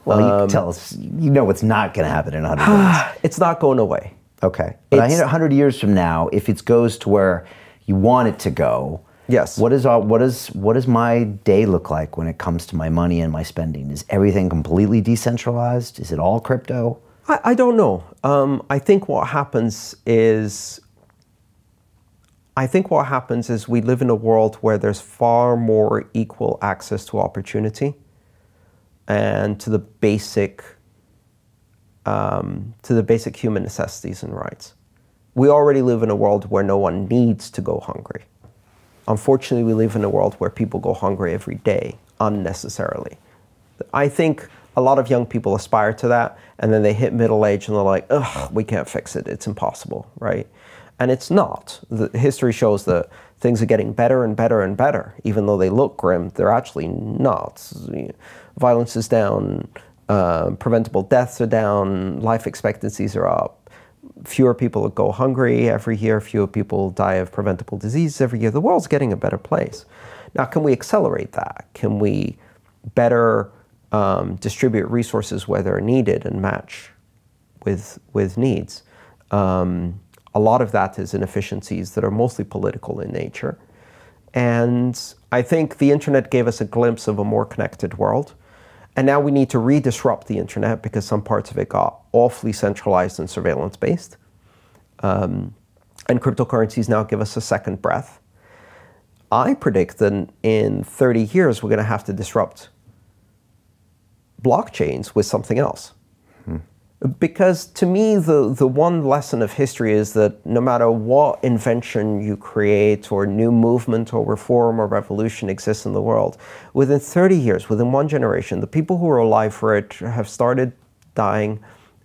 Well, you can tell us, you know what's not going to happen in 100 days. It's not going away. Okay. But I think 100 years from now, if it goes to where you want it to go, yes. What does my day look like when it comes to my money and my spending? Is everything completely decentralized? Is it all crypto? I don't know. I think what happens is we live in a world where there's far more equal access to opportunity and to the basic human necessities and rights. we already live in a world where no one needs to go hungry. Unfortunately, we live in a world where people go hungry every day, unnecessarily. I think a lot of young people aspire to that, and then they hit middle age and they're like, ugh, we can't fix it, it's impossible, right? And it's not. The history shows that things are getting better and better and better. Even though they look grim, they're actually not. Violence is down, preventable deaths are down, life expectancies are up. Fewer people go hungry every year, fewer people die of preventable diseases every year. The world's getting a better place. Now, can we accelerate that? Can we better distribute resources where they're needed and match with needs? A lot of that is inefficiencies that are mostly political in nature. And I think the internet gave us a glimpse of a more connected world. And now we need to re-disrupt the internet because some parts of it got awfully centralized and surveillance-based. And cryptocurrencies now give us a second breath. I predict that in 30 years, we're going to have to disrupt blockchains with something else. Because to me, the one lesson of history is that no matter what invention you create or new movement or reform or revolution exists in the world, within 30 years, within one generation, the people who are alive for it have started dying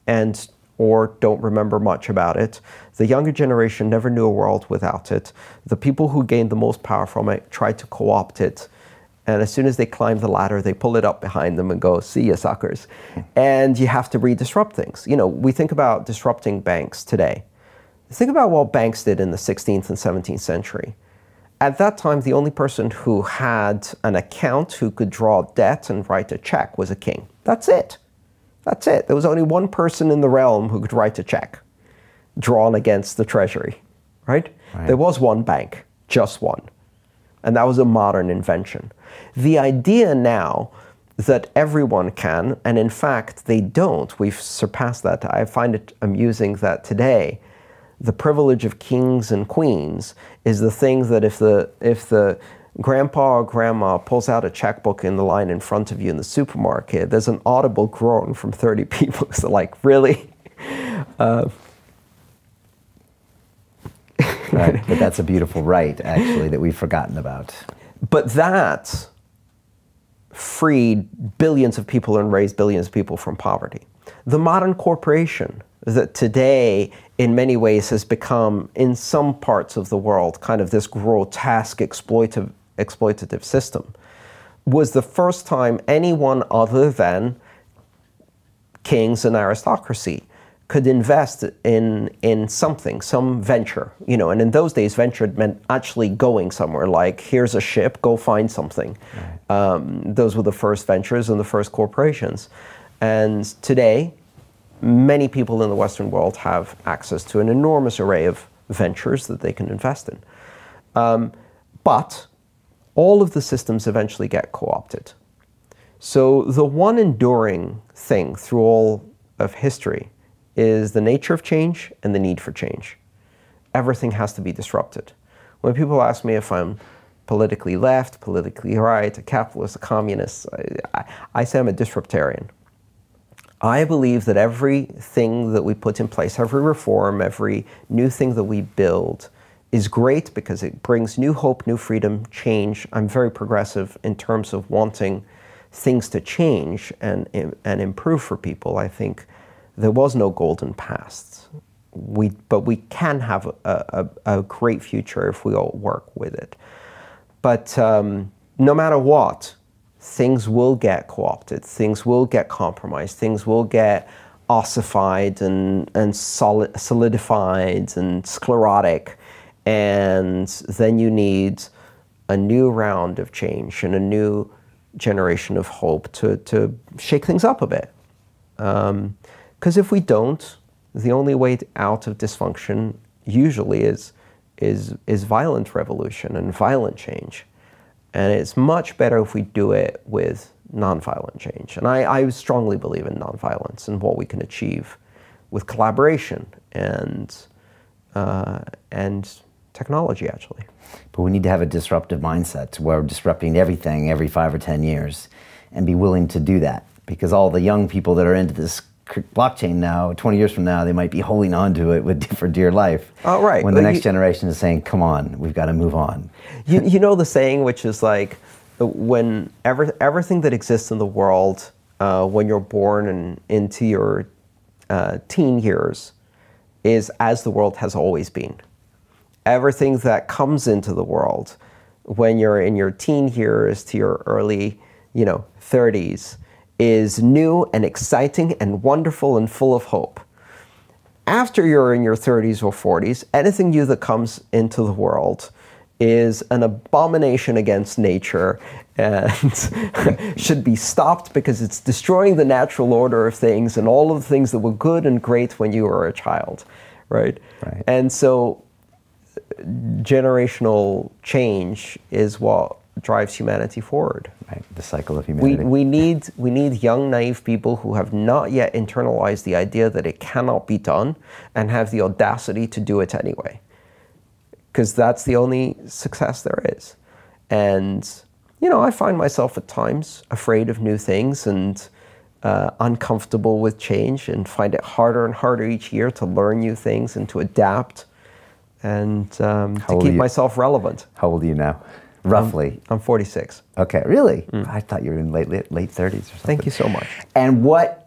and or don't remember much about it. The younger generation never knew a world without it. The people who gained the most power from it tried to co-opt it. And as soon as they climb the ladder, they pull it up behind them and go, see ya, suckers. And you have to re-disrupt things. You know, we think about disrupting banks today. Think about what banks did in the 16th and 17th century. At that time, the only person who had an account who could draw debt and write a check was a king. That's it. That's it. There was only one person in the realm who could write a check drawn against the treasury, right? There was one bank, just one. And that was a modern invention. The idea now that everyone can, and in fact they don't, we've surpassed that. I find it amusing that today, the privilege of kings and queens is the thing that if the grandpa or grandma pulls out a checkbook in the line in front of you in the supermarket, there's an audible groan from 30 people. So like, really? Right, but that's a beautiful right, actually, that we've forgotten about. But that freed billions of people and raised billions of people from poverty. The modern corporation that today, in many ways, has become, in some parts of the world, kind of this grotesque exploitative system, was the first time anyone other than kings and aristocracy could invest in something, some venture, you know, and in those days, venture meant actually going somewhere, like, here's a ship, go find something. Right. Those were the first ventures and the first corporations. And today, many people in the Western world have access to an enormous array of ventures that they can invest in. But all of the systems eventually get co-opted. So the one enduring thing through all of history is the nature of change and the need for change. Everything has to be disrupted. When people ask me if I'm politically left, politically right, a capitalist, a communist, I say I'm a disruptarian. I believe that everything that we put in place, every reform, every new thing that we build is great because it brings new hope, new freedom, change. I'm very progressive in terms of wanting things to change and improve for people. I think there was no golden past, but we can have a great future if we all work with it. But no matter what, things will get co-opted, things will get compromised, things will get ossified and solidified and sclerotic, and then you need a new round of change and a new generation of hope to shake things up a bit. Because if we don't, the only way out of dysfunction usually is violent revolution and violent change. And it's much better if we do it with nonviolent change. And I strongly believe in nonviolence and what we can achieve with collaboration and technology, actually. But we need to have a disruptive mindset where we're disrupting everything every 5 or 10 years and be willing to do that. Because all the young people that are into this blockchain now, 20 years from now, they might be holding on to it for dear life. Oh, right. When the next generation is saying, come on, we've got to move on. You know the saying, which is like, when everything that exists in the world, when you're born and into your teen years, is as the world has always been. Everything that comes into the world when you're in your teen years to your early, 30s, is new and exciting and wonderful and full of hope. After you're in your 30s or 40s, anything new that comes into the world is an abomination against nature and should be stopped because it's destroying the natural order of things and all of the things that were good and great when you were a child, right? And so generational change is what drives humanity forward. Right, the cycle of humanity. We need young, naive people who have not yet internalized the idea that it cannot be done and have the audacity to do it anyway. Because that's the only success there is. And, I find myself at times afraid of new things and uncomfortable with change and find it harder and harder each year to learn new things and to adapt and to keep myself relevant. How old are you now? Roughly. I'm 46. Okay, really? I thought you were in late 30s or something. Thank you so much. And where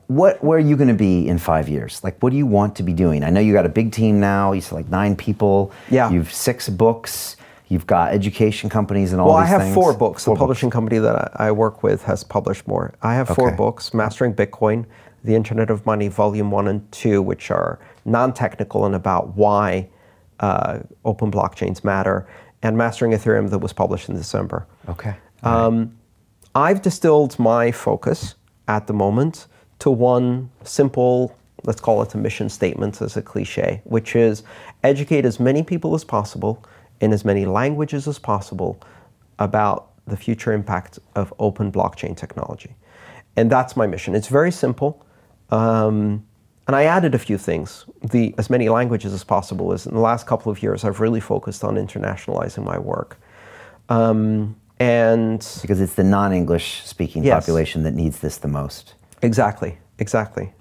are you going to be in 5 years? Like, what do you want to be doing? I know you got a big team now. You said like 9 people. Yeah. You've 6 books. You've got education companies and all these things. Well, I have 4 books. The publishing company that I work with has published more. I have 4 books: Mastering Bitcoin, The Internet of Money, Volume 1 and 2, which are non-technical and about why open blockchains matter, and Mastering Ethereum, that was published in December. Okay. I've distilled my focus at the moment to one simple, let's call it a mission statement as a cliche, which is educate as many people as possible in as many languages as possible about the future impact of open blockchain technology. And that's my mission. It's very simple. And I added a few things. As many languages as possible is, in the last couple of years, I've really focused on internationalizing my work. And because it's the non-English speaking population that needs this the most. Exactly.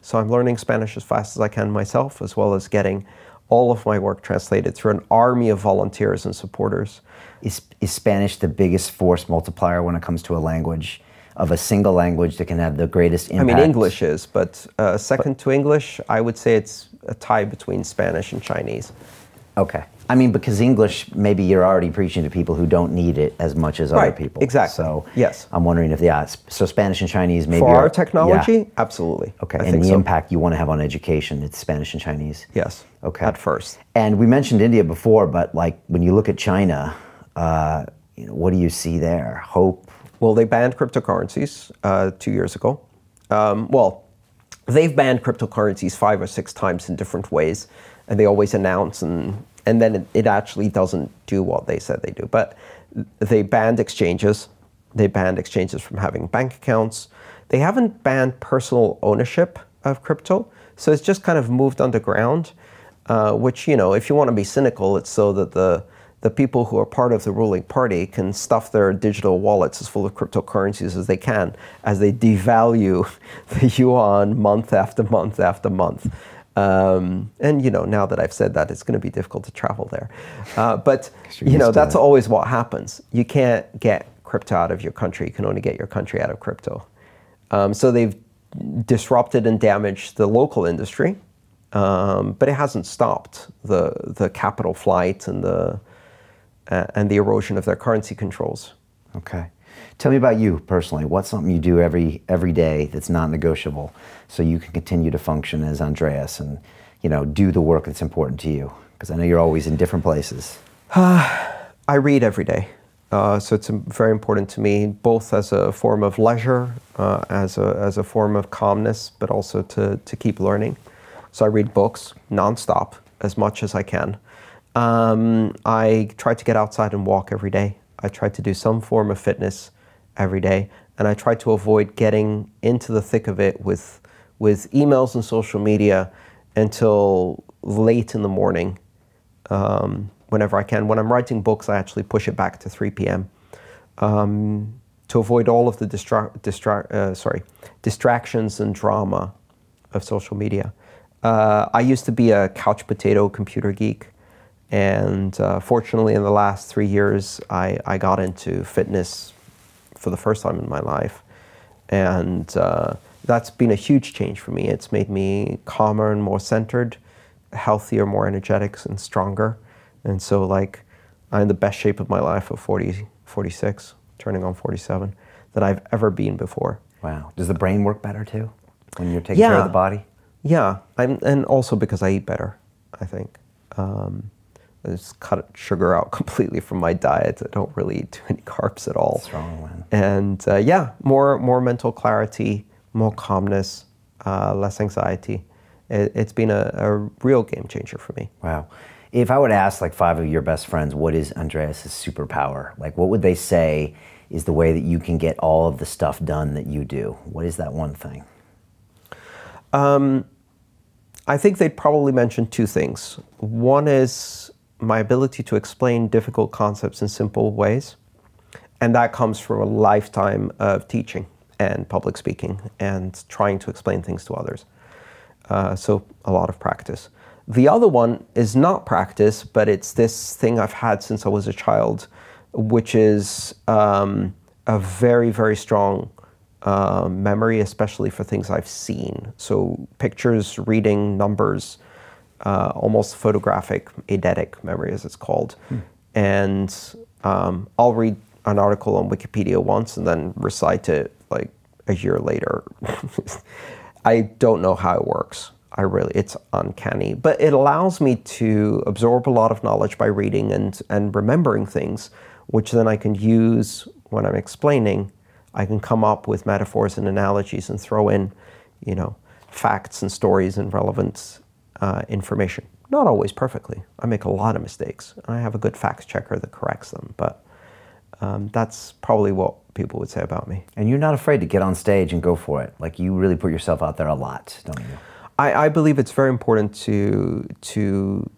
So I'm learning Spanish as fast as I can myself, as well as getting all of my work translated through an army of volunteers and supporters. Is Spanish the biggest force multiplier when it comes to a language? Of a single language that can have the greatest impact? I mean, English is, but second to English, I would say it's a tie between Spanish and Chinese. Okay. I mean, because English, maybe you're already preaching to people who don't need it as much as other people. Exactly. So yes. I'm wondering if, so Spanish and Chinese maybe for our technology, absolutely. Okay, and the impact you want to have on education, it's Spanish and Chinese? Yes, okay. At first. And we mentioned India before, but like when you look at China, what do you see there? Hope? Well, they banned cryptocurrencies 2 years ago. They've banned cryptocurrencies 5 or 6 times in different ways, and they always announce, and then it actually doesn't do what they said they do. But they banned exchanges. They banned exchanges from having bank accounts. They haven't banned personal ownership of crypto, so it's just kind of moved underground, which, if you want to be cynical, it's so that the people who are part of the ruling party can stuff their digital wallets as full of cryptocurrencies as they can, as they devalue the yuan month after month after month. And now that I've said that, it's going to be difficult to travel there. But that's always what happens. You can't get crypto out of your country. You can only get your country out of crypto. So they've disrupted and damaged the local industry, but it hasn't stopped the capital flight and the erosion of their currency controls. Okay. Tell me about you personally. What's something you do every day that's non-negotiable so you can continue to function as Andreas and, do the work that's important to you? Because I know you're always in different places. I read every day. So it's very important to me, both as a form of leisure, as a form of calmness, but also to keep learning. So I read books nonstop as much as I can. I try to get outside and walk every day. I try to do some form of fitness every day, and I try to avoid getting into the thick of it with emails and social media until late in the morning, whenever I can. When I'm writing books, I actually push it back to 3 p.m. To avoid all of the distractions and drama social media. I used to be a couch potato computer geek, and fortunately in the last 3 years, I got into fitness for the first time in my life. And that's been a huge change for me. It's made me calmer and more centered, healthier, more energetic and stronger. And so like, I'm in the best shape of my life of 46, turning on 47, that I've ever been before. Wow. Does the brain work better too when you're taking care of the body? Yeah, and also because I eat better, I think. I just cut sugar out completely from my diet. I don't really eat too many carbs at all. Strong one. And yeah, more mental clarity, more calmness, less anxiety. It's been a real game changer for me. Wow. If I were to ask like 5 of your best friends, what is Andreas's superpower? Like what would they say is the way that you can get all of the stuff done that you do? What is that one thing? I think they'd probably mention 2 things. One is my ability to explain difficult concepts in simple ways. And that comes from a lifetime of teaching and public speaking and trying to explain things to others. So a lot of practice. The other one is not practice, but it's this thing I've had since I was a child, which is a very, very strong memory, especially for things I've seen. So pictures, reading, numbers, almost photographic, eidetic memory as it's called. And I'll read an article on Wikipedia once and then recite it like a year later. I don't know how it works. It's uncanny, but it allows me to absorb a lot of knowledge by reading and remembering things, which then I can use when I'm explaining. I can come up with metaphors and analogies and throw in, facts and stories and relevant information. Not always perfectly. I make a lot of mistakes. I have a good fact checker that corrects them, but that's probably what people would say about me. And you're not afraid to get on stage and go for it. Like you really put yourself out there a lot, don't you? I believe it's very important to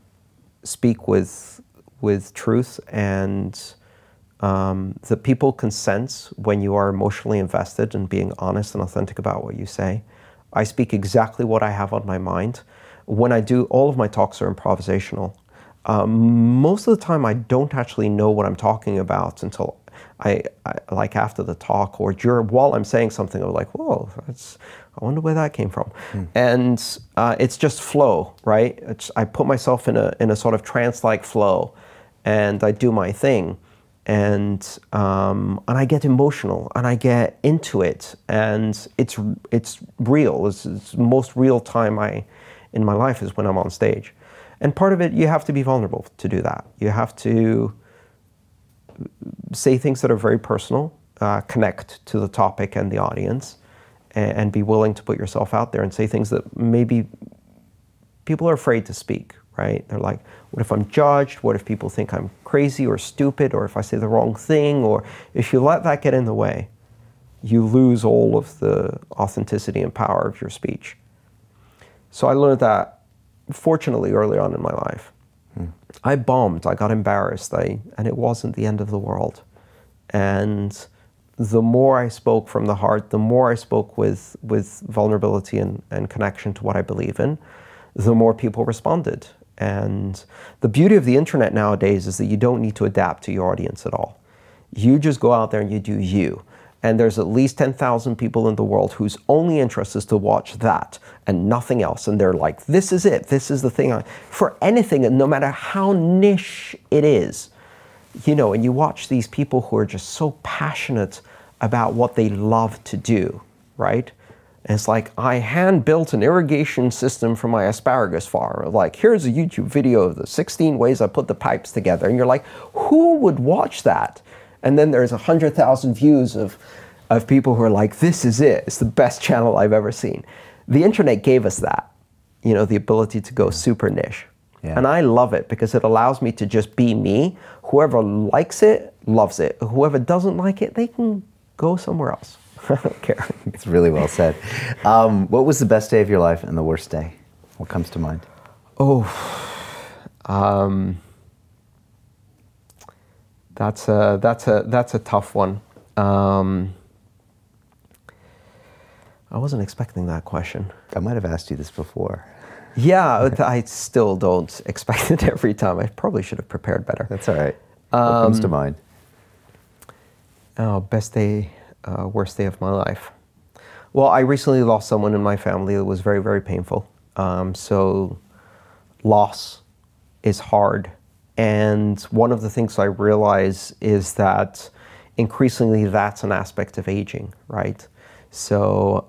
speak with truth, and that people can sense when you are emotionally invested and being honest and authentic about what you say. I speak exactly what I have on my mind. When I do, all of my talks are improvisational. Most of the time I don't actually know what I'm talking about until I like after the talk or while I'm saying something, I'm like, whoa, I wonder where that came from. And it's just flow, right? I put myself in a sort of trance-like flow, and I do my thing, and I get emotional, and I get into it, and it's real. It's the most real time in my life is when I'm on stage. And part of it, you have to be vulnerable to do that. You have to say things that are very personal, connect to the topic and the audience, and be willing to put yourself out there and say things that maybe people are afraid to speak, right? They're like, what if I'm judged? What if people think I'm crazy or stupid, or if I say the wrong thing? Or if you let that get in the way, you lose all of the authenticity and power of your speech. So I learned that, fortunately, early on in my life. I bombed, I got embarrassed, and it wasn't the end of the world. And the more I spoke from the heart, the more I spoke with vulnerability and connection to what I believe in, the more people responded. And the beauty of the internet nowadays is that you don't need to adapt to your audience at all. You just go out there and you do you. And there's at least 10,000 people in the world whose only interest is to watch that and nothing else. And they're like, this is it. This is the thing. For anything, and no matter how niche it is, and you watch these people who are just so passionate about what they love to do, right? And it's like, I hand-built an irrigation system for my asparagus farm. Like, here's a YouTube video of the 16 ways I put the pipes together. And you're like, who would watch that? And then there's 100,000 views of people who are like, this is it. It's the best channel I've ever seen. The internet gave us that, the ability to go super niche. Yeah. And I love it because it allows me to just be me. Whoever likes it, loves it. Whoever doesn't like it, they can go somewhere else. I don't care. It's really well said. What was the best day of your life and the worst day? What comes to mind? That's a tough one. I wasn't expecting that question. I might have asked you this before. Yeah, I still don't expect it every time. I probably should have prepared better. That's all right. What comes to mind? Oh, best day, worst day of my life. Well, I recently lost someone in my family that was very, very painful. So loss is hard. And one of the things I realize is that increasingly that's an aspect of aging, right? So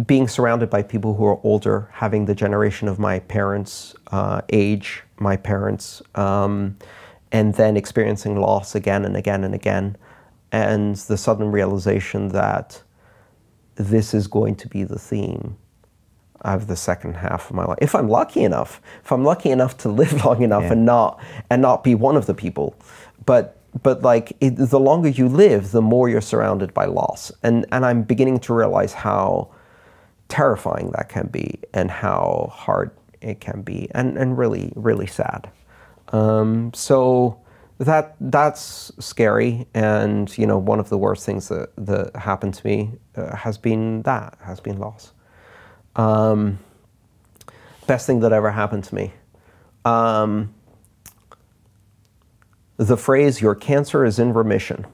being surrounded by people who are older, having the generation of my parents age, my parents, and then experiencing loss again and again and again, and the sudden realization that this is going to be the theme of the second half of my life. If I'm lucky enough to live long enough and not be one of the people. But like the longer you live, the more you're surrounded by loss. And I'm beginning to realize how terrifying that can be and how hard it can be and really, really sad. So that's scary. And, you know, one of the worst things that happened to me has been loss. Best thing that ever happened to me. The phrase, your cancer is in remission.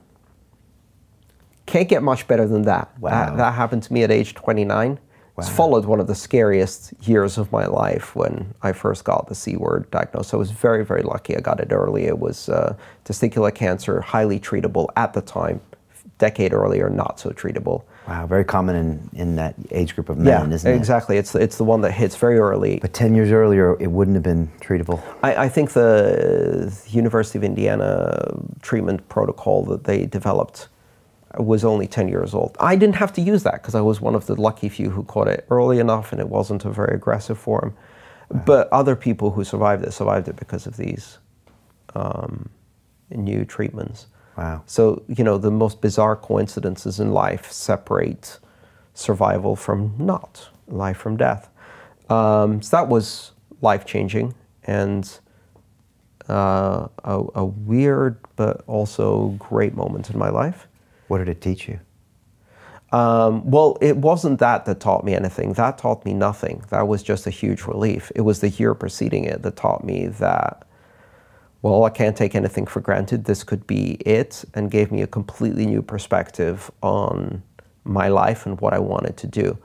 Can't get much better than that. Wow. That happened to me at age 29. Wow. It's followed one of the scariest years of my life when I first got the C word diagnosed. I was very, very lucky. I got it early. It was testicular cancer, highly treatable at the time. Decade earlier, not so treatable. Wow, very common in that age group of men, isn't it? Exactly. It's the one that hits very early. But 10 years earlier, it wouldn't have been treatable. I think the University of Indiana treatment protocol that they developed was only 10 years old. I didn't have to use that because I was one of the lucky few who caught it early enough and it wasn't a very aggressive form. Wow. But other people who survived it because of these new treatments. Wow. So, you know, the most bizarre coincidences in life separate survival from not, life from death. So that was life-changing and a weird but also great moment in my life. What did it teach you? Well, it wasn't that taught me anything. That taught me nothing. That was just a huge relief. It was the year preceding it that taught me that, well, I can't take anything for granted. This could be it, and gave me a completely new perspective on my life and what I wanted to do.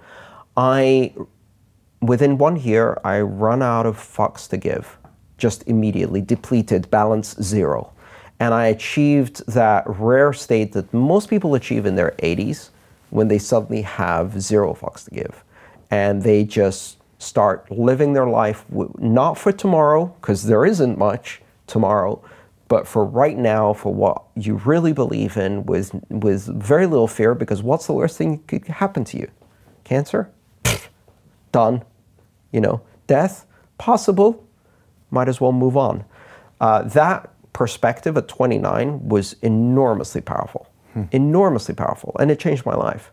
Within 1 year, I run out of fucks to give, just immediately, depleted, balance zero. And I achieved that rare state that most people achieve in their 80s when they suddenly have zero fucks to give. And they just start living their life, not for tomorrow, because there isn't much tomorrow, but for right now, for what you really believe in with very little fear, because what's the worst thing that could happen to you? Cancer? Done. You know, death? Possible. Might as well move on. That perspective at 29 was enormously powerful. Enormously powerful, and it changed my life.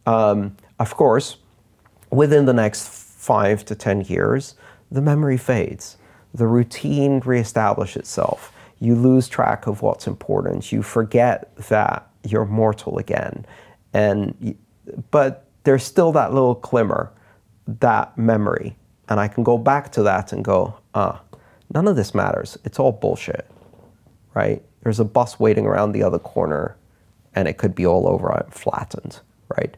Of course, within the next 5 to 10 years, the memory fades. The routine reestablishes itself. You lose track of what's important. You forget that you're mortal again. But there's still that little glimmer, that memory. And I can go back to that and go, none of this matters. It's all bullshit, right? There's a bus waiting around the other corner and it could be all over. I'm flattened, right?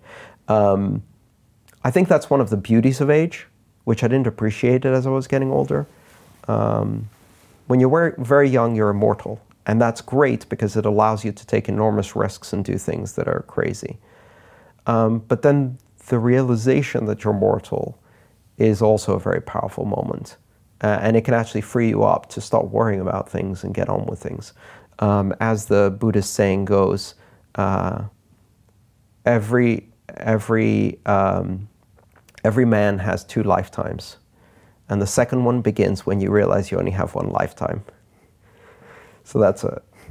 I think that's one of the beauties of age, which I didn't appreciate it as I was getting older. When you're very young, you're immortal. And that's great because it allows you to take enormous risks and do things that are crazy. But then the realization that you're mortal is also a very powerful moment. And it can actually free you up to stop worrying about things and get on with things. As the Buddhist saying goes, every man has 2 lifetimes. And the second one begins when you realize you only have 1 lifetime. So that's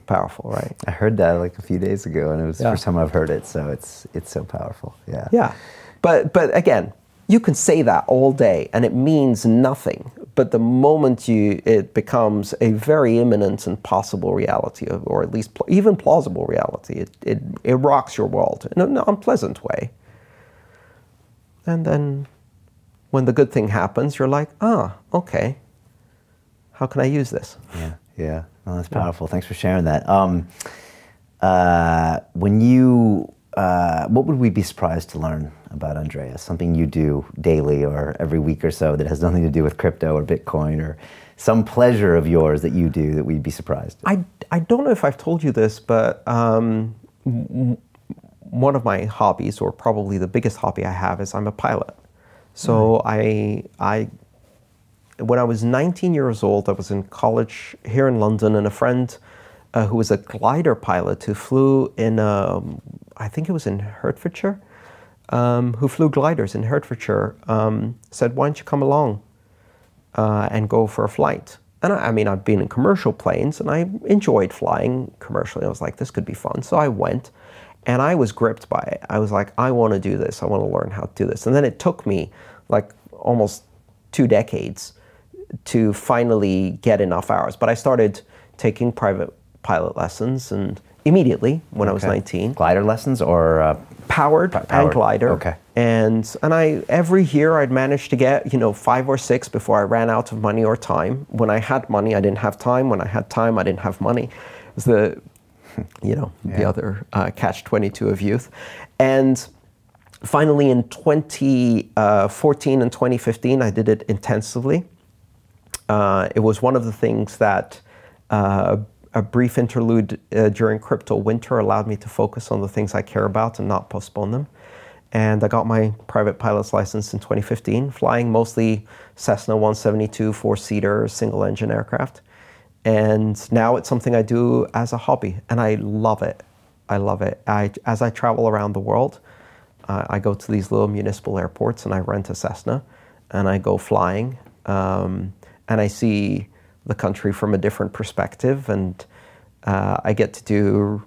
powerful, right? I heard that like a few days ago, and it was the first time I've heard it, so it's so powerful. Yeah. Yeah. But again, You can say that all day and it means nothing. But the moment it becomes a very imminent and possible reality, or at least even plausible reality, it rocks your world in an unpleasant way. And then when the good thing happens, you're like, okay, how can I use this? Yeah. Well, that's powerful. Thanks for sharing that. What would we be surprised to learn about Andreas? Something you do daily or every week or so that has nothing to do with crypto or Bitcoin, or some pleasure of yours that you do that we'd be surprised at? I don't know if I've told you this, but one of my hobbies, or probably the biggest hobby I have, is I'm a pilot. So when I was 19 years old, I was in college here in London, and a friend who was a glider pilot who flew in, I think it was in Hertfordshire, who flew gliders in Hertfordshire, said, why don't you come along and go for a flight? And I mean, I've been in commercial planes, and I enjoyed flying commercially. I was like, this could be fun. So I went, and I was gripped by it. I was like, I want to do this. I want to learn how to do this. And then it took me like almost 2 decades to finally get enough hours. But I started taking private pilot lessons, and immediately when I was 19. Glider lessons or powered and glider. Okay. And every year I'd managed to get 5 or 6 before I ran out of money or time. When I had money, I didn't have time. When I had time, I didn't have money. It was the the other catch-22 of youth. And finally in 2014 and 2015, I did it intensively. It was one of the things that a brief interlude during crypto winter allowed me to focus on the things I care about and not postpone them. And I got my private pilot's license in 2015, flying mostly Cessna 172 4-seater single-engine aircraft. And now it's something I do as a hobby, and I love it. I love it. As I travel around the world, I go to these little municipal airports and I rent a Cessna, and I go flying, and I see the country from a different perspective, and I get to do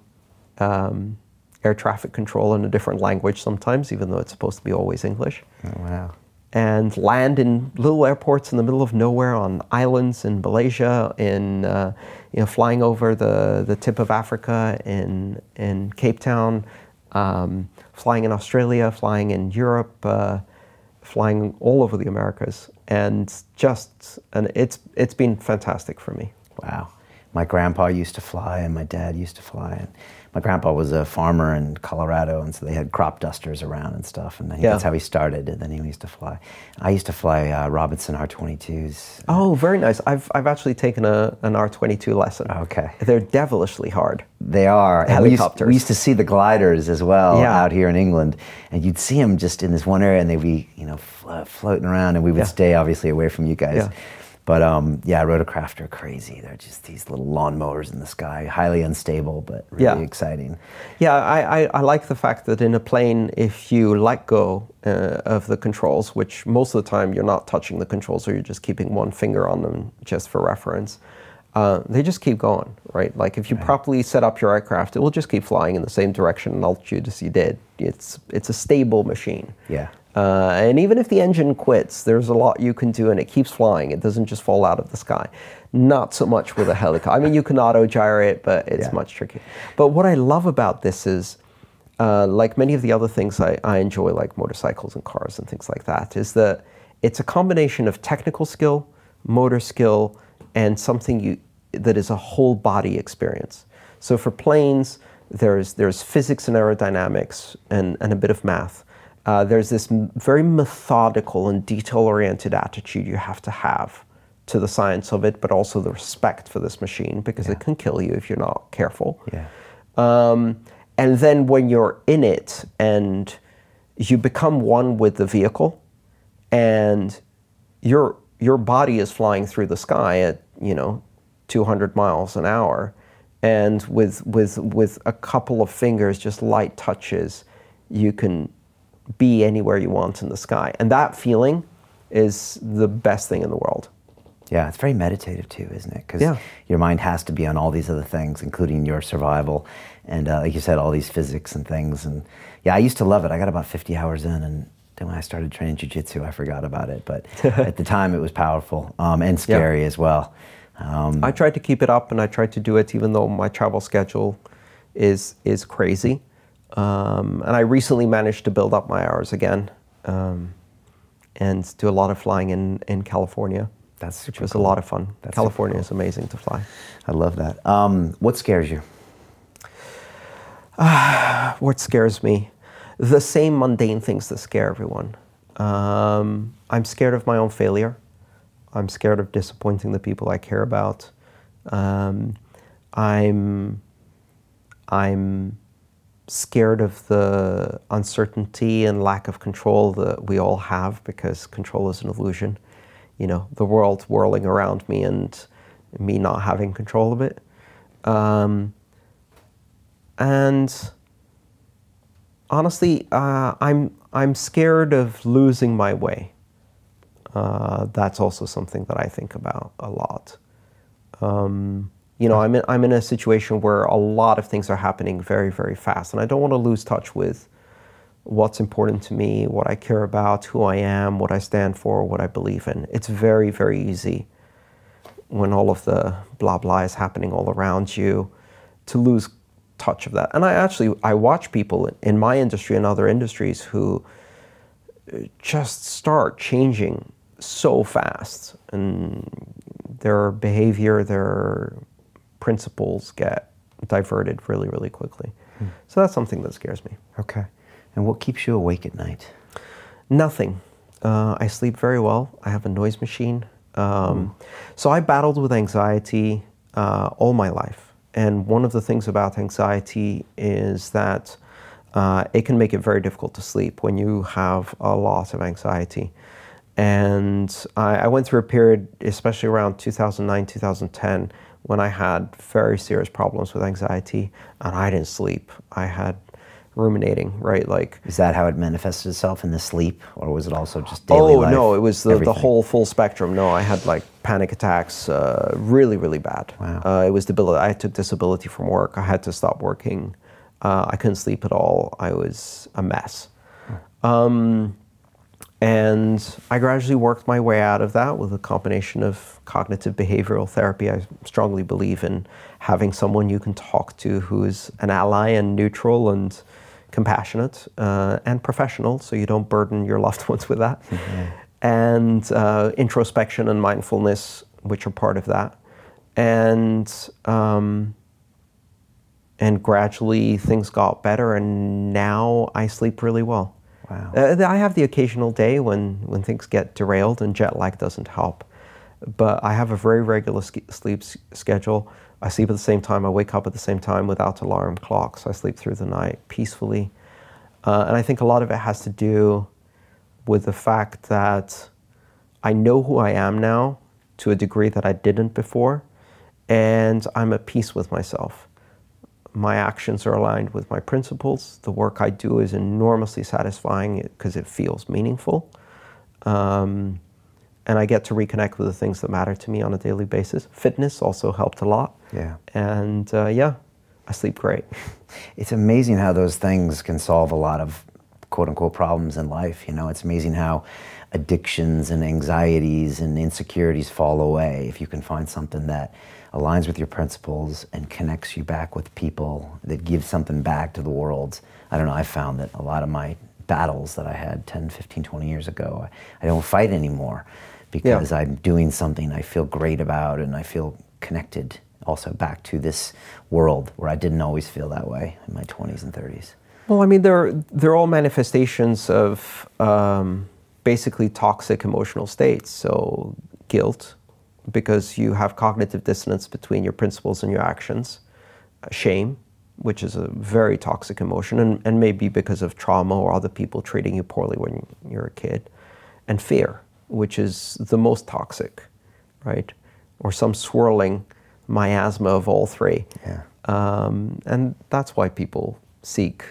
air traffic control in a different language sometimes, even though it's supposed to be always English. Oh, wow. And land in little airports in the middle of nowhere, on islands in Malaysia, flying over the tip of Africa in Cape Town, flying in Australia, flying in Europe, flying all over the Americas, and it's been fantastic for me. Wow. My grandpa used to fly, and my dad used to fly. And my grandpa was a farmer in Colorado, and so they had crop dusters around and stuff, and that's how he started, and then he used to fly. I used to fly Robinson R-22s. Oh, very nice. I've actually taken an R-22 lesson. Okay. They're devilishly hard. They are. Helicopters. We used to see the gliders as well out here in England, and you'd see them just in this one area, and they'd be floating around, and we would stay obviously away from you guys. Yeah. But rotorcraft are crazy. They're just these little lawnmowers in the sky, highly unstable, but really exciting. Yeah, I like the fact that in a plane, if you let go of the controls, which most of the time you're not touching the controls, or you're just keeping one finger on them just for reference, they just keep going, right? Like if you properly set up your aircraft, it will just keep flying in the same direction and altitude as you did. It's a stable machine. Yeah. And even if the engine quits, there's a lot you can do, and it keeps flying. It doesn't just fall out of the sky. Not so much with a helicopter. I mean, you can auto-gyro it, but it's much trickier. But what I love about this is, like many of the other things I enjoy, like motorcycles and cars and things like that, is that it's a combination of technical skill, motor skill, and something that is a whole body experience. So for planes, there's physics and aerodynamics and a bit of math. There's this very methodical and detail-oriented attitude you have to the science of it, but also the respect for this machine, because it can kill you if you're not careful. Yeah. And then when you're in it and you become one with the vehicle, and your body is flying through the sky at 200 miles an hour, and with a couple of fingers, just light touches, you can be anywhere you want in the sky. And that feeling is the best thing in the world. Yeah, it's very meditative too, isn't it? Because your mind has to be on all these other things, including your survival. And like you said, all these physics and things. And yeah, I used to love it. I got about 50 hours in, and Then when I started training jiu-jitsu, I forgot about it. But at the time, it was powerful and scary as well. I tried to keep it up, and I tried to do it even though my travel schedule is crazy. And I recently managed to build up my hours again and do a lot of flying in California. Which was a lot of fun. California is amazing to fly. I love that. What scares you? What scares me? The same mundane things that scare everyone. I'm scared of my own failure. I'm scared of disappointing the people I care about. I'm scared of the uncertainty and lack of control that we all have, because control is an illusion. You know, the world whirling around me and me not having control of it. And honestly, I'm scared of losing my way. That's also something that I think about a lot. You know, I'm in a situation where a lot of things are happening very, very fast, and I don't want to lose touch with what's important to me, what I care about, who I am, what I stand for, what I believe in. It's very, very easy when all of the blah blah is happening all around you to lose touch of that. And I watch people in my industry and other industries who just start changing so fast, and their behavior, their principles get diverted really, really quickly. So that's something that scares me. Okay. And what keeps you awake at night? Nothing. I sleep very well. I have a noise machine. So I battled with anxiety all my life. And one of the things about anxiety is that it can make it very difficult to sleep when you have a lot of anxiety. And I went through a period, especially around 2009, 2010, when I had very serious problems with anxiety, and I didn't sleep. I had ruminating, right? Like, is that how it manifested itself, in the sleep, or was it also just daily life? Oh no, it was the whole full spectrum. No, I had like panic attacks, really, really bad. Wow. It was I took disability from work. I had to stop working. I couldn't sleep at all. I was a mess. And I gradually worked my way out of that with a combination of cognitive behavioral therapy. I strongly believe in having someone you can talk to who is an ally and neutral and compassionate and professional, so you don't burden your loved ones with that. And introspection and mindfulness, which are part of that. And gradually things got better, and now I sleep really well. Wow. I have the occasional day when things get derailed and jet lag doesn't help. But I have a very regular sleep schedule. I sleep at the same time, I wake up at the same time without alarm clocks. I sleep through the night peacefully. And I think a lot of it has to do with the fact that I know who I am now to a degree that I didn't before, and I'm at peace with myself. My actions are aligned with my principles. The work I do is enormously satisfying because it feels meaningful. And I get to reconnect with the things that matter to me on a daily basis. Fitness also helped a lot. Yeah. And yeah, I sleep great. It's amazing how those things can solve a lot of quote unquote problems in life. You know, it's amazing how addictions and anxieties and insecurities fall away if you can find something that aligns with your principles and connects you back with people, that gives something back to the world. I don't know, I found that a lot of my battles that I had 10, 15, 20 years ago, I don't fight anymore because I'm doing something I feel great about, and I feel connected also back to this world where I didn't always feel that way in my 20s and 30s. Well, I mean, they're all manifestations of basically toxic emotional states. So guilt, because you have cognitive dissonance between your principles and your actions. Shame, which is a very toxic emotion, and maybe because of trauma or other people treating you poorly when you're a kid. And fear, which is the most toxic, right? Or some swirling miasma of all three. Yeah. And that's why people seek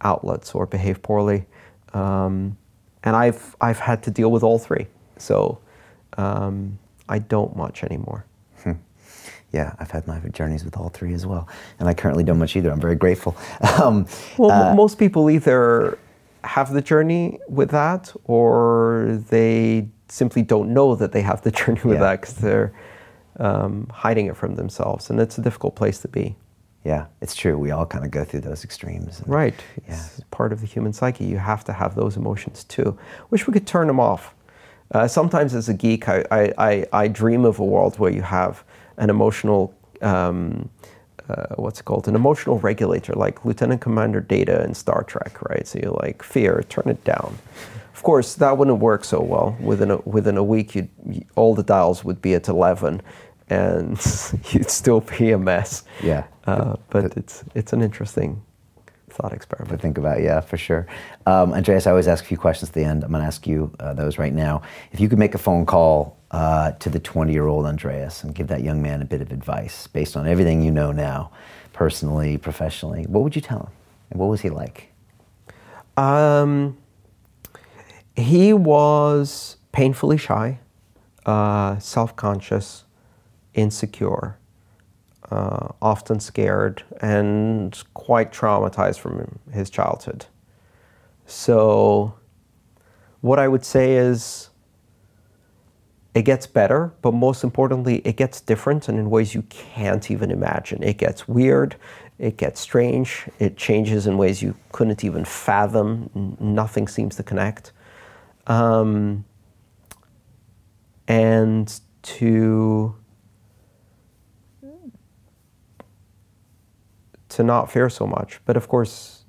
outlets or behave poorly. And I've had to deal with all three. So I don't much anymore. Yeah, I've had my journeys with all three as well. And I currently don't much either. I'm very grateful. Most people either have the journey with that, or they simply don't know that they have the journey with that because they're hiding it from themselves, and it's a difficult place to be. Yeah, it's true. We all kind of go through those extremes. Right. It's part of the human psyche. You have to have those emotions too. Wish we could turn them off. Sometimes as a geek, I dream of a world where you have an emotional, what's it called? An emotional regulator, like Lieutenant Commander Data in Star Trek, right? So you're like, fear, turn it down. Of course, that wouldn't work so well. Within a week, all the dials would be at 11, and you'd still be a mess. Yeah. But it's an interesting thought experiment to think about. Yeah, for sure. Andreas, I always ask a few questions at the end. I'm going to ask you those right now. If you could make a phone call to the 20-year-old Andreas and give that young man a bit of advice based on everything you know now, personally, professionally, what would you tell him? And what was he like? He was painfully shy, self-conscious, insecure, often scared, and quite traumatized from his childhood. So what I would say is it gets better, but most importantly, it gets different and in ways you can't even imagine. It gets weird, it gets strange, it changes in ways you couldn't even fathom. Nothing seems to connect. And to not fear so much. But of course,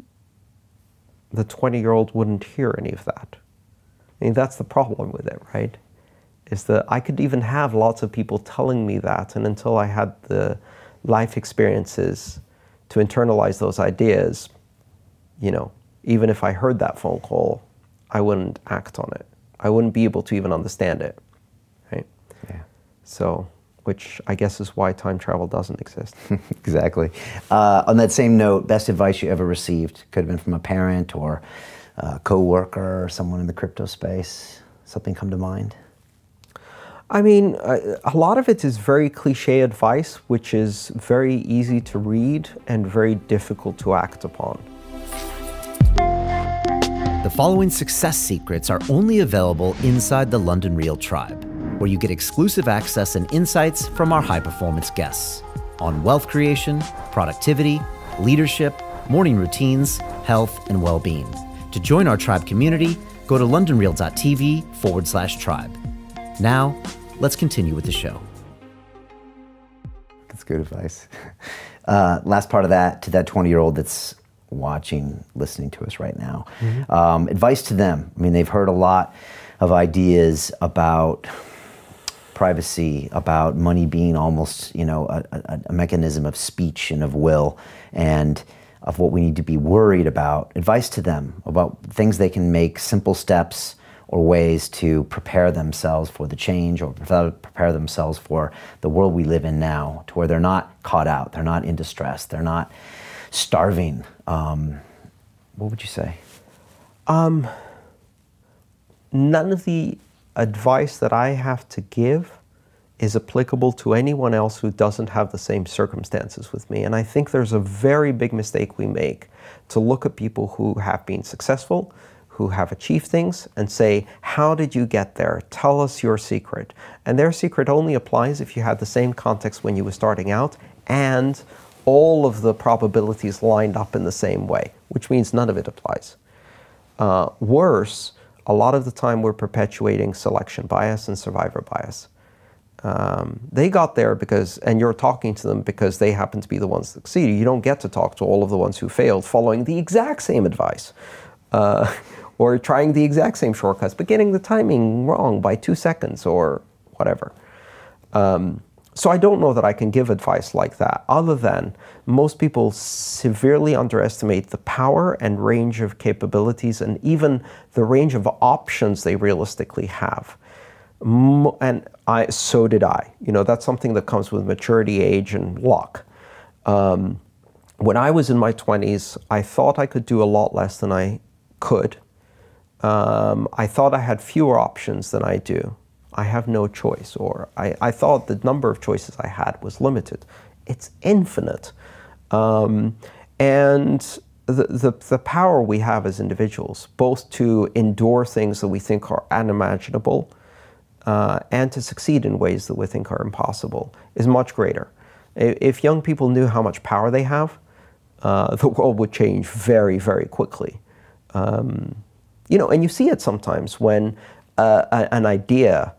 the 20-year-old wouldn't hear any of that. I mean, that's the problem with it, right? Is that I could even have lots of people telling me that, and until I had the life experiences to internalize those ideas, you know, even if I heard that phone call, I wouldn't act on it. I wouldn't be able to even understand it, right? Yeah. So, which I guess is why time travel doesn't exist. Exactly. On that same note, best advice you ever received? Could have been from a parent or a co-worker or someone in the crypto space. Something come to mind? I mean, a lot of it is very cliche advice, which is very easy to read and very difficult to act upon. The following success secrets are only available inside the London Real Tribe, where you get exclusive access and insights from our high-performance guests on wealth creation, productivity, leadership, morning routines, health, and well-being. To join our tribe community, go to londonreal.tv/tribe. Now, let's continue with the show. That's good advice. Last part of that, to that 20-year-old that's watching, listening to us right now. Mm-hmm. Advice to them. I mean, they've heard a lot of ideas about privacy, about money being almost, you know, a mechanism of speech and of will, and of what we need to be worried about. Advice to them about things they can make, simple steps or ways to prepare themselves for the change, or prepare themselves for the world we live in now, to where they're not caught out, they're not in distress, they're not starving. What would you say? None of the advice that I have to give is applicable to anyone else who doesn't have the same circumstances with me. And I think there's a very big mistake we make to look at people who have been successful, who have achieved things, and say, how did you get there? Tell us your secret. And their secret only applies if you had the same context when you were starting out, and all of the probabilities lined up in the same way, which means none of it applies. Worse, a lot of the time we're perpetuating selection bias and survivor bias. They got there because, and you're talking to them because they happen to be the ones that succeeded. You don't get to talk to all of the ones who failed following the exact same advice, or trying the exact same shortcuts, but getting the timing wrong by 2 seconds or whatever. So I don't know that I can give advice like that, other than most people severely underestimate the power and range of capabilities and even the range of options they realistically have. So did I. You know, that's something that comes with maturity, age, and luck. When I was in my 20s, I thought I could do a lot less than I could. I thought I had fewer options than I do. I have no choice, or I thought the number of choices I had was limited. It's infinite. And the power we have as individuals, both to endure things that we think are unimaginable and to succeed in ways that we think are impossible, is much greater. If young people knew how much power they have, the world would change very, very quickly. You know, and you see it sometimes when an idea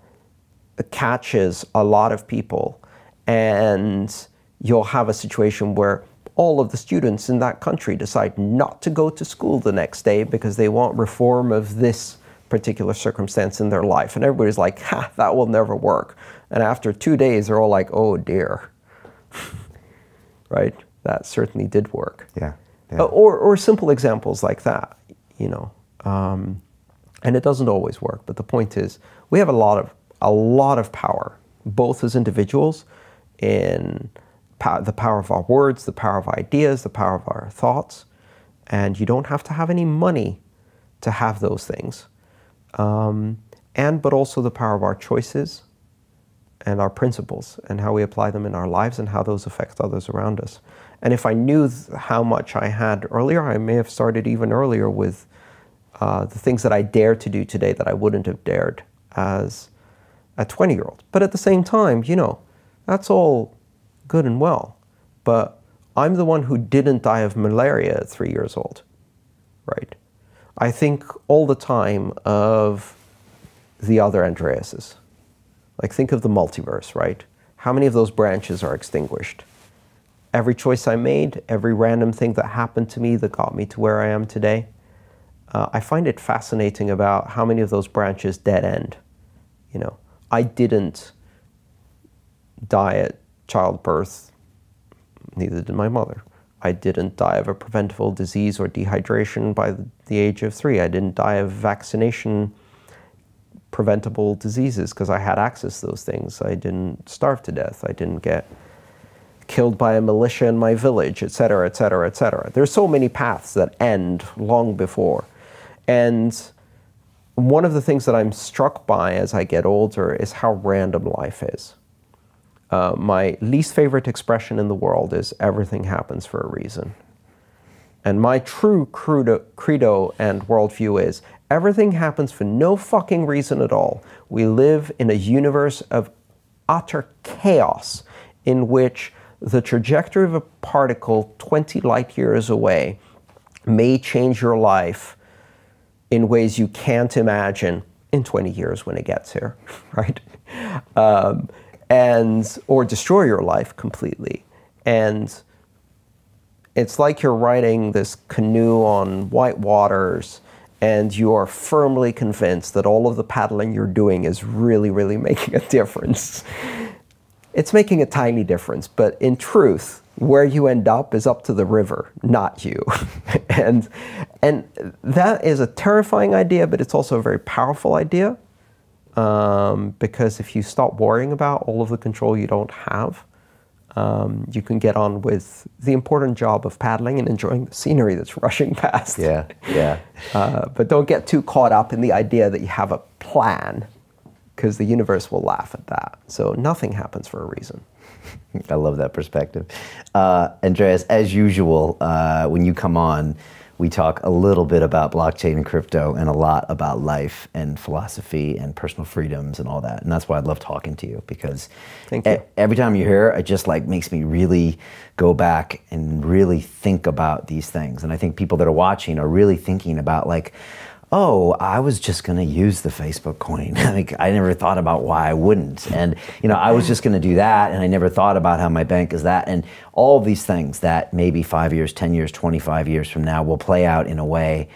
catches a lot of people, and you'll have a situation where all of the students in that country decide not to go to school the next day because they want reform of this particular circumstance in their life. And everybody's like, ha, that will never work. And after 2 days, they're all like, oh dear. Right? That certainly did work. Yeah. Or simple examples like that, you know. And it doesn't always work, but the point is, we have a lot of power, both as individuals in the power of our words, the power of ideas, the power of our thoughts, and you don't have to have any money to have those things. But also the power of our choices and our principles and how we apply them in our lives and how those affect others around us. And if I knew how much I had earlier, I may have started even earlier with the things that I dare to do today that I wouldn't have dared as a 20-year-old. But at the same time, you know, that's all good and well. But I'm the one who didn't die of malaria at 3 years old, right? I think all the time of the other Andreases. Like, think of the multiverse, right? How many of those branches are extinguished? Every choice I made, every random thing that happened to me that got me to where I am today, I find it fascinating about how many of those branches dead end. You know, I didn't die at childbirth, neither did my mother. I didn't die of a preventable disease or dehydration by the age of 3. I didn't die of vaccination preventable diseases because I had access to those things. I didn't starve to death. I didn't get killed by a militia in my village, etc., etc., etc. There's so many paths that end long before. And one of the things that I'm struck by as I get older is how random life is. My least favorite expression in the world is everything happens for a reason. And my true credo and worldview is everything happens for no fucking reason at all. We live in a universe of utter chaos in which the trajectory of a particle 20 light years away may change your life in ways you can't imagine in 20 years when it gets here, right? Or destroy your life completely. And it's like you're riding this canoe on white waters and you are firmly convinced that all of the paddling you're doing is really, really making a difference. It's making a tiny difference, but in truth, where you end up is up to the river, not you. and that is a terrifying idea, but it's also a very powerful idea. Because if you stop worrying about all of the control you don't have, you can get on with the important job of paddling and enjoying the scenery that's rushing past. Yeah, yeah. But don't get too caught up in the idea that you have a plan, because the universe will laugh at that. So nothing happens for a reason. I love that perspective. Andreas, as usual, when you come on, we talk a little bit about blockchain and crypto and a lot about life and philosophy and personal freedoms and all that. And that's why I love talking to you, because every time you're here, it just like makes me really go back and really think about these things. And I think people that are watching are really thinking about like, oh, I was just going to use the Facebook coin. Like, I never thought about why I wouldn't. And, you know, I was just going to do that. And I never thought about how my bank is that. And all of these things that maybe 5 years, 10 years, 25 years from now will play out in a way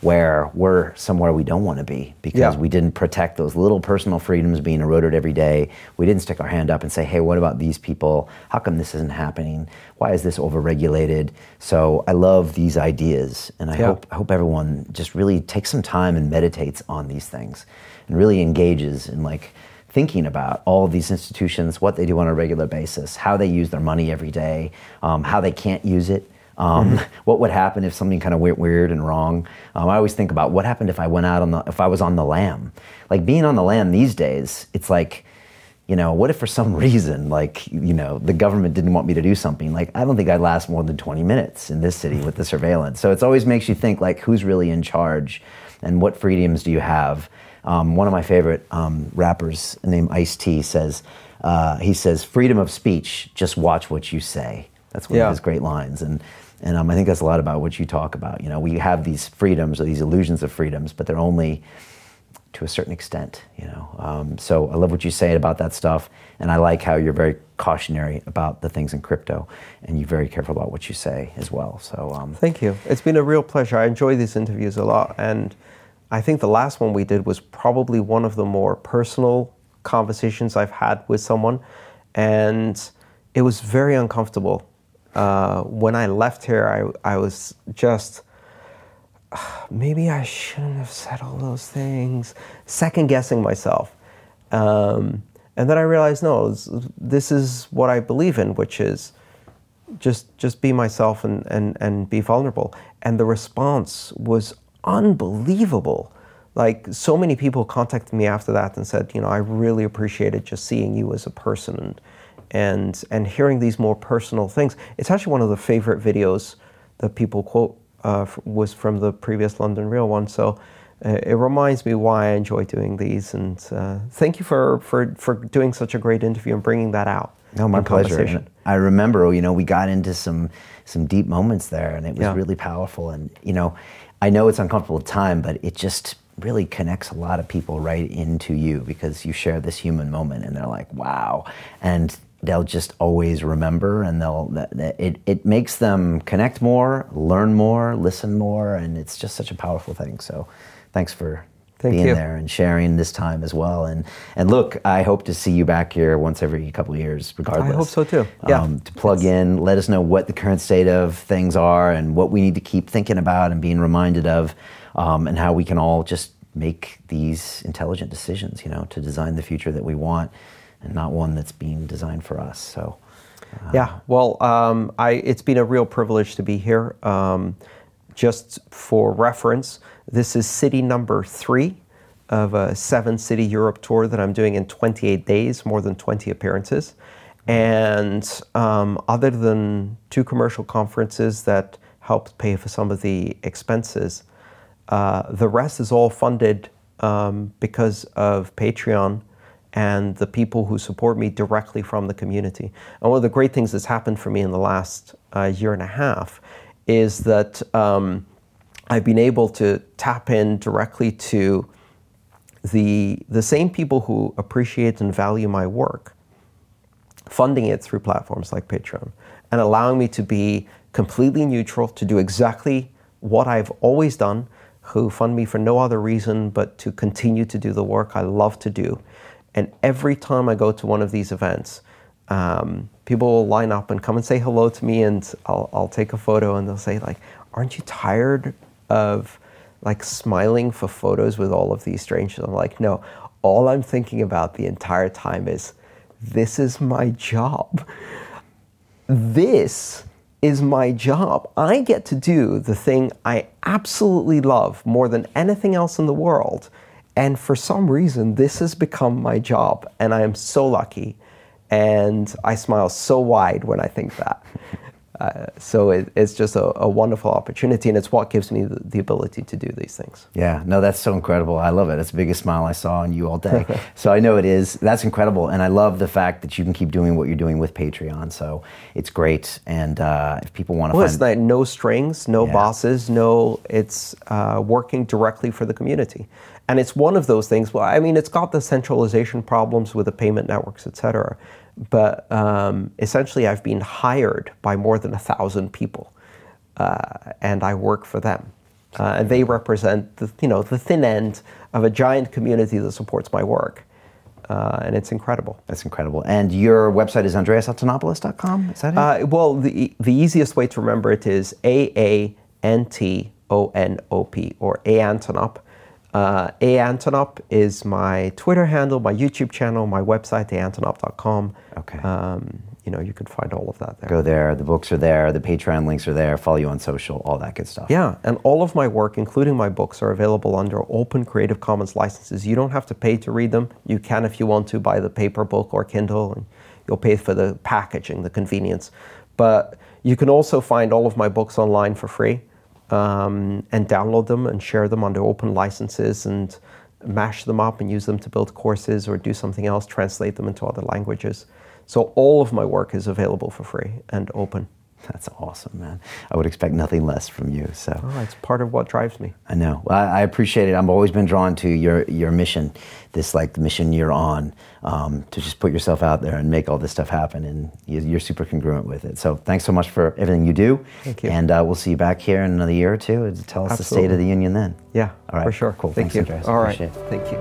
where we're somewhere we don't want to be, because we didn't protect those little personal freedoms being eroded every day. We didn't stick our hand up and say, hey, what about these people? How come this isn't happening? Why is this overregulated? So I love these ideas, and I hope everyone just really takes some time and meditates on these things and really engages in like thinking about all of these institutions, what they do on a regular basis, how they use their money every day, how they can't use it. What would happen if something kind of went weird and wrong? I always think about what happened if I went out if I was on the lam. Like being on the lam these days, it's like, you know, what if for some reason, like, you know, the government didn't want me to do something? Like, I don't think I'd last more than 20 minutes in this city with the surveillance. So it always makes you think, like, who's really in charge and what freedoms do you have? One of my favorite rappers named Ice-T says, he says, freedom of speech, just watch what you say. That's one of his great lines. And I think that's a lot about what you talk about. You know, we have these freedoms or these illusions of freedoms, but they're only to a certain extent, you know. So I love what you say about that stuff, and I like how you're very cautionary about the things in crypto, and you're very careful about what you say as well. So thank you. It's been a real pleasure. I enjoy these interviews a lot, and I think the last one we did was probably one of the more personal conversations I've had with someone, and it was very uncomfortable. When I left here, I was just, maybe I shouldn't have said all those things, second guessing myself. And then I realized, no, this is what I believe in, which is just be myself and be vulnerable. And the response was unbelievable. Like, so many people contacted me after that and said, you know, I really appreciated just seeing you as a person and hearing these more personal things. It's actually one of the favorite videos that people quote was from the previous London Real one. So it reminds me why I enjoy doing these. And thank you for doing such a great interview and bringing that out. No, my pleasure. And I remember, you know, we got into some deep moments there, and it was really powerful. And, you know it's uncomfortable at the time, but it just really connects a lot of people right into you, because you share this human moment, and they're like, wow. And they'll just always remember, and it makes them connect more, learn more, listen more, and it's just such a powerful thing. So thanks for being there and sharing this time as well. And look, I hope to see you back here once every couple of years, regardless. I hope so too. Yeah. To plug in, let us know what the current state of things are and what we need to keep thinking about and being reminded of, and how we can all just make these intelligent decisions, you know, to design the future that we want, and not one that's being designed for us. So, yeah. Well, it's been a real privilege to be here. Just for reference, this is city number 3 of a 7-city Europe tour that I'm doing in 28 days, more than 20 appearances. And other than 2 commercial conferences that helped pay for some of the expenses, the rest is all funded because of Patreon and the people who support me directly from the community. And one of the great things that's happened for me in the last year and a half is that I've been able to tap in directly to the same people who appreciate and value my work, funding it through platforms like Patreon, and allowing me to be completely neutral, to do exactly what I've always done, who fund me for no other reason but to continue to do the work I love to do. And every time I go to one of these events, people will line up and come and say hello to me, and I'll take a photo, and they'll say, like, aren't you tired of like smiling for photos with all of these strangers? I'm like, no, all I'm thinking about the entire time is, this is my job. This is my job. I get to do the thing I absolutely love more than anything else in the world. And for some reason, this has become my job, and I am so lucky. And I smile so wide when I think that. So it's just a wonderful opportunity, and it's what gives me the ability to do these things. Yeah, no, that's so incredible. I love it. It's the biggest smile I saw on you all day. So I know it is. That's incredible, and I love the fact that you can keep doing what you're doing with Patreon. So it's great, and if people want to find... it's like no strings, no bosses, it's working directly for the community. And it's one of those things, well, I mean, it's got the centralization problems with the payment networks, et cetera. But essentially, I've been hired by more than 1,000 people, and I work for them. And they represent the thin end of a giant community that supports my work. And it's incredible. That's incredible. And your website is andreasantonopoulos.com? Is that it? Well, the easiest way to remember it is AANTONOP, or Antonop. Antonop is my Twitter handle, my YouTube channel, my website, aantonop.com. Okay. you can find all of that there. Go there, the books are there, the Patreon links are there, follow you on social, all that good stuff. Yeah, and all of my work, including my books, are available under open Creative Commons licenses. You don't have to pay to read them. You can, if you want to, buy the paper book or Kindle, and you'll pay for the packaging, the convenience. But you can also find all of my books online for free, and download them and share them under open licenses and mash them up and use them to build courses or do something else, translate them into other languages. So all of my work is available for free and open. That's awesome, man. I would expect nothing less from you. So it's part of what drives me. I know. Well, I appreciate it. I've always been drawn to your mission, this mission you're on, to just put yourself out there and make all this stuff happen. And you're super congruent with it. So thanks so much for everything you do. Thank you. And we'll see you back here in another year or two to tell us the state of the union then. Yeah, all right, for sure. Cool. Thank Thanks, you. Andreas. All right. Appreciate it. Thank you.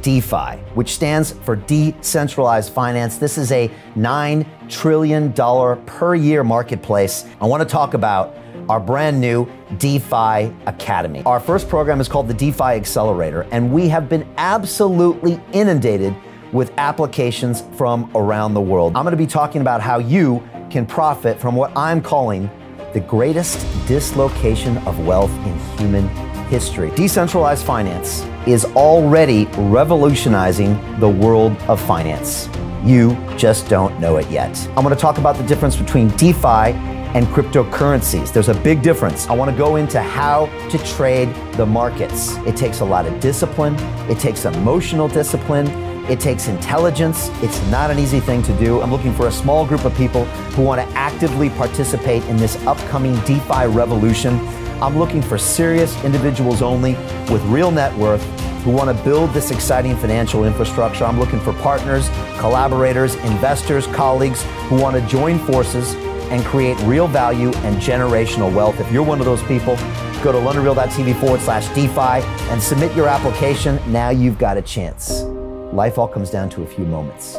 DeFi, which stands for Decentralized Finance. This is a $9 trillion per year marketplace. I want to talk about our brand new DeFi Academy. Our first program is called the DeFi Accelerator, and we have been absolutely inundated with applications from around the world. I'm going to be talking about how you can profit from what I'm calling the greatest dislocation of wealth in human history. Decentralized finance is already revolutionizing the world of finance. You just don't know it yet. I'm going to talk about the difference between DeFi and cryptocurrencies. There's a big difference. I want to go into how to trade the markets. It takes a lot of discipline. It takes emotional discipline. It takes intelligence. It's not an easy thing to do. I'm looking for a small group of people who want to actively participate in this upcoming DeFi revolution. I'm looking for serious individuals only with real net worth who want to build this exciting financial infrastructure. I'm looking for partners, collaborators, investors, colleagues who want to join forces and create real value and generational wealth. If you're one of those people, go to londonreal.tv/DeFi and submit your application. Now you've got a chance. Life all comes down to a few moments.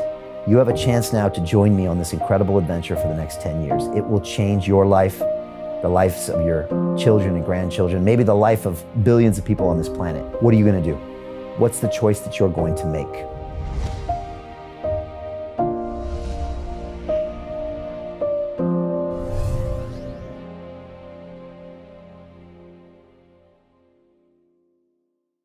You have a chance now to join me on this incredible adventure for the next 10 years. It will change your life, the lives of your children and grandchildren, maybe the life of billions of people on this planet. What are you going to do? What's the choice that you're going to make?